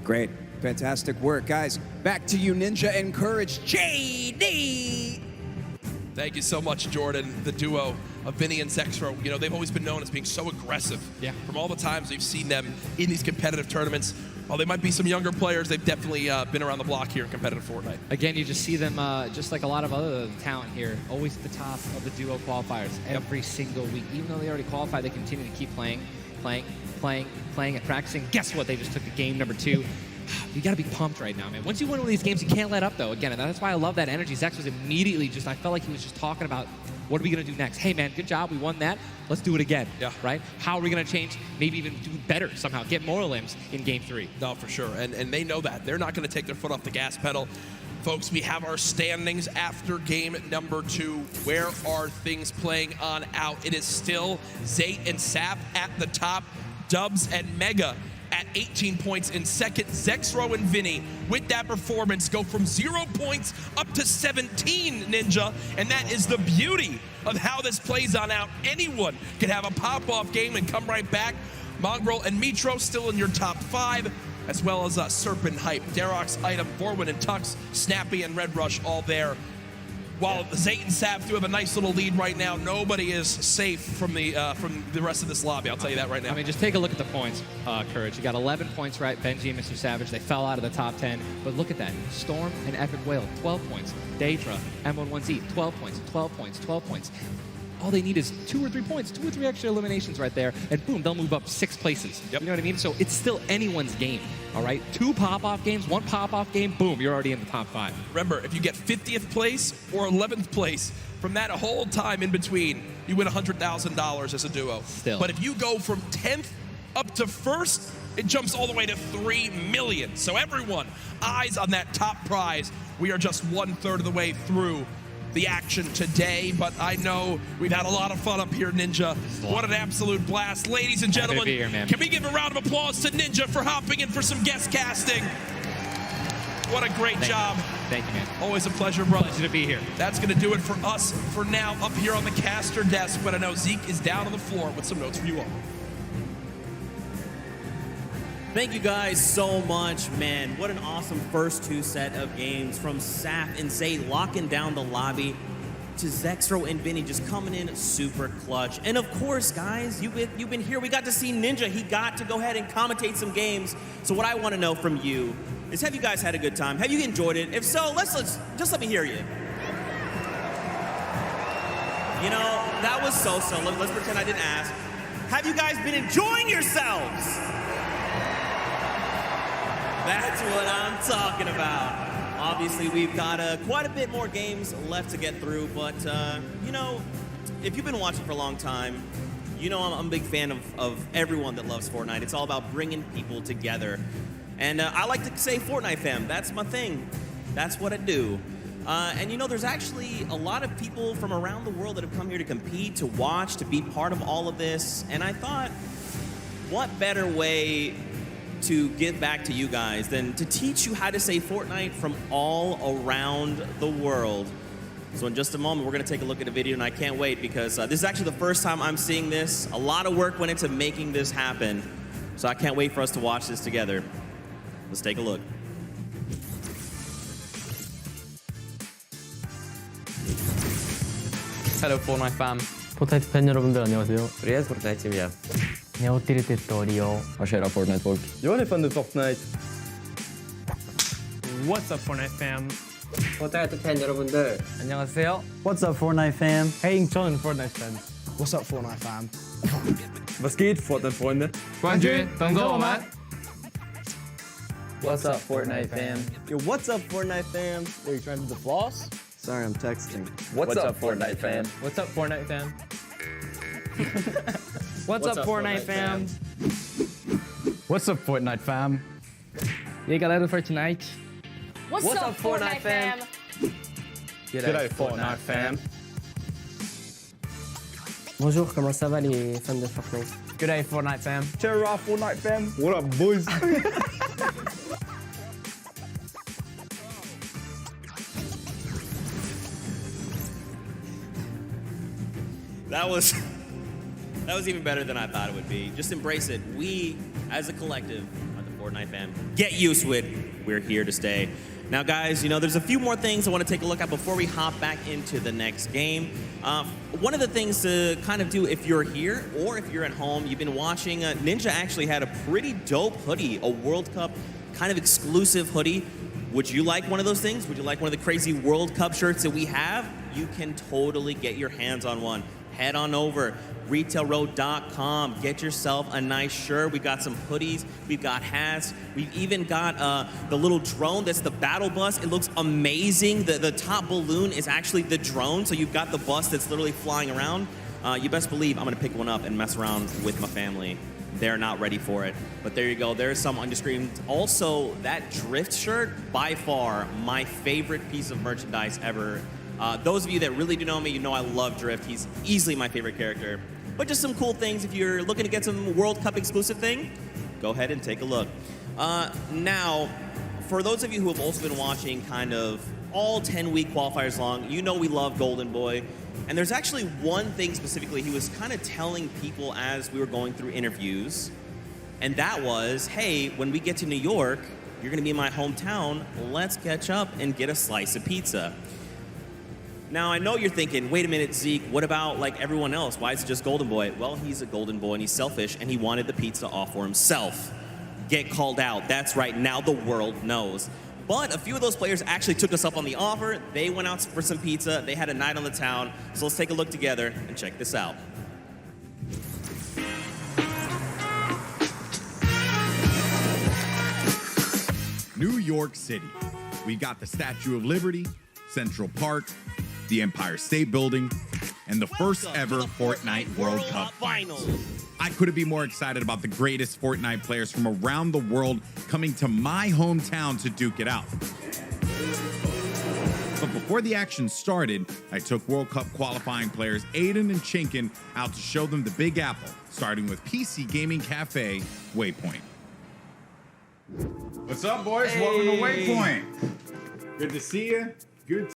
Great. Fantastic work, guys. Back to you, Ninja and Courage. JD! Thank you so much, Jordan. The duo of Vinny and Zexro. You know, they've always been known as being so aggressive. Yeah. From all the times we've seen them in these competitive tournaments. While they might be some younger players, they've definitely been around the block here in competitive Fortnite. Again, you just see them, just like a lot of other talent here, always at the top of the duo qualifiers every single week. Even though they already qualified, they continue to keep playing, and practicing. Guess what? They just took a game number 2. You got to be pumped right now, man. Once you win one of these games, you can't let up, though. Again, and that's why I love that energy. Zex was immediately just, I felt like he was just talking about, what are we going to do next? Hey, man, good job. We won that. Let's do it again. Yeah. Right? How are we going to change? Maybe even do better somehow. Get more limbs in game 3. No, for sure. And they know that. They're not going to take their foot off the gas pedal. Folks, we have our standings after game number 2. Where are things playing on out? It is still Zayt and Sap at the top. Dubs and Mega at 18 points in second. Zexro and Vinny, with that performance, go from 0 points up to 17, Ninja. And that is the beauty of how this plays on out. Anyone can have a pop-off game and come right back. Mongrel and Mitro still in your top 5, as well as Serpent Hype, Darox, Item, Vorwin and Tux, Snappy and Red Rush all there. While Zayt and Sap do have a nice little lead right now, nobody is safe from the rest of this lobby. I'll tell you that right now. I mean, just take a look at the points, Courage. You got 11 points, right? Benji and Mr. Savage, they fell out of the top 10. But look at that. Storm and Epic Whale, 12 points. Daedra, M11Z, 12 points, 12 points, 12 points. All they need is 2 or 3 points, 2 or 3 extra eliminations right there, and boom, they'll move up 6 places. Yep. You know what I mean? So it's still anyone's game, all right? 2 pop-off games, 1 pop-off game, boom, you're already in the top 5. Remember, if you get 50th place or 11th place, from that whole time in between, you win $100,000 as a duo. Still. But if you go from 10th up to 1st, it jumps all the way to $3 million. So everyone, eyes on that top prize. We are just 1/3 of the way through the action today, but I know we've had a lot of fun up here, Ninja. What an absolute blast. Ladies and gentlemen, Happy to be here, man. Can we give a round of applause to Ninja for hopping in for some guest casting? What a great job. Thank you, man. Always a pleasure, brother. Pleasure to be here. That's going to do it for us for now up here on the caster desk, but I know Zeke is down on the floor with some notes for you all. Thank you guys so much, man. What an awesome first 2 set of games from Sap and Zay locking down the lobby to Zexro and Vinny just coming in super clutch. And of course, guys, you've been here. We got to see Ninja. He got to go ahead and commentate some games. So what I want to know from you is, have you guys had a good time? Have you enjoyed it? If so, let's just let me hear you. You know, that was so-so. Let's pretend I didn't ask. Have you guys been enjoying yourselves? That's what I'm talking about. Obviously, we've got quite a bit more games left to get through, but, you know, if you've been watching for a long time, you know I'm a big fan of everyone that loves Fortnite. It's all about bringing people together. And I like to say Fortnite fam, that's my thing. That's what I do. And, you know, there's actually a lot of people from around the world that have come here to compete, to watch, to be part of all of this. And I thought, what better way to give back to you guys than to teach you how to say Fortnite from all around the world. So in just a moment, we're gonna take a look at a video, and I can't wait because this is actually the first time I'm seeing this. A lot of work went into making this happen. So I can't wait for us to watch this together. Let's take a look. Hello Fortnite fam. 포트나이트 팬 여러분들 안녕하세요. Riyaz Fortnite team ja. Jag åkte till Rio. Vad kör Fortnite folk? Jag är fan du Fortnite. What's up Fortnite fam? 포트나이트 팬 여러분들 안녕하세요. What's up Fortnite fam? Hey 저는 Fortnite fans. What's up Fortnite fam? Was geht Fortnite Freunde? 关注等着我们。What's up Fortnite fam? Yo, what's up Fortnite fam? Are you trying to do the floss? Sorry, I'm texting. What's up Fortnite fam? What's up Fortnite fam? What's up Fortnite fam? What's up Fortnite fam? E aí galera do Fortnite. What's up Fortnite fam? G'day Fortnite fam. Bonjour, comment ça va les fans de Fortnite? G'day Fortnite fam. Cheer up Fortnite fam. What up boys? That was even better than I thought it would be. Just embrace it. We, as a collective, are the Fortnite fam. Get used to it. We're here to stay. Now, guys, you know, there's a few more things I want to take a look at before we hop back into the next game. One of the things to kind of do if you're here or if you're at home, you've been watching, Ninja actually had a pretty dope hoodie, a World Cup kind of exclusive hoodie. Would you like one of those things? Would you like one of the crazy World Cup shirts that we have? You can totally get your hands on one. Head on over, retailroad.com. Get yourself a nice shirt. We've got some hoodies. We've got hats. We've even got the little drone that's the battle bus. It looks amazing. The top balloon is actually the drone, so you've got the bus that's literally flying around. You best believe I'm going to pick one up and mess around with my family. They're not ready for it. But there you go. There's some on your screen. Also, that Drift shirt, by far my favorite piece of merchandise ever. Those of you that really do know me, you know I love Drift. He's easily my favorite character. But just some cool things. If you're looking to get some World Cup exclusive thing, go ahead and take a look. Now, for those of you who have also been watching kind of all 10-week qualifiers long, you know we love Golden Boy. And there's actually one thing specifically he was kind of telling people as we were going through interviews. And that was, hey, when we get to New York, you're going to be in my hometown. Let's catch up and get a slice of pizza. Now, I know you're thinking, wait a minute, Zeke, what about like everyone else? Why is it just Golden Boy? Well, he's a Golden Boy and he's selfish and he wanted the pizza off for himself. Get called out. That's right. Now the world knows. But a few of those players actually took us up on the offer. They went out for some pizza. They had a night on the town. So let's take a look together and check this out. New York City. We got the Statue of Liberty, Central Park, the Empire State Building, and the first ever Fortnite World Cup Finals. I couldn't be more excited about the greatest Fortnite players from around the world coming to my hometown to duke it out. But before the action started, I took World Cup qualifying players Aiden and Chinkin out to show them the Big Apple, starting with PC Gaming Cafe, Waypoint. What's up, boys? Welcome to Waypoint. Good to see you. Good